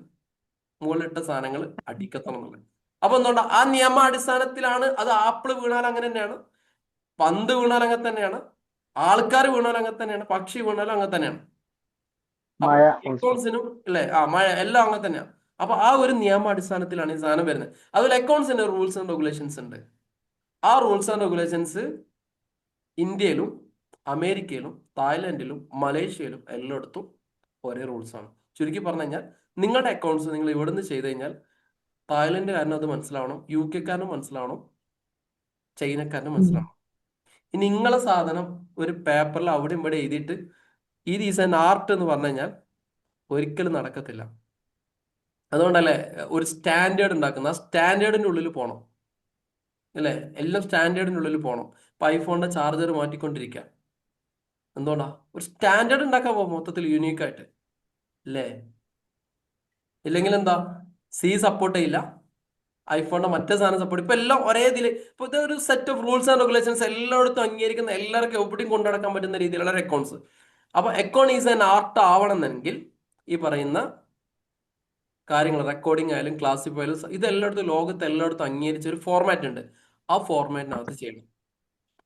മുകളിലിട്ട സാധനങ്ങൾ അടിക്കത്തണം എന്നുള്ളത്. അപ്പൊ എന്തുകൊണ്ടാ ആ നിയമ അടിസ്ഥാനത്തിലാണ് അത്. ആപ്പിള് വീണാൽ അങ്ങനെ തന്നെയാണ്, പന്ത് വീണാൽ അങ്ങനെ തന്നെയാണ്, ആൾക്കാർ വീണാൽ അങ്ങനെ തന്നെയാണ്, പക്ഷി വീണാലും അങ്ങനെ തന്നെയാണ്. അക്കൗണ്ട്സിനും അല്ലെ മഴ എല്ലാം അങ്ങനെ തന്നെയാണ്. അപ്പൊ ആ ഒരു നിയമ അടിസ്ഥാനത്തിലാണ് ഈ സാധനം വരുന്നത്. അതുപോലെ അക്കൗണ്ട്സിന്റെ റൂൾസ് ആൻഡ് റെഗുലേഷൻസ് ഉണ്ട്. ആ റൂൾസ് ആൻഡ് റെഗുലേഷൻസ് ഇന്ത്യയിലും അമേരിക്കയിലും തായ്ലൻഡിലും മലേഷ്യയിലും എല്ലായിടത്തും ഒരേ റൂൾസ് ആണ്. ചുരുക്കി പറഞ്ഞു കഴിഞ്ഞാൽ നിങ്ങളുടെ അക്കൗണ്ട്സ് നിങ്ങൾ ഇവിടുന്ന് ചെയ്ത് കഴിഞ്ഞാൽ തായ്ലൻഡുകാരനും അത് മനസ്സിലാവണം, UK-കാരനും മനസ്സിലാവണം, ചൈനക്കാരനും മനസ്സിലാവണം. ഇനി നിങ്ങളെ സാധനം ഒരു പേപ്പറിൽ അവിടെ ഇവിടെ എഴുതിയിട്ട് ഇത് ഈസ് ആൻ ആർട്ട് എന്ന് പറഞ്ഞു കഴിഞ്ഞാൽ ഒരിക്കലും നടക്കത്തില്ല. അതുകൊണ്ടല്ലേ ഒരു സ്റ്റാൻഡേർഡ് ഉണ്ടാക്കുന്ന ആ സ്റ്റാൻഡേർഡിന്റെ ഉള്ളിൽ പോകണം അല്ലേ? എല്ലാം സ്റ്റാൻഡേർഡിന്റെ ഉള്ളിൽ പോകണം. ഇപ്പൊ ഐഫോണിന്റെ ചാർജർ മാറ്റിക്കൊണ്ടിരിക്കുക. എന്തുകൊണ്ടാ? ഒരു സ്റ്റാൻഡേർഡ് ഉണ്ടാക്കാൻ പോകും മൊത്തത്തിൽ യൂണീക്കായിട്ട് അല്ലേ? ഇല്ലെങ്കിൽ എന്താ? സപ്പോർട്ട് ചെയ്യില്ല, ഐഫോണിന്റെ മറ്റേ സാധനം സപ്പോർട്ട്. ഇപ്പൊ എല്ലാം ഒരേ ഇതിൽ ഇപ്പൊ ഇതൊരു set of rules and regulations എല്ലായിടത്തും അംഗീകരിക്കുന്ന, എല്ലാവർക്കും എവിടെയും കൊണ്ടുനടക്കാൻ പറ്റുന്ന രീതിയിലുള്ള അക്കൗണ്ട്സ്. അപ്പൊ അക്കൗണ്ട് ഈസ് ആൻ ആർട്ട് ആവണമെന്നെങ്കിൽ ഈ പറയുന്ന കാര്യങ്ങൾ റെക്കോർഡിംഗ് ആയാലും ക്ലാസിഫൈ ആയാലും ഇത് എല്ലായിടത്തും ലോകത്ത് എല്ലായിടത്തും അംഗീകരിച്ച ഒരു ഫോർമാറ്റ് ഉണ്ട്. ആ ഫോർമാറ്റിനകത്ത് ചെയ്യണം.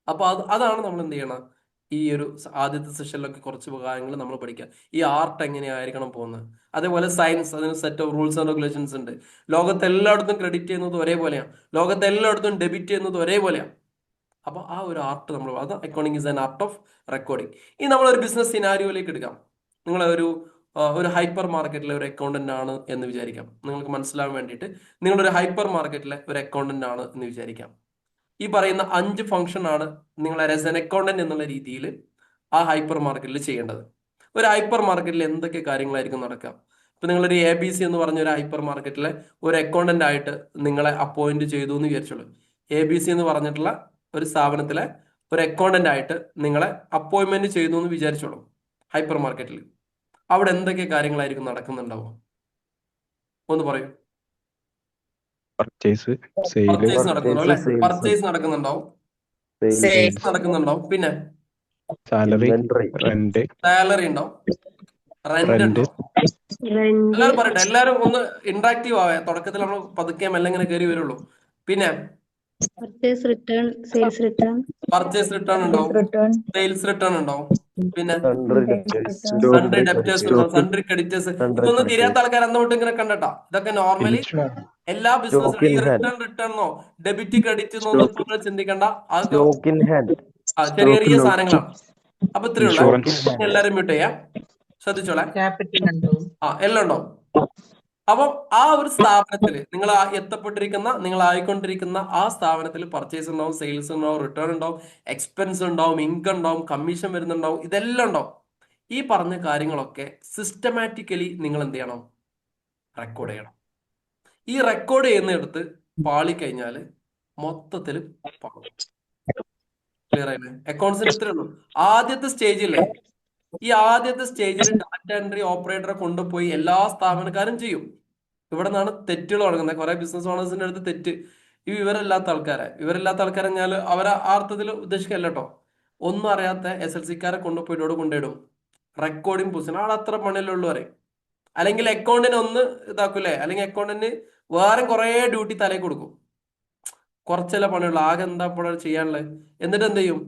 അപ്പൊ അതാണ് നമ്മൾ എന്ത് ചെയ്യണം? ഈ ഒരു ആദ്യത്തെ സെഷനിലൊക്കെ കുറച്ച് കാര്യങ്ങൾ നമ്മൾ പഠിക്കുക. ഈ ആർട്ട് എങ്ങനെയായിരിക്കണം പോകുന്നത്. അതേപോലെ സയൻസ്, അതിന് set of rules and regulations ഉണ്ട്. ലോകത്ത് എല്ലായിടത്തും ക്രെഡിറ്റ് ചെയ്യുന്നത് ഒരേപോലെയാണ്, ലോകത്ത് എല്ലായിടത്തും ഡെബിറ്റ് ചെയ്യുന്നത് ഒരേപോലെയാണ്. അപ്പൊ ആ ഒരു ആർട്ട് നമ്മൾ, അത് accounting is an art of recording. ഇനി നമ്മളൊരു ബിസിനസ് സിനാരിയോയിലേക്ക് എടുക്കാം. നിങ്ങളൊരു ഹൈപ്പർ മാർക്കറ്റിലെ ഒരു അക്കൗണ്ടന്റ് ആണ് എന്ന് വിചാരിക്കാം. നിങ്ങൾക്ക് മനസ്സിലാവാൻ വേണ്ടിയിട്ട് നിങ്ങളൊരു ഹൈപ്പർ മാർക്കറ്റിലെ ഒരു അക്കൗണ്ടന്റ് ആണ് എന്ന് വിചാരിക്കാം. ഈ പറയുന്ന 5 ഫംഗ്ഷൻ ആണ് നിങ്ങൾ ആസ് എൻ അക്കൗണ്ടന്റ് എന്നുള്ള രീതിയിൽ ആ ഹൈപ്പർ മാർക്കറ്റിൽ ചെയ്യേണ്ടത്. ഒരു ഹൈപ്പർ മാർക്കറ്റിൽ എന്തൊക്കെ കാര്യങ്ങളായിരിക്കും നടക്കുക? ഇപ്പൊ നിങ്ങളൊരു ABC എന്ന് പറഞ്ഞ ഒരു ഹൈപ്പർ മാർക്കറ്റിലെ ഒരു അക്കൗണ്ടന്റ് ആയിട്ട് നിങ്ങളെ അപ്പോയിന്റ് ചെയ്തു എന്ന് വിചാരിച്ചോളൂ. ABC എന്ന് പറഞ്ഞിട്ടുള്ള ഒരു സ്ഥാപനത്തിലെ ഒരു അക്കൗണ്ടന്റ് ആയിട്ട് നിങ്ങളെ അപ്പോയിന്റ്മെന്റ് ചെയ്തു എന്ന് വിചാരിച്ചോളൂ. ഹൈപ്പർ മാർക്കറ്റിൽ അവിടെ എന്തൊക്കെ കാര്യങ്ങളായിരിക്കും നടക്കുന്നുണ്ടാവും? ഒന്ന് പറയൂ.
പർച്ചേസ്, സെയില്,
പർച്ചേസ് നടക്കുന്നുണ്ടോ അല്ലെ?
sales.
പർച്ചേസ് നടക്കുന്നുണ്ടാവും,
Sales.
നടക്കുന്നുണ്ടാവും. പിന്നെ
സാലറി,
Inventory.
റെന്റ്,
സാലറി ഉണ്ടാവും, റെന്റ് ഉണ്ടാവും. എല്ലാവരും പറയട്ടെ, എല്ലാവരും ഒന്ന് ഇന്ററാക്റ്റീവ് ആവേ. തുടക്കത്തിൽ നമ്മൾ പതുക്കെ മെല്ലെ ഇങ്ങനെ കയറി വരുള്ളൂ. പിന്നെ
purchase return, sales return,
purchase return ഉണ്ടാവും, സെയിൽസ് റിട്ടേൺ ഉണ്ടാവും. പിന്നെ
Sundry debtors.
സൺഡ്രി ഡെപ്റ്റേഴ്സ് ഉണ്ടാവും, സൺഡ്രി ക്രെഡിറ്റേഴ്സ്. ഇതൊന്നും തിരിയാത്ത ആൾക്കാർ അന്നോട്ട് ഇങ്ങനെ കണ്ടട്ടാ. ഇതൊക്കെ നോർമലി എല്ലാ ബിസിനസ്സിലും ഈ റിട്ടേണോ ഡെബിറ്റ് ക്രെഡിറ്റ് എന്നൊന്നും നിങ്ങൾ ചിന്തിക്കണ്ട. അത്
Stock in hand.
ചെറിയ ചെറിയ സാധനങ്ങളാണ്. അപ്പൊ ഇത്രയുള്ള എല്ലാരും മ്യൂട്ട് ചെയ്യാം, ശ്രദ്ധിച്ചോളെ.
ക്യാപിറ്റൽ ഉണ്ടാവും.
എല്ലാം ഉണ്ടാവും. അപ്പം ആ ഒരു സ്ഥാപനത്തില് നിങ്ങൾ നിങ്ങൾ ആയിക്കൊണ്ടിരിക്കുന്ന ആ സ്ഥാപനത്തിൽ പർച്ചേസ് ഉണ്ടാവും, സെയിൽസ് ഉണ്ടാവും, റിട്ടേൺ ഉണ്ടാവും, എക്സ്പെൻസ് ഉണ്ടാവും, ഇൻകം ഉണ്ടാവും, കമ്മീഷൻ വരുന്നുണ്ടാവും, ഇതെല്ലാം ഉണ്ടാവും. ഈ പറഞ്ഞ കാര്യങ്ങളൊക്കെ സിസ്റ്റമാറ്റിക്കലി നിങ്ങൾ എന്ത് ചെയ്യണം? റെക്കോർഡ് ചെയ്യണം. ഈ റെക്കോർഡ് ചെയ്യുന്നിടത്ത് പാളിക്കഴിഞ്ഞാല് മൊത്തത്തിൽ ക്ലിയർ ആയില്ലേ? അക്കൗണ്ട്സിന് ഇത്രേ ഉള്ളൂ. ആദ്യത്തെ സ്റ്റേജില്ലേ, ഈ ആദ്യത്തെ സ്റ്റേജിൽ ഡാറ്റ എൻട്രി ഓപ്പറേറ്ററെ കൊണ്ടുപോയി എല്ലാ സ്ഥാപനക്കാരും ചെയ്യും. ഇവിടെ നിന്നാണ് തെറ്റുകൾ തുടങ്ങുന്നത്. കുറെ ബിസിനസ് ഓണേഴ്സിന്റെ അടുത്ത് തെറ്റ്, ഈ വിവരമില്ലാത്ത ആൾക്കാരെ ഞാൻ അവരെ ആ അർത്ഥത്തിൽ ഉദ്ദേശിക്കല്ല കേട്ടോ. ഒന്നും അറിയാത്ത SLC-ക്കാരെ കൊണ്ടുപോയിട്ട് ഇവിടെ കൊണ്ടിടും. റെക്കോർഡിംഗ് പൊസിഷൻ ആൾ അത്ര പണിയല്ലേ ഉള്ളൂ പറയും. അല്ലെങ്കിൽ അക്കൗണ്ടിന് ഒന്ന് ഇതാക്കൂലേ, അല്ലെങ്കിൽ അക്കൗണ്ടിന് വേറെ കുറെ ഡ്യൂട്ടി തലയിൽ കൊടുക്കും. കുറച്ചല്ല പണിയുള്ളൂ, ആകെ എന്താ ഇപ്പോൾ ചെയ്യാനുള്ളത്. എന്നിട്ട് എന്ത് ചെയ്യും?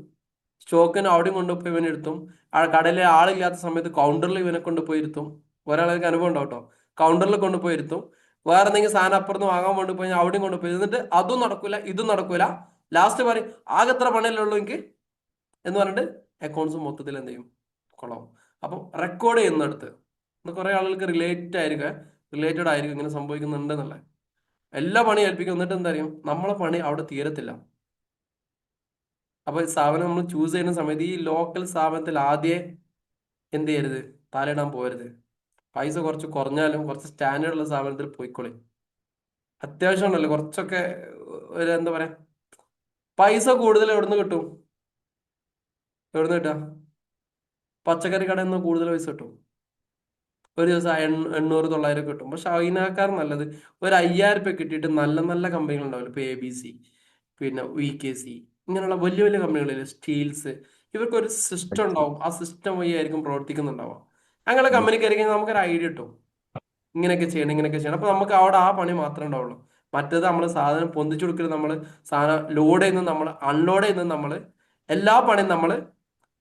സ്റ്റോക്കിന് അവിടെയും കൊണ്ടുപോയി ഇവനെ ഇരുത്തും. ആ കടയിലെ ആളില്ലാത്ത സമയത്ത് കൗണ്ടറിൽ ഇവനെ കൊണ്ടുപോയി ഇരുത്തും. ഒരാൾക്ക് അനുഭവം ഉണ്ടാവും കേട്ടോ. കൗണ്ടറിൽ കൊണ്ടുപോയി ഇരുത്തും. വേറെ എന്തെങ്കിലും സാധനം അപ്പുറത്ത് വാങ്ങാൻ വേണ്ടി പോയി അവിടെയും കൊണ്ടുപോയി, എന്നിട്ട് അതും നടക്കൂല ഇതും നടക്കൂല. ലാസ്റ്റ് പറയും ആകെ എത്ര പണിയല്ലേ ഉള്ളൂ എനിക്ക് എന്ന് പറഞ്ഞിട്ട് അക്കൗണ്ട്സ് മൊത്തത്തിൽ എന്ത് ചെയ്യും? കൊള്ളാം. അപ്പം റെക്കോർഡ് ചെയ്യുന്നിടത്ത് കുറെ ആളുകൾക്ക് റിലേറ്റഡ് ആയിരിക്കും ഇങ്ങനെ സംഭവിക്കുന്നുണ്ട് എന്നുള്ള എല്ലാ പണി ഏൽപ്പിക്കും. എന്നിട്ട് എന്താ അറിയും? നമ്മളെ പണി അവിടെ തീരത്തില്ല. അപ്പൊ സ്ഥാപനം നമ്മൾ ചൂസ് ചെയ്യുന്ന സമയത്ത് ഈ ലോക്കൽ സ്ഥാപനത്തിൽ ആദ്യം എന്ത് ചെയ്യരുത്? തലയിടാൻ പോകരുത്. പൈസ കുറച്ച് കുറഞ്ഞാലും കുറച്ച് സ്റ്റാൻഡേർഡ് ഉള്ള സ്ഥാപനത്തിൽ പോയിക്കോളി. അത്യാവശ്യം ഉണ്ടല്ലോ കുറച്ചൊക്കെ ഒരു എന്താ പറയാ, പൈസ കൂടുതൽ എവിടുന്ന് കിട്ടും? എവിടുന്ന് കിട്ടാ? പച്ചക്കറി കടയിൽ നിന്ന് കൂടുതൽ പൈസ കിട്ടും. ഒരു ദിവസം 800-900 കിട്ടും. പക്ഷെ അതിനേക്കാൾ നല്ലത് ഒരു 5000 രൂപ കിട്ടിയിട്ട് നല്ല നല്ല കമ്പനികൾ ഉണ്ടാവില്ല. ഇപ്പൊ ABC, പിന്നെ VKC, ഇങ്ങനെയുള്ള വലിയ വലിയ കമ്പനികളിൽ സ്റ്റീൽസ്, ഇവർക്കൊരു സിസ്റ്റം ഉണ്ടാവും. ആ സിസ്റ്റം വഴി ആയിരിക്കും പ്രവർത്തിക്കുന്നുണ്ടാവുക. അങ്ങനെ കമ്പനിക്ക് ആയിരിക്കും നമുക്കൊരു ഐഡിയ കിട്ടും, ഇങ്ങനെയൊക്കെ ചെയ്യണം. അപ്പൊ നമുക്ക് അവിടെ ആ പണി മാത്രമേ ഉണ്ടാവുള്ളൂ. മറ്റേത് നമ്മൾ സാധനം പൊന്തിച്ചു കൊടുക്കരുത്. നമ്മൾ സാധനം ലോഡ് ചെയ്യുന്നത്, നമ്മൾ അൺലോഡ് ചെയ്യുന്നത്, നമ്മൾ എല്ലാ പണിയും നമ്മൾ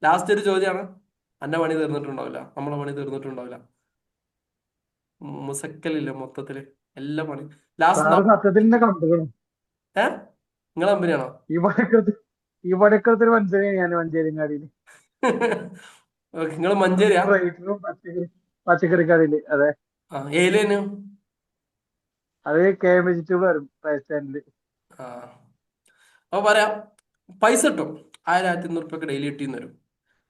ലാസ്റ്റ് ഒരു ചോദ്യമാണ്, എൻ്റെ പണി തീർന്നിട്ടുണ്ടാവില്ല, നമ്മളെ പണി തീർന്നിട്ടുണ്ടാവില്ല. മുസക്കലില്ല മൊത്തത്തില് എല്ലാ പണി ലാസ്റ്റ്.
സത്യത്തിൽ കമ്പനികളും
നിങ്ങളെ കമ്പനിയാണോ?
ഇവിടെ മനസ്സിലായി ഞാൻ മഞ്ചേരിങ്ങാടിയില്
നിങ്ങൾ മഞ്ചേരിയാ?
പച്ചക്കറിക്കടയില്. അതെ.
ഏലേനു
അത് KM വരും സ്റ്റാൻഡില്.
അപ്പൊ പറയാം പൈസ കിട്ടും. 1000-1500 രൂപ ഡെയിലി കിട്ടിയെന്ന് വരും.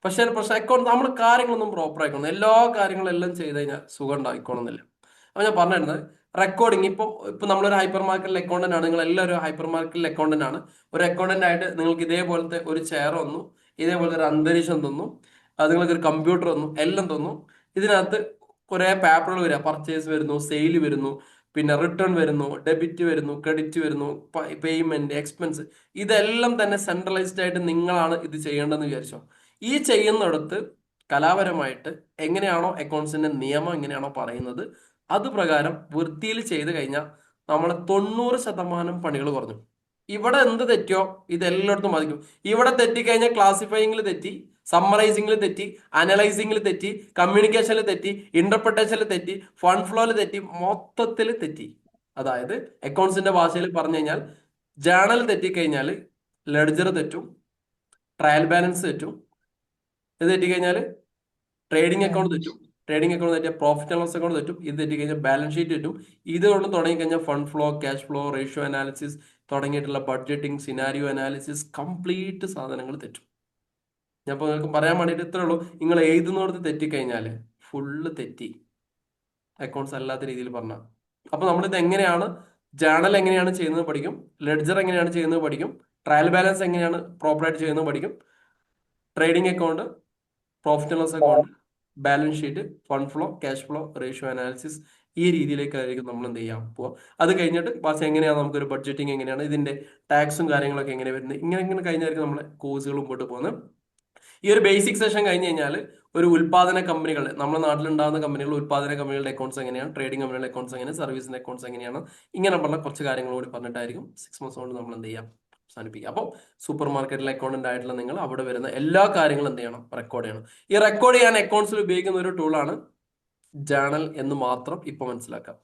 പക്ഷെ അക്കൗണ്ട് നമ്മൾ കാര്യങ്ങളൊന്നും പ്രോപ്പർ ആയിക്കോണം. എല്ലാ കാര്യങ്ങളും എല്ലാം ചെയ്ത് കഴിഞ്ഞാൽ സുഖം ഉണ്ടായിക്കോണമെന്നില്ല. അപ്പൊ ഞാൻ പറഞ്ഞിരുന്നത് റെക്കോർഡിങ് ഇപ്പൊ നമ്മളൊരു ഹൈപ്പർ മാർക്കറ്റിൽ അക്കൗണ്ടന്റ് ആണ്. നിങ്ങൾ എല്ലാവരും ഹൈപ്പർ മാർക്കറ്റിൽ അക്കൗണ്ടന്റ് ആണ്. ഒരു അക്കൗണ്ടന്റ് ആയിട്ട് നിങ്ങൾക്ക് ഇതേപോലത്തെ ഒരു ചെയർ വന്നു, ഇതേപോലത്തെ ഒരു അന്തരീക്ഷം തന്നു, നിങ്ങൾക്ക് ഒരു കമ്പ്യൂട്ടർ വന്നു, എല്ലാം തന്നു. ഇതിനകത്ത് കുറെ പേപ്പറുകൾ വരിക, പർച്ചേസ് വരുന്നു, സെയിൽ വരുന്നു, പിന്നെ റിട്ടേൺ വരുന്നു, ഡെബിറ്റ് വരുന്നു, ക്രെഡിറ്റ് വരുന്നു, പേയ്മെന്റ്, എക്സ്പെൻസ്, ഇതെല്ലാം തന്നെ സെൻട്രലൈസ്ഡ് ആയിട്ട് നിങ്ങളാണ് ഇത് ചെയ്യേണ്ടതെന്ന് വിചാരിച്ചോ. ഈ ചെയ്യുന്നിടത്ത് കലാപരമായിട്ട് എങ്ങനെയാണോ അക്കൗണ്ട്സിന്റെ നിയമം എങ്ങനെയാണോ പറയുന്നത് അത് പ്രകാരം വൃത്തിയിൽ ചെയ്ത് കഴിഞ്ഞാൽ നമ്മളെ 90% പണികൾ കുറഞ്ഞു. ഇവിടെ എന്ത് തെറ്റോ ഇതെല്ലായിടത്തും ബാധിക്കും. ഇവിടെ തെറ്റിക്കഴിഞ്ഞാൽ ക്ലാസിഫയിങ്ങിൽ തെറ്റി, സമ്മറൈസിംഗിൽ തെറ്റി, അനലൈസിംഗിൽ തെറ്റി, കമ്മ്യൂണിക്കേഷനിൽ തെറ്റി, ഇന്റർപ്രിട്ടേഷനിൽ തെറ്റി, ഫണ്ട് ഫ്ലോയിൽ തെറ്റി, മൊത്തത്തിൽ തെറ്റി. അതായത് അക്കൗണ്ട്സിന്റെ ഭാഷയിൽ പറഞ്ഞു കഴിഞ്ഞാൽ ജേണൽ തെറ്റിക്കഴിഞ്ഞാൽ ലെഡ്ജർ തെറ്റും, ട്രയൽ ബാലൻസ് തെറ്റും. ഇത് തെറ്റിക്കഴിഞ്ഞാൽ ട്രേഡിംഗ് അക്കൗണ്ട് തെറ്റും, ട്രേഡിംഗ് അക്കൗണ്ട് തെറ്റിയ പ്രോഫിറ്റ് ആൻഡ് ലോസ് അക്കൗണ്ട് തെറ്റും, ഇത് തെറ്റിക്കഴിഞ്ഞാൽ ബാലൻസ് ഷീറ്റ് തെറ്റും. ഇതുകൊണ്ട് തുടങ്ങിക്കഴിഞ്ഞാൽ fund flow, cash flow, ratio analysis തുടങ്ങിയിട്ടുള്ള ബഡ്ജറ്റിംഗ്, സിനാരിയോ അനാലിസിസ്, കംപ്ലീറ്റ് സാധനങ്ങൾ തെറ്റും. ഞാൻ ഇപ്പോൾ നിങ്ങൾക്ക് പറയാൻ വേണ്ടിയിട്ട് ഇത്രേ ഉള്ളൂ. നിങ്ങൾ എഴുതുന്നിടത്ത് തെറ്റിക്കഴിഞ്ഞാൽ ഫുള്ള് തെറ്റി, അക്കൗണ്ട്സ് അല്ലാത്ത രീതിയിൽ പറഞ്ഞാൽ. അപ്പൊ നമ്മളിത് എങ്ങനെയാണ് ജേണൽ എങ്ങനെയാണ് ചെയ്യുന്നത് പഠിക്കും, ലെഡ്ജർ എങ്ങനെയാണ് ചെയ്യുന്നത് പഠിക്കും, ട്രയൽ ബാലൻസ് എങ്ങനെയാണ് പ്രോപ്പറായിട്ട് ചെയ്യുന്നത് പഠിക്കും, trading account, profit and loss account, balance sheet, fund flow, cash flow, ratio analysis, ഈ രീതിയിലേക്കായിരിക്കും നമ്മൾ എന്ത് ചെയ്യാൻ പോവാം. അത് കഴിഞ്ഞിട്ട് പക്ഷേ എങ്ങനെയാണ് നമുക്കൊരു ബഡ്ജറ്റിംഗ്, എങ്ങനെയാണ് ഇതിന്റെ ടാക്സും കാര്യങ്ങളൊക്കെ എങ്ങനെ വരുന്നത്, ഇങ്ങനെ കഴിഞ്ഞായിരിക്കും നമ്മളെ കോഴ്സുകൾ മുമ്പോട്ട് പോകുന്നത്. ഈ ഒരു ബേസിക് സെഷൻ കഴിഞ്ഞ് കഴിഞ്ഞാൽ ഒരു ഉൽപാദന കമ്പനികൾ, നമ്മുടെ നാട്ടിലുണ്ടാകുന്ന കമ്പനികൾ, ഉൽപാദന കമ്പനികളുടെ അക്കൗണ്ട്സ് എങ്ങനെയാണ്, ട്രേഡിംഗ് കമ്പനികളുടെ അക്കൗണ്ട്സ് എങ്ങനെയാണ്, സർവീസിന്റെ അക്കൗണ്ട്സ് എങ്ങനെയാണ്, ഇങ്ങനെ പറഞ്ഞ കുറച്ച് കാര്യങ്ങൾ കൂടി പറഞ്ഞിട്ടായിരിക്കും 6 months കൊണ്ട് നമ്മൾ എന്ത് ചെയ്യാം, അവസാനിപ്പിക്കുക. അപ്പോൾ സൂപ്പർ മാർക്കറ്റിലെ അക്കൗണ്ടന്റ് ആയിട്ടുള്ള നിങ്ങൾ അവിടെ വരുന്ന എല്ലാ കാര്യങ്ങളും എന്ത് ചെയ്യണം, റെക്കോർഡ് ചെയ്യണം. ഈ റെക്കോർഡ് ചെയ്യാൻ അക്കൗണ്ട്സിൽ ഉപയോഗിക്കുന്ന ഒരു ടൂളാണ് ജേണൽ എന്ന് മാത്രം ഇപ്പൊ മനസ്സിലാക്കാം.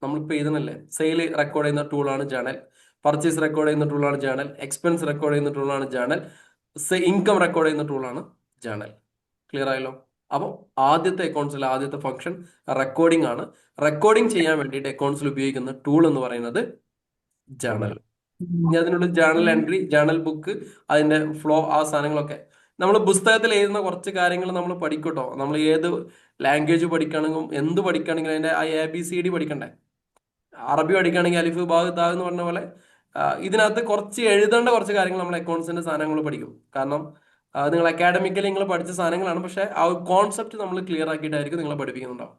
നമ്മളിപ്പോൾ എഴുതണല്ലേ, സെയിൽ റെക്കോർഡ് ചെയ്യുന്ന ടൂളാണ് ജേണൽ, പർച്ചേസ് റെക്കോർഡ് ചെയ്യുന്ന ടൂളാണ് ജേണൽ, എക്സ്പെൻസ് റെക്കോർഡ് ചെയ്യുന്ന ടൂളാണ് ജേണൽ, ഇൻകം റെക്കോർഡ് ചെയ്യുന്ന ടൂളാണ് ജേണൽ. ക്ലിയർ ആയല്ലോ? അപ്പോൾ ആദ്യത്തെ അക്കൗണ്ട്സിലെ ആദ്യത്തെ ഫംഗ്ഷൻ റെക്കോർഡിംഗ് ആണ്. റെക്കോർഡിംഗ് ചെയ്യാൻ വേണ്ടിയിട്ട് അക്കൗണ്ട്സിൽ ഉപയോഗിക്കുന്ന ടൂൾ എന്ന് പറയുന്നത് ജേണൽ. ഇനി അതിനുള്ളിൽ ജേണൽ എൻട്രി, ജേണൽ ബുക്ക്, അതിന്റെ ഫ്ലോ, ആ സാധനങ്ങളൊക്കെ നമ്മൾ പുസ്തകത്തിൽ എഴുതുന്ന കുറച്ച് കാര്യങ്ങൾ നമ്മൾ പഠിക്കട്ടോ. നമ്മൾ ഏത് ലാംഗ്വേജ് പഠിക്കുകയാണെങ്കിലും എന്ത് പഠിക്കുകയാണെങ്കിലും അതിന്റെ ആ ABCD പഠിക്കണ്ടേ. അറബി പഠിക്കുകയാണെങ്കിൽ അലിഫ് ബാഗ് താഗ് എന്ന് പറഞ്ഞ പോലെ ഇതിനകത്ത് കുറച്ച് എഴുതേണ്ട കുറച്ച് കാര്യങ്ങൾ നമ്മൾ അക്കൗണ്ട്സിന്റെ സാധനങ്ങൾ പഠിക്കും. കാരണം നിങ്ങൾ അക്കാഡമിക്കലി നിങ്ങൾ പഠിച്ച സാധനങ്ങളാണ്, പക്ഷെ ആ കോൺസെപ്റ്റ് നമ്മൾ ക്ലിയർ ആക്കിയിട്ടായിരിക്കും നിങ്ങളെ പഠിപ്പിക്കുന്നുണ്ടാവും.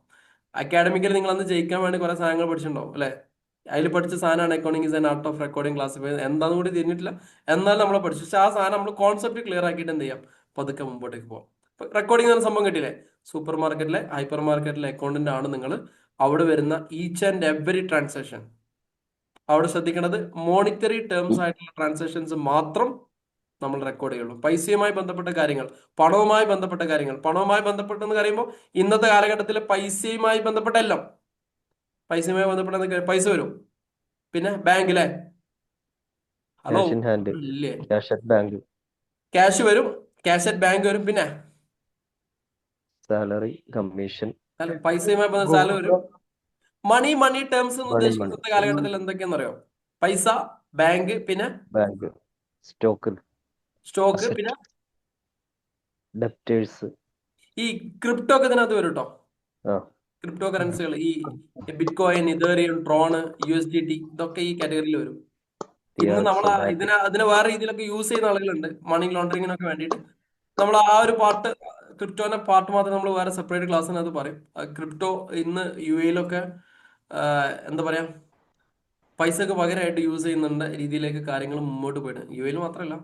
അക്കാഡമിക്കലി നിങ്ങൾ അന്ന് ജയിക്കാൻ വേണ്ടി കുറെ സാധനങ്ങൾ പഠിച്ചിട്ടുണ്ടാവും അല്ലെ. അതിൽ പഠിച്ച സാധനമാണ് accounting is an art of recording classify എന്താണെന്ന് കൂടി തിരിഞ്ഞിട്ടില്ല. എന്നാലും നമ്മൾ പഠിച്ചു. പക്ഷെ ആ സാധനം നമ്മൾ കോൺസെപ്റ്റ് ക്ലിയർ ആക്കിയിട്ട് എന്ത് ചെയ്യാം, പതുക്കെ മുമ്പോട്ടേക്ക് പോകാം. റെക്കോർഡിംഗ് എന്ന സംഭവം കിട്ടിയില്ലേ? സൂപ്പർ മാർക്കറ്റിലെ ഹൈപ്പർ മാർക്കറ്റിലെ അക്കൗണ്ടന്റ് ആണ് നിങ്ങൾ. അവിടെ വരുന്ന ഈച്ച് ആൻഡ് എവറി ട്രാൻസാക്ഷൻ അവിടെ ശ്രദ്ധിക്കേണ്ടത് മോണിറ്ററി ടേംസ് ആയിട്ടുള്ള ട്രാൻസാക്ഷൻസ് മാത്രം നമ്മൾ റെക്കോർഡ് ചെയ്യുള്ളൂ. പൈസയുമായി ബന്ധപ്പെട്ട കാര്യങ്ങൾ, പണവുമായി ബന്ധപ്പെട്ട കാര്യങ്ങൾ, പണവുമായി ബന്ധപ്പെട്ടെന്ന് പറയുമ്പോൾ ഇന്നത്തെ കാലഘട്ടത്തിൽ പൈസയുമായി ബന്ധപ്പെട്ട എല്ലാം, പൈസയുമായി ബന്ധപ്പെട്ട പൈസ വരും. പിന്നെ ബാങ്കിലെ ഹലോ
ക്യാഷ് ഇൻ ഹാൻഡ്,
ഇല്ലേ,
ക്യാഷ് അറ്റ് ബാങ്ക്,
ക്യാഷ് വരും, ക്യാഷ് അറ്റ് ബാങ്ക് വരും. പിന്നെ
സാലറി, കമ്മീഷൻ,
പൈസയുമായി ബന്ധപ്പെട്ട സാലറി വരും. മണി ടേംസ് എന്ന്
മണി
ഉദ്ദേശിക്കുന്ന ഇന്നത്തെ കാലഘട്ടത്തിൽ എന്തൊക്കെയാണെന്നറിയോ? പൈസ, ബാങ്ക്, പിന്നെ
ബാങ്ക്, സ്റ്റോക്ക്,
സ്റ്റോക്ക്, പിന്നെ
ഡെപ്റ്റേഴ്സ്.
ഈ ക്രിപ്റ്റോ ഒക്കെ ഇതിനകത്ത് വരും കേട്ടോ.
ആ
ക്രിപ്റ്റോ കറൻസികൾ, ഈ bit coin, ethereum, Tron, USDT, ഇതൊക്കെ ഈ കാറ്റഗറിയിൽ വരും. ഇന്ന് നമ്മൾ അതിനെ വേറെ രീതിയിലൊക്കെ യൂസ് ചെയ്യുന്ന ആളുകളുണ്ട് മണി ലോണ്ടറിങ്ങിനൊക്കെ വേണ്ടിയിട്ട്. നമ്മൾ ആ ഒരു പാർട്ട്, ക്രിപ്റ്റോന്റെ പാർട്ട് മാത്രം നമ്മൾ വേറെ സെപ്പറേറ്റ് ക്ലാസ്സിനകത്ത് പറയും. ക്രിപ്റ്റോ ഇന്ന് UAE-ലൊക്കെ എന്താ പറയാ, പൈസക്ക് പകരമായിട്ട് യൂസ് ചെയ്യുന്നുണ്ട് രീതിയിലേക്ക് കാര്യങ്ങൾ മുമ്പോട്ട് പോയിട്ട്. UAE-ൽ മാത്രമല്ല,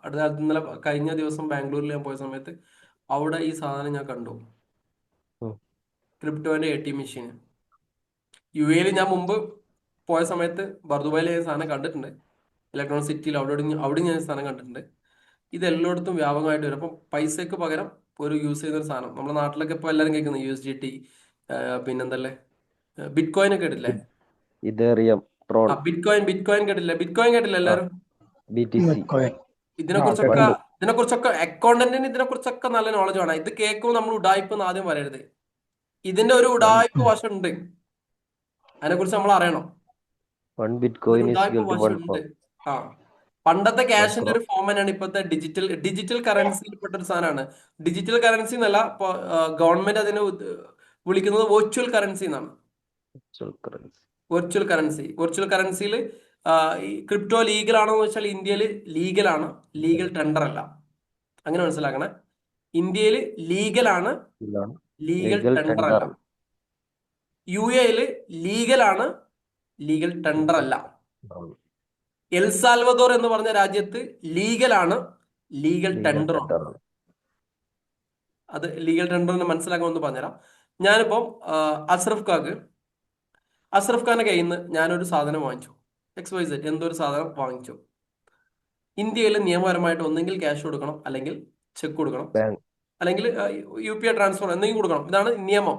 അടുത്ത കാലത്ത് ഇന്നലെ കഴിഞ്ഞ ദിവസം ബാംഗ്ലൂരിൽ ഞാൻ പോയ സമയത്ത് അവിടെ ഈ സാധനം ഞാൻ കണ്ടു, ക്രിപ്റ്റോന്റെ ATM മെഷീൻ. UAE-ൽ ഞാൻ മുമ്പ് പോയ സമയത്ത് ബർദുബായിൽ ഞാൻ സാധനം കണ്ടിട്ടുണ്ട്, ഇലക്ട്രോണിക് സിറ്റിയിൽ അവിടെ ഞാൻ സാധനം കണ്ടിട്ടുണ്ട്. ഇത് എല്ലായിടത്തും വ്യാപകമായിട്ട് വരും. അപ്പം പൈസക്ക് പകരം ഒരു യൂസ് ചെയ്യുന്ന ഒരു സാധനം നമ്മുടെ നാട്ടിലൊക്കെ ഇപ്പോൾ എല്ലാവരും കേൾക്കുന്നത് USDT, പിന്നെന്തല്ലേ ബിറ്റ് കോയിൻ ഒക്കെ ഇടില്ലേ,
ഇതേറിയം, ട്രോൺ,
ബിറ്റ് കോയിൻ കേട്ടില്ല എല്ലാവരും?
BTC.
ഇതിനെക്കുറിച്ചൊക്കെ അക്കൗണ്ടന്റിന് ഇതിനെക്കുറിച്ചൊക്കെ നല്ല നോളജ് വേണം. ഇത് കേൾക്കുമ്പോൾ നമ്മൾ ഉഡായിപ്പ് എന്ന് ആദ്യം പറയരുത്. ഇതിന്റെ ഒരു ഉഡായിപ്പ് വശം ഉണ്ട്, അതിനെക്കുറിച്ച് നമ്മൾ അറിയണം. ഉഡായിപ്പ് വശം ഉണ്ട്. ആ, പണ്ടത്തെ ക്യാഷിന്റെ ഒരു ഫോം തന്നെയാണ് ഇപ്പോഴത്തെ ഡിജിറ്റൽ കറൻസിയിൽപ്പെട്ട ഒരു സാധനമാണ്. ഡിജിറ്റൽ കറൻസി എന്നല്ല, ഇപ്പൊ ഗവൺമെന്റ് അതിനെ വിളിക്കുന്നത് വെർച്വൽ കറൻസി എന്നാണ്. വെർച്വൽ കറൻസിയിൽ ഈ ക്രിപ്റ്റോ ലീഗൽ ആണോ എന്ന് വെച്ചാൽ ഇന്ത്യയിൽ ലീഗലാണ്, ലീഗൽ ടെൻഡർ അല്ല. അങ്ങനെ മനസ്സിലാക്കണേ. ഇന്ത്യയിൽ ലീഗലാണ്, ലീഗൽ ടെൻഡർ അല്ല. UAE-ൽ ലീഗലാണ്, ലീഗൽ ടെൻഡർ അല്ല. എൽ സാൽവദോർ എന്ന് പറഞ്ഞ രാജ്യത്ത് ലീഗലാണ്, ലീഗൽ ടെൻഡറും. അത് ലീഗൽ ടെൻഡറിന് മനസ്സിലാക്കാമെന്ന് പറഞ്ഞുതരാം. ഞാനിപ്പം അഷ്റഫ് ഖാന്റെ കയ്യിൽ നിന്ന് ഞാനൊരു സാധനം വാങ്ങിച്ചു, XYZ എന്തൊരു സാധനം വാങ്ങിച്ചു. ഇന്ത്യയിൽ നിയമപരമായിട്ട് ഒന്നെങ്കിൽ ക്യാഷ് കൊടുക്കണം, അല്ലെങ്കിൽ ചെക്ക് കൊടുക്കണം, അല്ലെങ്കിൽ UPI ട്രാൻസ്ഫർ എന്തെങ്കിലും കൊടുക്കണം. ഇതാണ് നിയമം.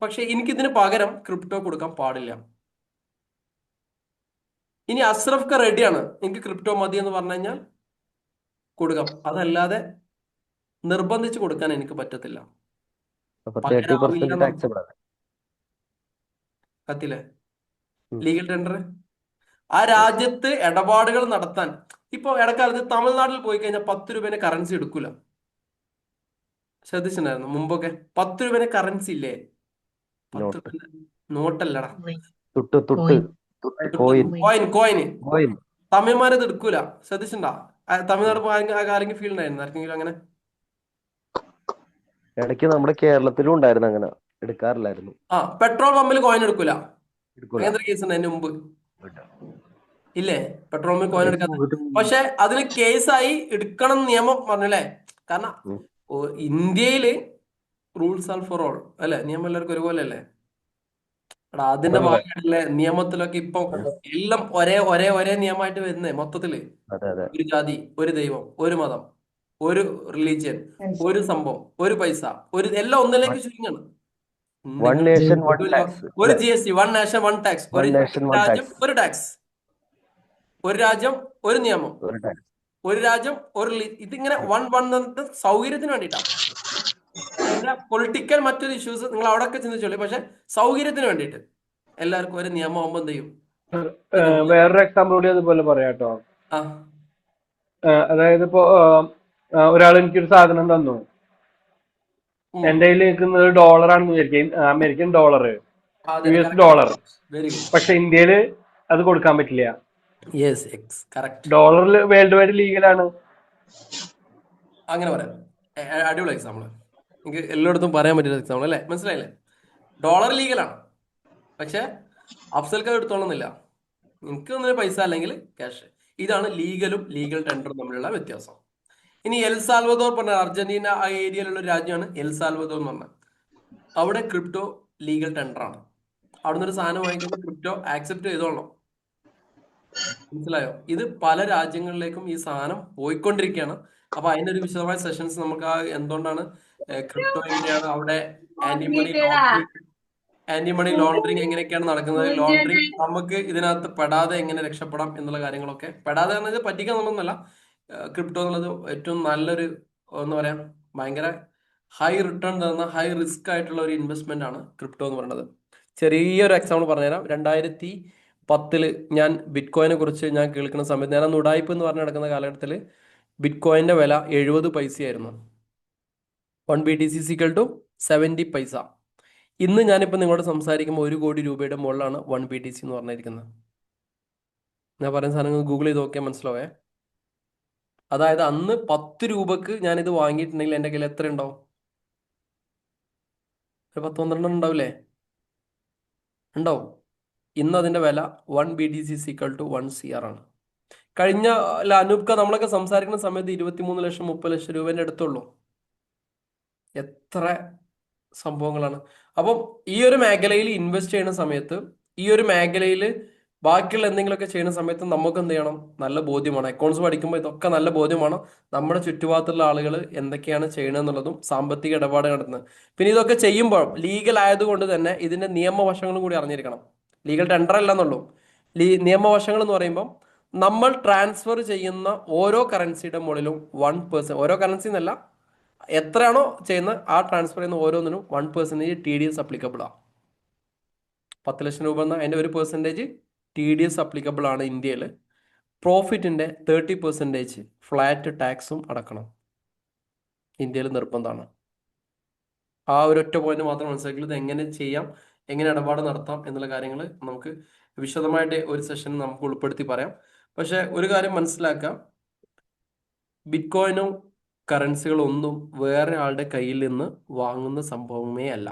പക്ഷെ എനിക്കിതിന് പകരം ക്രിപ്റ്റോ കൊടുക്കാൻ പാടില്ല. ഇനി അഷ്റഫ് ഖാൻ റെഡിയാണ്, എനിക്ക് ക്രിപ്റ്റോ മതി എന്ന് പറഞ്ഞു കഴിഞ്ഞാൽ കൊടുക്കാം. അതല്ലാതെ നിർബന്ധിച്ച് കൊടുക്കാൻ എനിക്ക് പറ്റത്തില്ല. കത്തില്ലേ ലീഗൽ ടെൻഡർ? ആ രാജ്യത്ത് ഇടപാടുകൾ നടത്താൻ ഇപ്പൊ ഇടക്കാലത്ത് തമിഴ്നാട്ടിൽ പോയി കഴിഞ്ഞാൽ 10 രൂപേനെ കറൻസി എടുക്കൂല. ശ്രദ്ധിച്ചിട്ടുണ്ടായിരുന്നു മുമ്പൊക്കെ 10 രൂപേനെ കറൻസി ഇല്ലേ? നോട്ടല്ലടാ, കോയിന്. തമിഴ്മാരത് എടുക്കൂല. ശ്രദ്ധിച്ചിട്ടുണ്ടാ? തമിഴ്നാട് ആരെങ്കിലും ഫീൽ ഉണ്ടായിരുന്നു ആർക്കെങ്കിലും അങ്ങനെ?
ഇടയ്ക്ക് നമ്മുടെ കേരളത്തിലും ഉണ്ടായിരുന്നു, അങ്ങനെ എടുക്കാറില്ലായിരുന്നു.
പെട്രോൾ പമ്പിൽ കോയിൻ എടുക്കൂല. അങ്ങനത്തെ കേസ് ഉണ്ട് അതിന് മുമ്പ് ഇല്ലേ? പെട്രോൾ പമ്പിൽ കോയിൻ എടുക്കാത്ത. പക്ഷെ അതിന് കേസായി എടുക്കണം നിയമം പറഞ്ഞല്ലേ? കാരണം ഇന്ത്യയില് റൂൾസ് ആർ ഫോർ ഓൾ അല്ലെ? നിയമം എല്ലാവർക്കും ഒരുപോലെ അല്ലേ? അതിന്റെ ഭാഗമായിട്ടല്ലേ നിയമത്തിലൊക്കെ ഇപ്പൊ എല്ലാം ഒരേ നിയമമായിട്ട് വരുന്നേ. മൊത്തത്തില് ഒരു ജാതി, ഒരു ദൈവം, ഒരു മതം, ഒരു റിലീജിയൻ, ഒരു സംഭവം, ഒരു പൈസ, എല്ലാം ഒന്നിലേക്ക് ചുരുങ്ങാണ്. ഒരു GST, one nation one tax, ഒരു രാജ്യം ഒരു ടാക്സ്, ഒരു രാജ്യം ഒരു നിയമം, ഒരു രാജ്യം ഒരു ഇതിങ്ങനെ വൺ സൗകര്യത്തിന് വേണ്ടിയിട്ടാണ്. പിന്നെ പൊളിറ്റിക്കൽ മറ്റൊരു ഇഷ്യൂസ് നിങ്ങൾ അവിടെ ഒക്കെ ചിന്തിച്ചോളൂ. പക്ഷെ സൗകര്യത്തിന് വേണ്ടിയിട്ട് എല്ലാവർക്കും ഒരു നിയമം ആകുമ്പോൾ എന്ത് ചെയ്യും?
വേറൊരു എക്സാമ്പിൾ കൂടി അതുപോലെ പറയാം കേട്ടോ. അതായത് ഇപ്പോ ഒരാൾ എനിക്കൊരു സാധനം തന്നു, എന്റെ കയ്യിൽ നിൽക്കുന്നത് ഡോളറാണെന്ന് വിചാരിക്കും, അമേരിക്കൻ ഡോളർ, US ഡോളർ. പക്ഷെ ഇന്ത്യയില് അത് കൊടുക്കാൻ പറ്റില്ല. ഡോളറിൽ വേൾഡ് വൈഡ് ലീഗലാണ്.
അങ്ങനെ പറയാം. അടിപൊളി എക്സാമ്പിൾ, എനിക്ക് എല്ലായിടത്തും പറയാൻ പറ്റിയ എക്സാമ്പിൾ അല്ലേ? മനസ്സിലായില്ലേ? ഡോളർ ലീഗലാണ്, പക്ഷെ അഫ്സൽക്ക് അത് എടുത്തോളുന്നില്ല. എനിക്ക് ഒന്നിന് പൈസ അല്ലെങ്കിൽ ക്യാഷ്. ഇതാണ് ലീഗലും ലീഗൽ ടെൻഡറും തമ്മിലുള്ള വ്യത്യാസം. ഇനി എൽ സാൽവദോർ പറഞ്ഞ അർജന്റീന ആ ഏരിയയിലുള്ള ഒരു രാജ്യമാണ് എൽ സാൽവദോർ എന്ന് പറഞ്ഞാൽ. അവിടെ ക്രിപ്റ്റോ ലീഗൽ ടെൻഡറാണ്. അവിടെ നിന്ന് ഒരു സാധനം വാങ്ങിക്കുമ്പോൾ ക്രിപ്റ്റോ ആക്സെപ്റ്റ് ചെയ്തോളണം. മനസ്സിലായോ? ഇത് പല രാജ്യങ്ങളിലേക്കും ഈ സാധനം പോയിക്കൊണ്ടിരിക്കുകയാണ്. അപ്പൊ അതിന്റെ ഒരു വിശദമായ സെഷൻസ് നമുക്ക് ആ എന്തുകൊണ്ടാണ് ക്രിപ്റ്റോ എങ്ങനെയാണ് അവിടെ ആന്റി മണി ലോണ്ടറിങ് എങ്ങനെയൊക്കെയാണ് നടക്കുന്നത്, ലോണ്ടറിങ് നമുക്ക് ഇതിനകത്ത് പെടാതെ എങ്ങനെ രക്ഷപ്പെടാം എന്നുള്ള കാര്യങ്ങളൊക്കെ. പെടാതെ പറഞ്ഞത് പറ്റിക്കാൻ നമ്മളൊന്നല്ല. ക്രിപ്റ്റോ എന്നുള്ളത് ഏറ്റവും നല്ലൊരു എന്താ പറയാ ഭയങ്കര ഹൈ റിട്ടേൺ തരുന്ന ഹൈ റിസ്ക് ആയിട്ടുള്ള ഒരു ഇൻവെസ്റ്റ്മെന്റ് ആണ് ക്രിപ്റ്റോ എന്ന് പറയുന്നത്. ചെറിയൊരു എക്സാമ്പിൾ പറഞ്ഞുതരാം. 2010 ഞാൻ ബിറ്റ് കോയിനെ കുറിച്ച് ഞാൻ കേൾക്കുന്ന സമയത്ത്, ഞാൻ അന്ന് ഉടായ്പ എന്ന് പറഞ്ഞ് നടക്കുന്ന കാലഘട്ടത്തിൽ ബിറ്റ് കോയിന്റെ വില 70 പൈസയായിരുന്നു. 1 BTC = 70 പൈസ. ഇന്ന് ഞാനിപ്പോൾ നിങ്ങളോട് സംസാരിക്കുമ്പോൾ 1 കോടി രൂപയുടെ മുകളിലാണ് 1 BTC എന്ന് പറഞ്ഞിരിക്കുന്നത്. ഞാൻ പറയുന്ന സാധനങ്ങൾ ഗൂഗിൾ ചെയ്ത് നോക്കിയാൽ മനസ്സിലാവേ. അതായത് അന്ന് 10 രൂപക്ക് ഞാനിത് വാങ്ങിയിട്ടുണ്ടെങ്കിൽ എൻ്റെ കയ്യിൽ എത്ര ഉണ്ടാവും? ഒരു 10-12 ഉണ്ടാവില്ലേ? ഉണ്ടാവും. ഇന്ന് അതിന്റെ വില 1 BTC = 1 CR ആണ്. കഴിഞ്ഞ അനൂപ്ക നമ്മളൊക്കെ സംസാരിക്കുന്ന സമയത്ത് 23 ലക്ഷം 30 ലക്ഷം രൂപേന്റെ അടുത്തുള്ളൂ. എത്ര സംഭവങ്ങളാണ്. അപ്പം ഈ ഒരു മേഖലയിൽ ഇൻവെസ്റ്റ് ചെയ്യുന്ന സമയത്ത്, ഈ ഒരു മേഖലയിൽ ബാക്കിയുള്ള എന്തെങ്കിലുമൊക്കെ ചെയ്യുന്ന സമയത്ത് നമുക്ക് എന്ത് ചെയ്യണം? നല്ല ബോധ്യമാണ്. അക്കൗണ്ട്സ് പഠിക്കുമ്പോൾ ഇതൊക്കെ നല്ല ബോധ്യമാണ്. നമ്മുടെ ചുറ്റുപാടത്തുള്ള ആളുകൾ എന്തൊക്കെയാണ് ചെയ്യണമെന്നുള്ളതും സാമ്പത്തിക ഇടപാട് നടത്തുന്നത്. പിന്നെ ഇതൊക്കെ ചെയ്യുമ്പോൾ ലീഗൽ ആയതുകൊണ്ട് തന്നെ ഇതിന്റെ നിയമവശങ്ങളും കൂടി അറിഞ്ഞിരിക്കണം. ലീഗൽ ടെൻഡർ അല്ല എന്നുള്ളൂ. നിയമവശങ്ങൾ എന്ന് പറയുമ്പോൾ നമ്മൾ ട്രാൻസ്ഫർ ചെയ്യുന്ന ഓരോ കറൻസിയുടെ മുകളിലും 1%, ഓരോ കറൻസി എന്നല്ല, എത്രയാണോ ചെയ്യുന്നത് ആ ട്രാൻസ്ഫർ ചെയ്യുന്ന ഓരോന്നിനും 1% TDS അപ്ലിക്കബിൾ ആണ്. 10 ലക്ഷം രൂപ എന്ന അതിൻ്റെ 1% TDS അപ്ലിക്കബിൾ ആണ് ഇന്ത്യയിൽ. പ്രോഫിറ്റിന്റെ 30% ഫ്ലാറ്റ് ടാക്സും അടക്കണം. ഇന്ത്യയിൽ നിർബന്ധമാണ്. ആ ഒരൊറ്റ പോയിന്റ് മാത്രം മനസ്സിലാക്കിയത് എങ്ങനെ ചെയ്യാം, എങ്ങനെ ഇടപാട് നടത്താം എന്നുള്ള കാര്യങ്ങൾ നമുക്ക് വിശദമായിട്ട് ഒരു സെഷൻ നമുക്ക് ഉൾപ്പെടുത്തി പറയാം. പക്ഷെ ഒരു കാര്യം മനസ്സിലാക്കാം, ബിറ്റ് കോയിനും കറൻസികളൊന്നും വേറെ ആളുടെ കയ്യിൽ നിന്ന് വാങ്ങുന്ന സംഭവമേ അല്ല.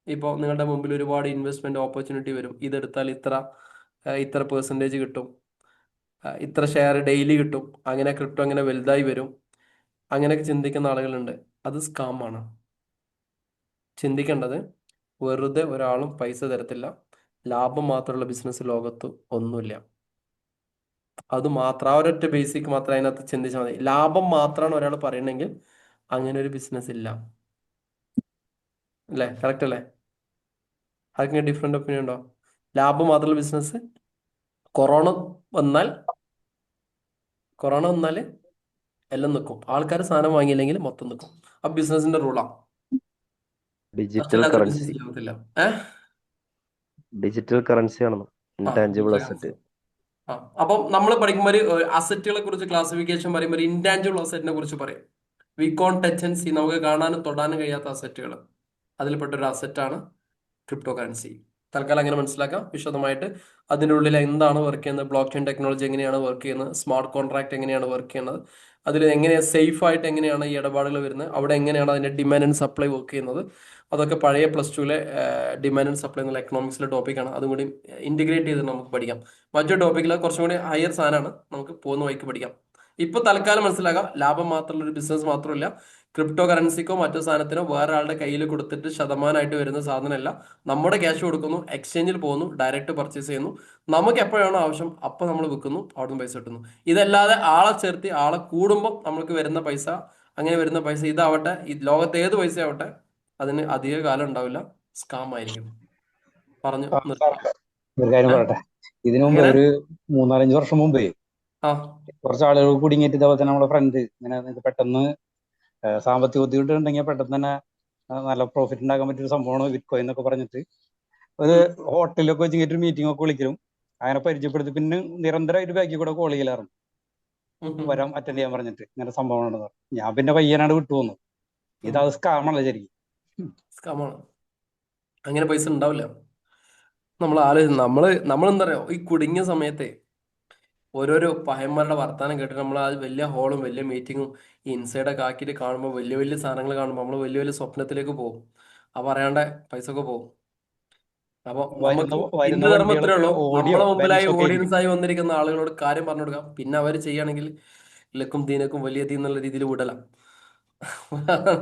ഇപ്പോൾ നിങ്ങളുടെ മുമ്പിൽ ഒരുപാട് ഇൻവെസ്റ്റ്മെന്റ് ഓപ്പർച്യൂണിറ്റി വരും. ഇതെടുത്താൽ ഇത്ര പെർസെൻറ്റേജ് കിട്ടും, ഇത്ര ഷെയർ ഡെയിലി കിട്ടും, അങ്ങനെ ക്രിപ്റ്റോ അങ്ങനെ വലുതായി വരും, അങ്ങനെയൊക്കെ ചിന്തിക്കുന്ന ആളുകളുണ്ട്. അത് സ്കാമാണ്. ചിന്തിക്കേണ്ടത് വെറുതെ ഒരാളും പൈസ തരത്തില്ല. ലാഭം മാത്രമുള്ള ബിസിനസ് ലോകത്ത് ഒന്നുമില്ല. അത് മാത്രം, ആ ഒരൊറ്റ ബേസിക് മാത്രം അതിനകത്ത് ചിന്തിച്ചാൽ മതി. ലാഭം മാത്രമാണ് ഒരാൾ പറയണമെങ്കിൽ അങ്ങനെ ഒരു ബിസിനസ് ഇല്ല. അല്ലേ? കറക്റ്റ് അല്ലേ? അതിന് ഡിഫറെന്റ് ഒപ്പീനിയൻ ഉണ്ടോ? ലാഭം മാത്രമുള്ള ബിസിനസ്, കൊറോണ വന്നാൽ എല്ലാം നിൽക്കും. ആൾക്കാർ സാധനം വാങ്ങിയില്ലെങ്കിൽ മൊത്തം നിൽക്കും. ആ ബിസിനസിന്റെ റൂളാണ്.
ഡിജിറ്റൽ കറൻസി, ഡിജിറ്റൽ കറൻസി ആണെന്ന്, ഇൻടാഞ്ചിബിൾ അസറ്റ്.
അപ്പം നമ്മൾ പഠിക്കുമ്പോൾ അസറ്റുകളെ കുറിച്ച് ക്ലാസിഫിക്കേഷൻ പറയുമ്പോൾ ഇൻടാഞ്ചിബിൾ അസറ്റിനെ കുറിച്ച് പറയും. We can't touch and see, നമുക്ക് കാണാനും തൊടാനും കഴിയാത്ത അസറ്റുകൾ, അതിൽപ്പെട്ടൊരു അസറ്റാണ് ക്രിപ്റ്റോ കറൻസി. തൽക്കാലം അങ്ങനെ മനസ്സിലാക്കാം. വിശദമായിട്ട് അതിൻ്റെ ഉള്ളിൽ എന്താണ് വർക്ക് ചെയ്യുന്നത്, ബ്ലോക്ക് ചെയിൻ ടെക്നോളജി എങ്ങനെയാണ് വർക്ക് ചെയ്യുന്നത്, സ്മാർട്ട് കോൺട്രാക്ട് എങ്ങനെയാണ് വർക്ക് ചെയ്യുന്നത്, അതിൽ എങ്ങനെയാണ് സേഫ് ആയിട്ട് എങ്ങനെയാണ് ഈ ഇടപാടുകൾ വരുന്നത്, അവിടെ എങ്ങനെയാണ് അതിൻ്റെ ഡിമാൻഡ് ആൻഡ് സപ്ലൈ വർക്ക് ചെയ്യുന്നത്, അതൊക്കെ പഴയ +2 ഡിമാൻഡ് ആൻഡ് സപ്ലൈ എന്നുള്ള എക്കണോമിക്സിലെ ടോപ്പിക്കാണ്. അതും കൂടി ഇന്റഗ്രേറ്റ് ചെയ്ത് നമുക്ക് പഠിക്കാം. മറ്റൊരു ടോപ്പിക്കിൽ കുറച്ചും കൂടി ഹയർ സാധനമാണ്, നമുക്ക് പോകുന്ന വഴിക്ക് പഠിക്കാം. ഇപ്പൊ തൽക്കാലം മനസ്സിലാക്കാം, ലാഭം മാത്രമുള്ള ഒരു ബിസിനസ് മാത്രമല്ല, ക്രിപ്റ്റോ കറൻസിക്കോ മറ്റു സാധനത്തിനോ വേറെ ആളുടെ കയ്യിൽ കൊടുത്തിട്ട് ശതമാനമായിട്ട് വരുന്ന സാധനമല്ല. നമ്മുടെ ക്യാഷ് കൊടുക്കുന്നു, എക്സ്ചേഞ്ചിൽ പോകുന്നു, ഡയറക്റ്റ് പർച്ചേസ് ചെയ്യുന്നു, നമുക്ക് എപ്പോഴാണോ ആവശ്യം അപ്പോൾ നമ്മൾ വിൽക്കുന്നു, അവിടുന്ന് പൈസ കിട്ടുന്നു. ഇതല്ലാതെ ആളെ ചേർത്തി ആളെ കൂടുമ്പോൾ നമുക്ക് വരുന്ന പൈസ, അങ്ങനെ വരുന്ന പൈസ ഇതാവട്ടെ, ലോകത്ത് ഏത് പൈസ ആവട്ടെ, അതിന് അധിക കാലം ഉണ്ടാവില്ല, സ്കാം ആയിരിക്കും. പറഞ്ഞു
ഒരു കാര്യം പറയട്ടെ. ഇതിനു മുമ്പ് ഒരു 3-4-5 വർഷം മുമ്പേ കുറച്ച് ആളുകൾ കുടുങ്ങിയിട്ട് ഇതേപോലെ തന്നെ നമ്മുടെ ഫ്രണ്ട് ഇങ്ങനെ പെട്ടെന്ന് സാമ്പത്തിക ബുദ്ധിമുട്ട് ഉണ്ടെങ്കിൽ പെട്ടെന്ന് തന്നെ നല്ല പ്രോഫിറ്റ് ഉണ്ടാക്കാൻ പറ്റിയൊരു സംഭവമാണ് ബിറ്റ് കോയിൻ എന്നൊക്കെ പറഞ്ഞിട്ട് ഒരു ഹോട്ടലിലൊക്കെ വെച്ച് ഒരു മീറ്റിംഗ് ഒക്കെ വിളിക്കലും അങ്ങനെ പരിചയപ്പെടുത്തി. പിന്നെ നിരന്തരമായിട്ട് ബാക്കി കൂടെ കോൾ ചെയ്യലായിരുന്നു, വരാൻ അറ്റൻഡ് ചെയ്യാൻ പറഞ്ഞിട്ട് ഇങ്ങനെ സംഭവമാണെന്ന് പറഞ്ഞു. ഞാൻ പിന്നെ പയ്യനാട് വിട്ടു വന്നു. ഇതത് സ്കാമല്ല ശരിക്കും.
സ്കാമാണ്. അങ്ങനെ പൈസ ഉണ്ടാവില്ല. നമ്മളെന്താ പറയാ, ഈ കുടുങ്ങിയ സമയത്തെ ഓരോരോ പഹയന്മാരുടെ വർത്താനം കേട്ടിട്ട് നമ്മൾ ആ വലിയ ഹോളും വലിയ മീറ്റിങ്ങും ഇൻസൈഡൊക്കെ ആക്കിയിട്ട് കാണുമ്പോൾ വലിയ വലിയ സാധനങ്ങൾ കാണുമ്പോൾ നമ്മൾ വലിയ വലിയ സ്വപ്നത്തിലേക്ക് പോകും. ആ പറയാണ്ട് പൈസ ഒക്കെ പോകും. അപ്പൊ
വരുന്ന
നമുക്ക്
വരുന്ന
ഹിന്ദു ധർമ്മം ഇത്രേ
വണ്ടികളൊക്കെ
ഉള്ളൂ.
ഓഡിയോ
നമ്മളെ മുമ്പിലായി
ബെൻസ് ഒക്കെ ആയിരിക്കും.
ഓഡിയൻസ് ആയി വന്നിരിക്കുന്ന ആളുകളോട് കാര്യം പറഞ്ഞു കൊടുക്കാം. പിന്നെ അവർ ചെയ്യുകയാണെങ്കിൽ ലക്കും ദീനക്കും വലിയ തീ എന്നുള്ള രീതിയിൽ വിടലാം.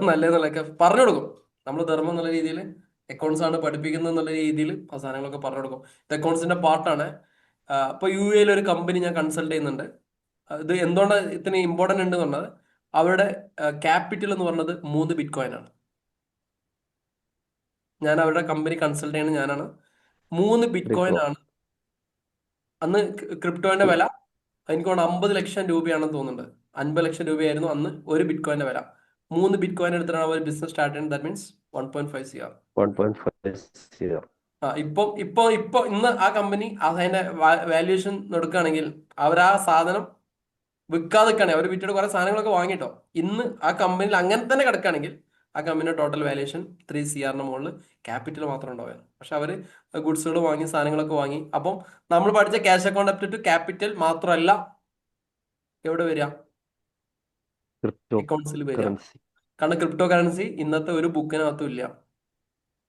നല്ലതെന്നുള്ളതൊക്കെ പറഞ്ഞു കൊടുക്കും. നമ്മൾ ധർമ്മം എന്നുള്ള രീതിയിൽ അക്കൗണ്ട്സ് ആണ് പഠിപ്പിക്കുന്നത് എന്നുള്ള രീതിയിൽ ആ സാധനങ്ങളൊക്കെ പറഞ്ഞു കൊടുക്കും. ഇത് അക്കൗണ്ട്സിന്റെ പാർട്ടാണ്. ഇപ്പൊ യു എയിൽ ഒരു കമ്പനി ഞാൻ കൺസൾട്ട് ചെയ്യുന്നുണ്ട്. ഇത് എന്തുകൊണ്ട് ഇത്ര ഇമ്പോർട്ടന്റ് ഉണ്ട് എന്നുള്ളത്, അവരുടെ ക്യാപിറ്റൽ എന്ന് പറഞ്ഞത് 3 ബിറ്റ്കോയിൻ ആണ്. ഞാൻ അവരുടെ കമ്പനി കൺസൾട്ട് ചെയ്യുന്നത് ഞാനാണ്. 3 ബിറ്റ്കോയിൻ
ക്രിപ്റ്റോ
ആണ് അന്ന് ക്രിപ്റ്റോന്റെ വില. എനിക്ക് തോന്നുന്നു 50 ലക്ഷം രൂപയാണെന്ന് തോന്നുന്നുണ്ട്. 50 ലക്ഷം രൂപയായിരുന്നു അന്ന് ഒരു ബിറ്റ്കോയിന്റെ വില. 3 ബിറ്റ്കോയിൻ എടുത്തിട്ടാണ് അവർ ബിസിനസ് സ്റ്റാർട്ട് ചെയ്യുന്നത്. That means 1.5 CR.
1.5 CR.
ഇപ്പൊ ഇന്ന് ആ കമ്പനി അതിന്റെ വാല്യുവേഷൻ എടുക്കുകയാണെങ്കിൽ അവർ ആ സാധനം വിൽക്കാതെ അവർ വിറ്റിട്ട് കുറെ സാധനങ്ങളൊക്കെ വാങ്ങിട്ടോ. ഇന്ന് ആ കമ്പനിയിൽ അങ്ങനെ തന്നെ കിടക്കുകയാണെങ്കിൽ ആ കമ്പനിയുടെ ടോട്ടൽ വാല്യുവേഷൻ 3 CR മുകളിൽ ക്യാപിറ്റൽ മാത്രം ഉണ്ടാവുകയാണ്. പക്ഷെ അവര് ഗുഡ്സുകൾ വാങ്ങി, സാധനങ്ങളൊക്കെ വാങ്ങി. അപ്പം നമ്മൾ പഠിച്ച cash account up to capital മാത്രമല്ല എവിടെ വരിക,
ക്രിപ്റ്റോ
അക്കൗണ്ട്സിൽ വരിക.
കറൻസി.
കാരണം ക്രിപ്റ്റോ കറൻസി ഇന്നത്തെ ഒരു ബുക്കിനകത്തും ഇല്ല.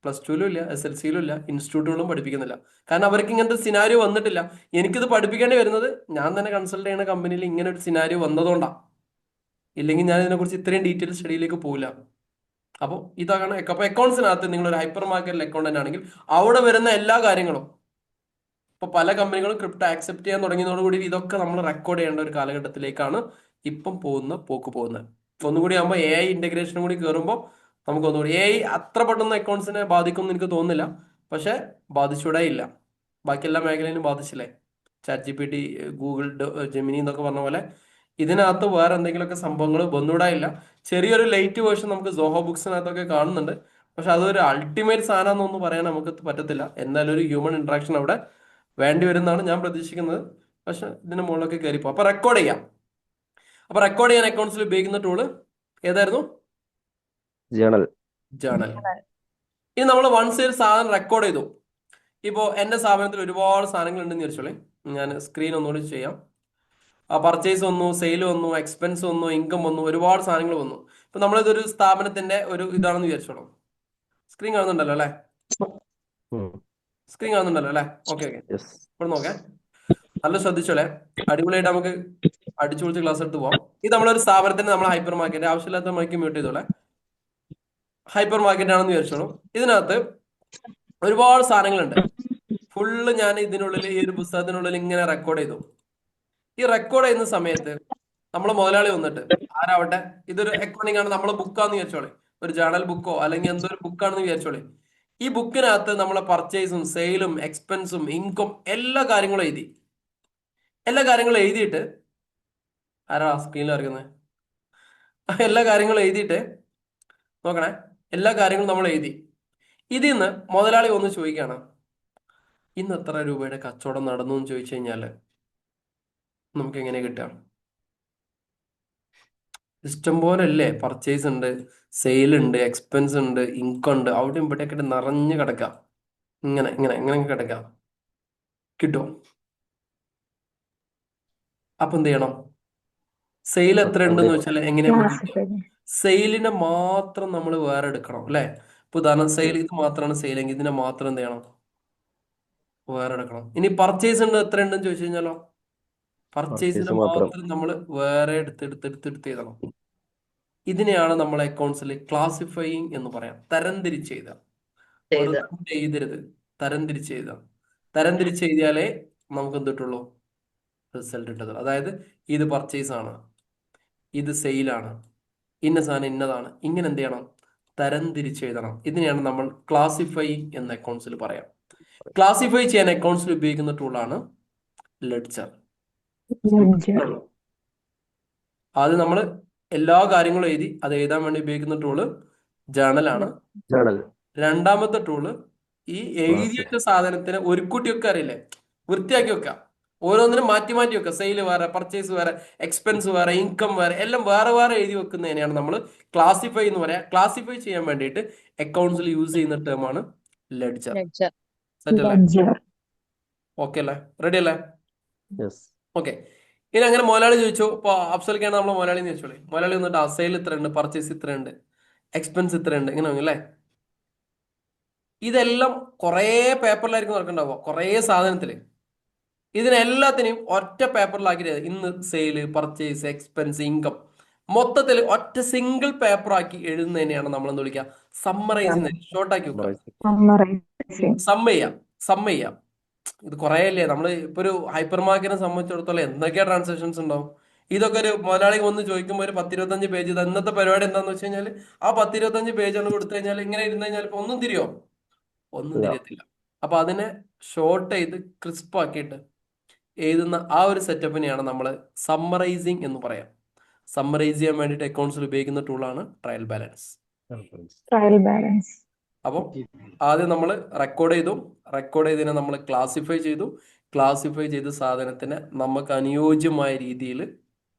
+2 ഇല്ല, SLC ഇല്ല, ഇൻസ്റ്റിറ്റ്യൂട്ടുകളും പഠിപ്പിക്കുന്നില്ല. കാരണം അവർക്ക് ഇങ്ങനത്തെ സിനാരിയോ വന്നിട്ടില്ല. എനിക്കിത് പഠിപ്പിക്കേണ്ടി വരുന്നത് ഞാൻ തന്നെ കൺസൾട്ട് ചെയ്യുന്ന കമ്പനിയിൽ ഇങ്ങനെ ഒരു സിനാരിയോ വന്നതുകൊണ്ടാണ്. ഇല്ലെങ്കിൽ ഞാൻ ഇതിനെക്കുറിച്ച് ഇത്രയും ഡീറ്റെയിൽ സ്റ്റഡിയിലേക്ക് പോകില്ല. അപ്പോൾ ഇതാണ്. അപ്പോൾ അക്കൗണ്ട്സിനകത്ത് നിങ്ങൾ ഒരു ഹൈപ്പർ മാർക്കറ്റിൽ അക്കൗണ്ടന്റ് ആണെങ്കിൽ അവിടെ വരുന്ന എല്ലാ കാര്യങ്ങളും, ഇപ്പൊ പല കമ്പനികളും ക്രിപ്റ്റോ ആക്സെപ്റ്റ് ചെയ്യാൻ തുടങ്ങിയതോടുകൂടി ഇതൊക്കെ നമ്മൾ റെക്കോർഡ് ചെയ്യേണ്ട ഒരു കാലഘട്ടത്തിലേക്കാണ് ഇപ്പം പോക്ക് പോകുന്നത്. ഒന്നുകൂടി ആകുമ്പോൾ AI ഇന്റഗ്രേഷനും കൂടി കയറുമ്പോൾ നമുക്ക് ഒന്നുകൂടി AI അത്ര പെട്ടെന്ന് അക്കൗണ്ട്സിനെ ബാധിക്കുമെന്ന് എനിക്ക് തോന്നുന്നില്ല. പക്ഷെ ബാധിച്ചൂടെ ഇല്ല. ബാക്കി എല്ലാ മേഖലയിലും ബാധിച്ചില്ലേ. ChatGPT, ഗൂഗിൾ ജെമിനി എന്നൊക്കെ പറഞ്ഞ പോലെ ഇതിനകത്ത് വേറെ എന്തെങ്കിലുമൊക്കെ സംഭവങ്ങൾ വന്നുകൂടായില്ല. ചെറിയൊരു ലൈറ്റ് വേർഷൻ നമുക്ക് സോഹോ ബുക്സിനകത്തൊക്കെ കാണുന്നുണ്ട്. പക്ഷെ അതൊരു അൾട്ടിമേറ്റ് സാധനം എന്നൊന്നും പറയാൻ നമുക്ക് പറ്റത്തില്ല. എന്തായാലും ഒരു ഹ്യൂമൻ ഇന്ററാക്ഷൻ അവിടെ വേണ്ടി വരുന്നതാണ് ഞാൻ പ്രതീക്ഷിക്കുന്നത്. പക്ഷെ ഇതിന് മുകളിലൊക്കെ കയറിപ്പോ. അപ്പൊ റെക്കോർഡ് ചെയ്യാം. അപ്പൊ റെക്കോർഡ് ചെയ്യാൻ അക്കൗണ്ട്സിൽ ഉപയോഗിക്കുന്ന ടൂള് ഏതായിരുന്നു?
ജേണൽ.
ഇനി നമ്മൾ വൺസ് ഒരു സാധനം റെക്കോർഡ് ചെയ്തു. ഇപ്പോ എന്റെ സ്ഥാപനത്തിൽ ഒരുപാട് സാധനങ്ങൾ ഉണ്ടെന്ന് വിചാരിച്ചോളെ. ഞാൻ സ്ക്രീൻ ഒന്നുകൂടി ചെയ്യാം. പർച്ചേസ് വന്നു, സെയിൽ വന്നു, എക്സ്പെൻസ് വന്നു, ഇൻകം വന്നു, ഒരുപാട് സാധനങ്ങൾ വന്നു. ഇപ്പൊ നമ്മളിതൊരു സ്ഥാപനത്തിന്റെ ഒരു ഇതാണെന്ന് വിചാരിച്ചോളൂ. സ്ക്രീൻ കാണുന്നുണ്ടല്ലോ അല്ലെ? സ്ക്രീൻ കാണുന്നുണ്ടല്ലോ അല്ലെ? ഓക്കെ. ഇവിടെ നോക്കേ, നല്ല ശ്രദ്ധിച്ചോളെ. അടിപൊളിയായിട്ട് നമുക്ക് അടിച്ചു പൊളിച്ച് ക്ലാസ് എടുത്ത് പോവാം. ഇത് നമ്മളൊരു സ്ഥാപനത്തിന്റെ നമ്മൾ ഹൈപ്പർ മാർക്കറ്റ്, ആവശ്യമില്ലാത്ത മൈക്ക് മ്യൂട്ട് ചെയ്തോളെ. ഹൈപ്പർ മാർക്കറ്റ് ആണെന്ന് വിചാരിച്ചോളൂ. ഇതിനകത്ത് ഒരുപാട് സാധനങ്ങളുണ്ട്. ഫുള്ള് ഞാൻ ഇതിനുള്ളിൽ ഈ ഒരു പുസ്തകത്തിനുള്ളിൽ ഇങ്ങനെ റെക്കോർഡ് ചെയ്തു. ഈ റെക്കോർഡ് ചെയ്യുന്ന സമയത്ത് നമ്മളെ മുതലാളി വന്നിട്ട്, ആരാവട്ടെ, ഇതൊരു അക്കൗണ്ടിങ് ആണ്, നമ്മളെ ബുക്കാന്ന് വിചാരിച്ചോളെ, ഒരു ജേണൽ ബുക്കോ അല്ലെങ്കിൽ എന്തോ ഒരു ബുക്കാണെന്ന് വിചാരിച്ചോളെ. ഈ ബുക്കിനകത്ത് നമ്മളെ പർച്ചേസും സെയിലും എക്സ്പെൻസും ഇൻകം എല്ലാ കാര്യങ്ങളും എഴുതി. എല്ലാ കാര്യങ്ങളും എഴുതിയിട്ട്, ആരാ സ്ക്രീനിൽ ഇറങ്ങുന്നത്? എല്ലാ കാര്യങ്ങളും എഴുതിയിട്ട് നോക്കണേ. എല്ലാ കാര്യങ്ങളും നമ്മൾ എഴുതി. ഇതിൽ നിന്ന് മുതലാളി ഒന്ന് ചോദിക്കുകയാണ്, ഇന്ന് എത്ര രൂപയുടെ കച്ചവടം നടന്നു എന്ന് ചോദിച്ചു കഴിഞ്ഞാല് നമുക്ക് എങ്ങനെ കിട്ടാം? ഇഷ്ടം പോലെ അല്ലേ? പർച്ചേസ് ഉണ്ട്, സെയിൽ ഉണ്ട്, എക്സ്പെൻസ് ഉണ്ട്, ഇൻകം ഉണ്ട്, അവിടെ ഇവിടെയൊക്കെ നിറഞ്ഞു കിടക്കാം. ഇങ്ങനെ ഇങ്ങനെ ഇങ്ങനെ കിടക്കാം. കിട്ടുമോ? അപ്പൊ എന്ത് ചെയ്യണം? സെയിൽ എത്ര ഉണ്ടെന്ന് വെച്ചാൽ എങ്ങനെയാ? സെയിലിനെ മാത്രം നമ്മൾ വേറെ എടുക്കണം അല്ലെ? ഇപ്പൊ ഉദാഹരണം, സെയിൽ ഇത് മാത്രമാണ് സെയിലെങ്കിൽ ഇതിനെ മാത്രം എന്ത് ചെയ്യണം? വേറെ എടുക്കണം. ഇനി പർച്ചേസ് ഉണ്ട് എത്ര ഉണ്ടെന്ന് ചോദിച്ചു കഴിഞ്ഞാലോ, പർച്ചേസിന് മാത്രം നമ്മൾ വേറെ എടുത്ത് എഴുതണം. ഇതിനെയാണ് നമ്മൾ അക്കൗണ്ട്സിൽ ക്ലാസിഫൈയിങ് എന്ന് പറയാം. തരംതിരിച്ച് എഴുതാം. എഴുതരുത്, തരംതിരിച്ച് എഴുതാം. തരംതിരിച്ച് എഴുതിയാലേ നമുക്ക് എന്തിട്ടുള്ളൂ? റിസൾട്ട് ഇട്ടത്. അതായത് ഇത് പർച്ചേസ് ആണ്, ഇത് സെയിലാണ്, ഇന്ന സാധനം ഇന്നതാണ്. ഇങ്ങനെ എന്ത് ചെയ്യണം? തരംതിരിച്ച് എഴുതണം. ഇതിനെയാണ് നമ്മൾ ക്ലാസിഫൈ എന്ന അക്കൗണ്ട്സിൽ പറയാം. ക്ലാസിഫൈ ചെയ്യാൻ അക്കൗണ്ട്സിൽ ഉപയോഗിക്കുന്ന ടൂളാണ് ലെഡ്ജർ. അത് നമ്മൾ എല്ലാ കാര്യങ്ങളും എഴുതി അത് എഴുതാൻ വേണ്ടി ഉപയോഗിക്കുന്ന ടൂള് ജേണലാണ്. രണ്ടാമത്തെ ടൂള് ഈ എഴുതി വെച്ച സാധനത്തിന് ഒരു കൂട്ടി വെക്കുക, അറിയില്ലേ? വൃത്തിയാക്കി വെക്കുക. ഓരോന്നിനും മാറ്റി മാറ്റി വെക്കുക. സെയിൽ വേറെ, പർച്ചേസ് വേറെ, എക്സ്പെൻസ് വേറെ, ഇൻകം വേറെ, എല്ലാം വേറെ വേറെ എഴുതി വെക്കുന്നതിനെയാണ് നമ്മൾ ക്ലാസിഫൈ എന്ന് പറയാം. ക്ലാസിഫൈ ചെയ്യാൻ വേണ്ടിയിട്ട് അക്കൗണ്ട്സിൽ യൂസ് ചെയ്യുന്ന ടേമാണ് ലെഡ്ജർ. സെറ്റ് അല്ലേ? ഓക്കെ അല്ലേ? റെഡി അല്ലേ? ഓക്കെ. ഇനി അങ്ങനെ മുതലാളി ചോദിച്ചു. ഇപ്പൊ അഫ്സൽക്കാണ് നമ്മളെ മുതലാളി എന്ന് ചോദിച്ചോളേ. മുതലാളി വന്നിട്ട് സെയിൽ ഇത്ര ഉണ്ട്, പർച്ചേസ് ഇത്ര ഉണ്ട്, എക്സ്പെൻസ് ഇത്ര ഉണ്ട്, ഇങ്ങനെ അല്ലേ? ഇതെല്ലാം കുറേ പേപ്പറിലായിരിക്കും നടക്കണ്ടാവുക, കുറേ സാധനത്തിൽ. ഇതിനെല്ലാത്തിനെയും ഒറ്റ പേപ്പറിലാക്കി ഇന്ന് സെയില്, പർച്ചേസ്, എക്സ്പെൻസ്, ഇൻകം മൊത്തത്തിൽ ഒറ്റ സിംഗിൾ പേപ്പറാക്കി എഴുതുന്നതിനെയാണ് നമ്മൾ എന്ത് വിളിക്കുക? സമ്മറൈസ്. ഷോർട്ടാക്കി വെക്കുക. സമ്മ ചെയ്യാം, സമ്മ ചെയ്യാം. ഇത് കുറേ അല്ലേ, നമ്മൾ ഇപ്പൊ ഒരു ഹൈപ്പർ മാർക്കറ്റിനെ സംബന്ധിച്ചിടത്തോളം എന്തൊക്കെയാ ട്രാൻസാക്ഷൻസ് ഉണ്ടാവും. ഇതൊക്കെ ഒരു മുതലാളി വന്ന് ചോദിക്കുമ്പോൾ ഒരു 10-25 പേജ്, ഇന്നത്തെ പരിപാടി എന്താണെന്ന് വെച്ച് കഴിഞ്ഞാൽ ആ 10-25 പേജാണ് കൊടുത്തു കഴിഞ്ഞാൽ ഇങ്ങനെ ഇരുന്ന് കഴിഞ്ഞാൽ ഇപ്പൊ ഒന്നും തിരിയോ? ഒന്നും തിരിയത്തില്ല. അപ്പൊ അതിനെ ഷോർട്ട് ചെയ്ത് ക്രിസ്പ് ആക്കിയിട്ട് എഴുതുന്ന ആ ഒരു സെറ്റപ്പിനെയാണ് നമ്മൾ സമ്മറൈസിങ് എന്ന് പറയാം. സമ്മറൈസ് ചെയ്യാൻ വേണ്ടിയിട്ട് അക്കൗണ്ട്സിൽ ഉപയോഗിക്കുന്ന ടൂളാണ് ട്രയൽ ബാലൻസ്. അപ്പം ആദ്യം നമ്മൾ റെക്കോർഡ് ചെയ്തു, റെക്കോർഡ് ചെയ്തതിനെ നമ്മൾ ക്ലാസിഫൈ ചെയ്തു, ക്ലാസിഫൈ ചെയ്ത സാധനത്തിനെ നമുക്ക് അനുയോജ്യമായ രീതിയിൽ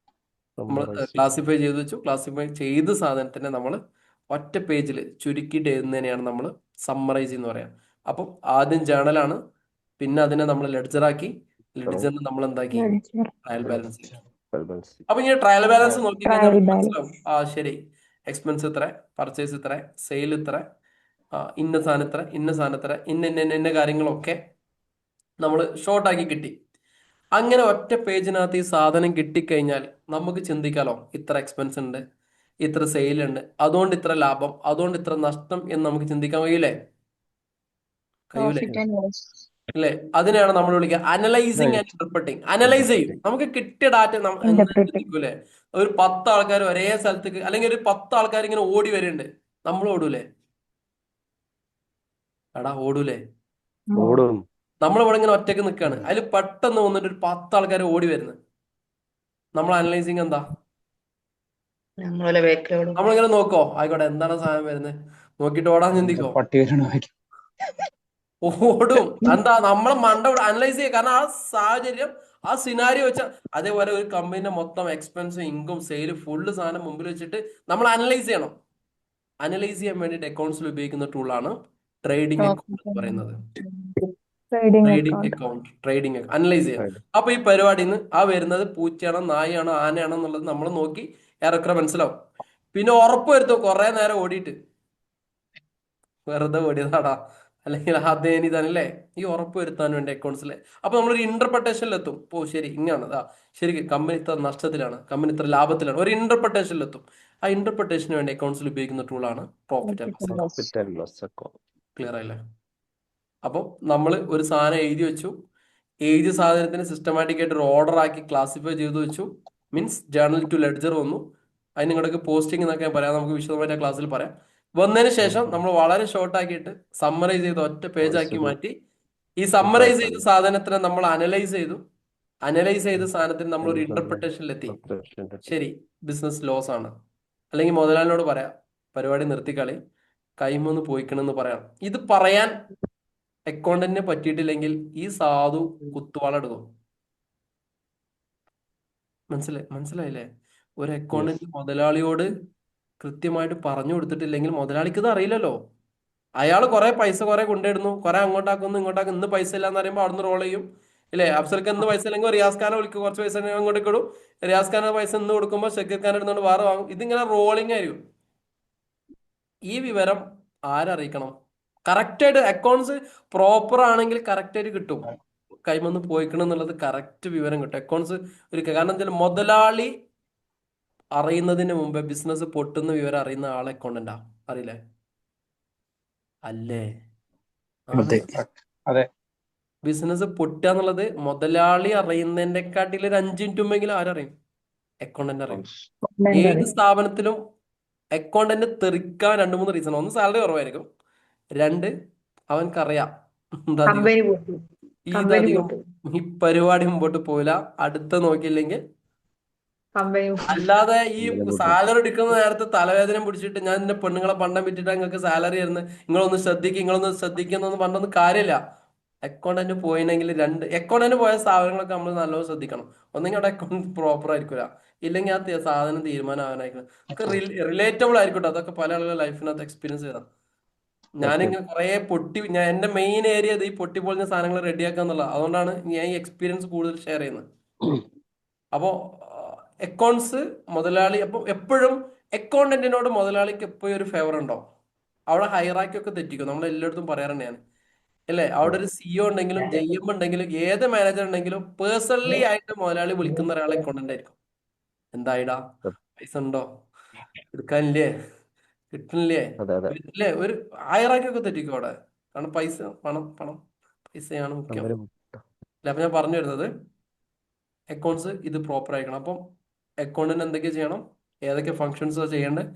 നമ്മൾ ക്ലാസിഫൈ ചെയ്ത് വെച്ചു. ക്ലാസിഫൈ ചെയ്ത സാധനത്തിനെ നമ്മൾ ഒറ്റ പേജിൽ ചുരുക്കിയിട്ട് എഴുതുന്നതിനെയാണ് നമ്മൾ സമ്മറൈസ് എന്ന് പറയാം. അപ്പം ആദ്യം ജേണലാണ്, പിന്നെ അതിനെ നമ്മൾ ലെഡ്ജറാക്കി, ലെഡ്ജറിന് നമ്മൾ എന്താക്കി? Trial balance. അപ്പൊ ഇങ്ങനെ ട്രയൽ ബാലൻസ് നോക്കിക്കഴിഞ്ഞാൽ മനസ്സിലാവും, ആ ശരി, എക്സ്പെൻസ് ഇത്ര, പർച്ചേസ് ഇത്ര, സെയിൽ ഇത്ര, ഇന്ന സാധനം ഇത്ര, ഇന്ന സാധനം ഇത്ര, ഇന്ന കാര്യങ്ങളൊക്കെ നമ്മൾ ഷോർട്ടാക്കി കിട്ടി. അങ്ങനെ ഒറ്റ പേജിനകത്ത് ഈ സാധനം കിട്ടിക്കഴിഞ്ഞാൽ നമുക്ക് ചിന്തിക്കാലോ, ഇത്ര എക്സ്പെൻസ് ഉണ്ട്, ഇത്ര സെയിൽ ഉണ്ട്, അതുകൊണ്ട് ഇത്ര ലാഭം, അതുകൊണ്ട് ഇത്ര നഷ്ടം എന്ന് നമുക്ക് ചിന്തിക്കാൻ കഴിയൂലേ? കഴിയൂലേ? അല്ലേ? അതിനെയാണ് നമ്മൾ വിളിക്കുക അനലൈസിങ് ആൻഡ് ഇന്റർപ്രറ്റിംഗ്. അനലൈസ് ചെയ്യും, നമുക്ക് കിട്ടിയ ഡാറ്റ ചിന്തിക്കൂലേ? ഒരു 10 ആൾക്കാർ ഒരേ സ്ഥലത്തേക്ക്, അല്ലെങ്കിൽ ഒരു 10 ആൾക്കാർ ഇങ്ങനെ ഓടി വരുന്നുണ്ട്, നമ്മൾ ഓടൂലേ? എടാ ഓടൂലേ? നമ്മളിവിടെ ഇങ്ങനെ ഒറ്റയ്ക്ക് നിൽക്കുകയാണ്, അതിൽ പെട്ടെന്ന് വന്നിട്ട് ഒരു 10 ആൾക്കാർ ഓടി വരുന്നത്, നമ്മൾ അനലൈസിങ് എന്താ? നമ്മളിങ്ങനെ നോക്കോ, ആയിക്കോട്ടെ എന്താണ് സാധനം വരുന്നത് നോക്കിയിട്ട് ഓടാൻ ചിന്തിക്കോ? ഓടും. എന്താ നമ്മളെ മണ്ട അനലൈസ് ചെയ്യുക. കാരണം ആ സാഹചര്യം, ആ സിനാരിയോ വെച്ചാൽ, അതേപോലെ ഒരു കമ്പനിന്റെ മൊത്തം എക്സ്പെൻസ്, ഇൻകം, സെയിൽ, ഫുള്ള് സാധനം മുമ്പിൽ വെച്ചിട്ട് നമ്മൾ അനലൈസ് ചെയ്യണം. അനലൈസ് ചെയ്യാൻ വേണ്ടിയിട്ട് അക്കൗണ്ട്സിൽ ഉപയോഗിക്കുന്ന ടൂളാണ് ട്രേഡിംഗ് അക്കൗണ്ട് എന്ന് പറയുന്നത്. ട്രേഡിംഗ് അനലൈസ് ചെയ്യാം. അപ്പൊ ഈ പരിപാടിയിൽ നിന്ന് ആ വരുന്നത് പൂച്ചയാണോ, നായയാണോ, ആനയാണോ എന്നുള്ളത് നമ്മൾ നോക്കി ഏറെക്കുറെ മനസ്സിലാവും. പിന്നെ ഉറപ്പ് വരുത്തും, കുറെ നേരം ഓടിയിട്ട് വെറുതെ ഓടിയതാടാ, അല്ലെങ്കിൽ അതേനി തന്നല്ലേ, ഈ ഉറപ്പ് വരുത്താൻ വേണ്ടി അക്കൗണ്ട്സിലെ. അപ്പൊ നമ്മളൊരു ഇന്റർപ്രിട്ടേഷനിലെത്തും. ഓ ശരി, ഇങ്ങനെയാണ്, ശരിക്കും കമ്പനി ഇത്ര നഷ്ടത്തിലാണ്, കമ്പനി ഇത്ര ലാഭത്തിലാണ്, ഒരു ഇന്റർപ്രിട്ടേഷനിലെത്തും. ആ ഇന്റർപ്രിട്ടേഷന് വേണ്ടി അക്കൗണ്ട്സിൽ ഉപയോഗിക്കുന്ന ടൂളാണ് profit and loss account. Clear ആയില്ലേ? അപ്പം നമ്മൾ ഒരു സാധനം എഴുതി വെച്ചു, എഴുതിയ സാധനത്തിന് സിസ്റ്റമാറ്റിക് ആയിട്ട് ഒരു ഓർഡർ ആക്കി ക്ലാസിഫൈ ചെയ്ത് വെച്ചു. മീൻസ് ജേർണൽ ടു ലെഡ്ജർ വന്നു. അതിന് നിങ്ങളുടെ പോസ്റ്റിംഗ് എന്നൊക്കെ ഞാൻ പറയാം, നമുക്ക് വിശദമായിട്ട് ആ ക്ലാസ്സിൽ പറയാം. വന്നതിന് ശേഷം നമ്മൾ വളരെ ഷോർട്ട് ആക്കിയിട്ട് സമ്മറൈസ് ചെയ്ത് ഒറ്റ പേജ് ആക്കി മാറ്റി. ഈ സമ്മറൈസ് ചെയ്ത സാധനത്തിനെ നമ്മൾ അനലൈസ് ചെയ്തു. അനലൈസ് ചെയ്ത സാധനത്തിന് നമ്മൾ ഒരു ഇന്റർപ്രിട്ടേഷനിലെത്തി. ശരി, ബിസിനസ് ലോസ് ആണ്, അല്ലെങ്കിൽ മുതലാളിനോട് പറയാം പരിപാടി നിർത്തിക്കളി, കൈമൊന്ന് പോയിക്കണമെന്ന് പറയാം. ഇത് പറയാൻ അക്കൗണ്ടന്റിന് പറ്റിയിട്ടില്ലെങ്കിൽ ഈ സാധു കുത്തുവാളെടുക്കും. മനസ്സിലായില്ലേ? ഒരു അക്കൗണ്ടന്റ് മുതലാളിയോട് കൃത്യമായിട്ട് പറഞ്ഞു കൊടുത്തിട്ടില്ലെങ്കിൽ മുതലാളിക്ക് ഇത് അറിയില്ലല്ലോ. അയാൾ കുറെ പൈസ കുറെ കൊണ്ടിടുന്നു, കുറെ അങ്ങോട്ടാക്കുന്നു, ഇങ്ങോട്ടാക്കുന്നു. ഇന്ന് പൈസ ഇല്ലാന്ന് പറയുമ്പോൾ അവിടുന്ന് റോൾ ചെയ്യും. ഇല്ലേ? അഫ്സൽക്ക് ഇന്ന് പൈസ ഇല്ലെങ്കിൽ റിയാസ് ഖാനെ വിളിക്കും, കുറച്ച് പൈസ അങ്ങോട്ടേക്ക് ഇടും. റിയാസ് ഖാനെ പൈസ ഇന്ന് കൊടുക്കുമ്പോൾ ഷക്കീർ ഖാൻ എടുത്തുകൊണ്ട് വേറെ വാങ്ങും. ഇതിങ്ങനെ റോളിംഗ് ആയിരിക്കും. ഈ വിവരം ആരറിയിക്കണം? കറക്റ്റായിട്ട് അക്കൗണ്ട്സ് പ്രോപ്പർ ആണെങ്കിൽ കറക്റ്റായിട്ട് കിട്ടും. കൈമന്ന് പോയിക്കണം എന്നുള്ളത് കറക്റ്റ് വിവരം കിട്ടും അക്കൗണ്ട്സ് ഒരു. കാരണം എന്താ, മുതലാളി അറിയുന്നതിന് മുമ്പേ ബിസിനസ് പൊട്ടുന്ന വിവരം അറിയുന്ന ആളെ അക്കൗണ്ടന്റാ, അറിയില്ലേ? അല്ലേ? ബിസിനസ് പൊട്ടുക എന്നുള്ളത് മുതലാളി അറിയുന്നതിനെക്കാട്ടിൽ ഒരു 5 മിനിറ്റ് മുമ്പെങ്കിലും ആരറിയും? അക്കൗണ്ടന്റ് അറിയും. ഏത് സ്ഥാപനത്തിലും അക്കൗണ്ടന്റ് തെറിക്കാൻ 2-3 റീസൺ. ഒന്ന്, സാലറി കുറവായിരിക്കും. 2, അവൻക്കറിയാം ഇതധികം ഈ പരിപാടി മുമ്പോട്ട് പോയില്ല, അടുത്ത നോക്കിയില്ലെങ്കിൽ. അല്ലാതെ ഈ സാലറി എടുക്കുന്ന നേരത്തെ തലവേദന പിടിച്ചിട്ട് ഞാൻ എന്റെ പെണ്ണുങ്ങളെ പണ്ടം വിറ്റിട്ട് നിങ്ങൾക്ക് സാലറി ആയിരുന്നു, നിങ്ങളൊന്ന് ശ്രദ്ധിക്കുന്നൊന്നും പറഞ്ഞൊന്നും കാര്യമില്ല. അക്കൗണ്ടന്റ് പോയില്ലെങ്കിൽ 2 അക്കൗണ്ടന്റ് പോയ സ്ഥാപനങ്ങളൊക്കെ നമ്മൾ നല്ലോണം ശ്രദ്ധിക്കണം. ഒന്നെങ്കിൽ അവിടെ അക്കൗണ്ട് പ്രോപ്പർ ആയിരിക്കില്ല, ഇല്ലെങ്കിൽ ആ സാധനം തീരുമാനം ആവാനായിരിക്കണം. ഒക്കെ റിലേറ്റബിൾ ആയിരിക്കട്ടെ. അതൊക്കെ പല ആളുകളുടെ ലൈഫിനകത്ത് എക്സ്പീരിയൻസ് ചെയ്താൽ. ഞാനിങ്ങനെ കുറെ ഞാൻ എന്റെ മെയിൻ ഏരിയ ഈ പൊട്ടിപ്പൊളിഞ്ഞ സാധനങ്ങൾ റെഡിയാക്കുക എന്നുള്ളത്. അതുകൊണ്ടാണ് ഞാൻ ഈ എക്സ്പീരിയൻസ് കൂടുതൽ ഷെയർ ചെയ്യുന്നത്. അപ്പോൾ അക്കൗണ്ട്സ് മുതലാളി, അപ്പം എപ്പോഴും അക്കൗണ്ടന്റിനോട് മുതലാളിക്ക് എപ്പോഴും ഒരു ഫേവർ ഉണ്ടാവും. അവിടെ ഹൈറാക്കി ഒക്കെ തെറ്റിക്കും. നമ്മൾ എല്ലായിടത്തും പറയാറുണ്ട് ഞാൻ, അല്ലേ? അവിടെ ഒരു സിഇഒ ഉണ്ടെങ്കിലും JM ഉണ്ടെങ്കിലും ഏത് മാനേജർ ഉണ്ടെങ്കിലും പേഴ്സണലി ആയിട്ട് മുതലാളി വിളിക്കുന്ന ഒരാളെ കൊണ്ടുണ്ടായിരിക്കും. എന്തായിടാ, പൈസ ഉണ്ടോ, എടുക്കാനില്ലേ, കിട്ടണില്ലേ, ഇല്ലേ? ഒരു ഹൈറാക്കി ഒക്കെ തെറ്റിക്കും അവിടെ. കാരണം പൈസ, പണം പണം പൈസയാണ് മുഖ്യം. അല്ല, അപ്പൊ ഞാൻ പറഞ്ഞു വരുന്നത് അക്കൗണ്ട്സ് ഇത് പ്രോപ്പർ ആയിരിക്കണം. അപ്പം അക്കൗണ്ടിന് എന്തൊക്കെ ചെയ്യണം, ഏതൊക്കെ ഫങ്ഷൻസ് ചെയ്യേണ്ടത്?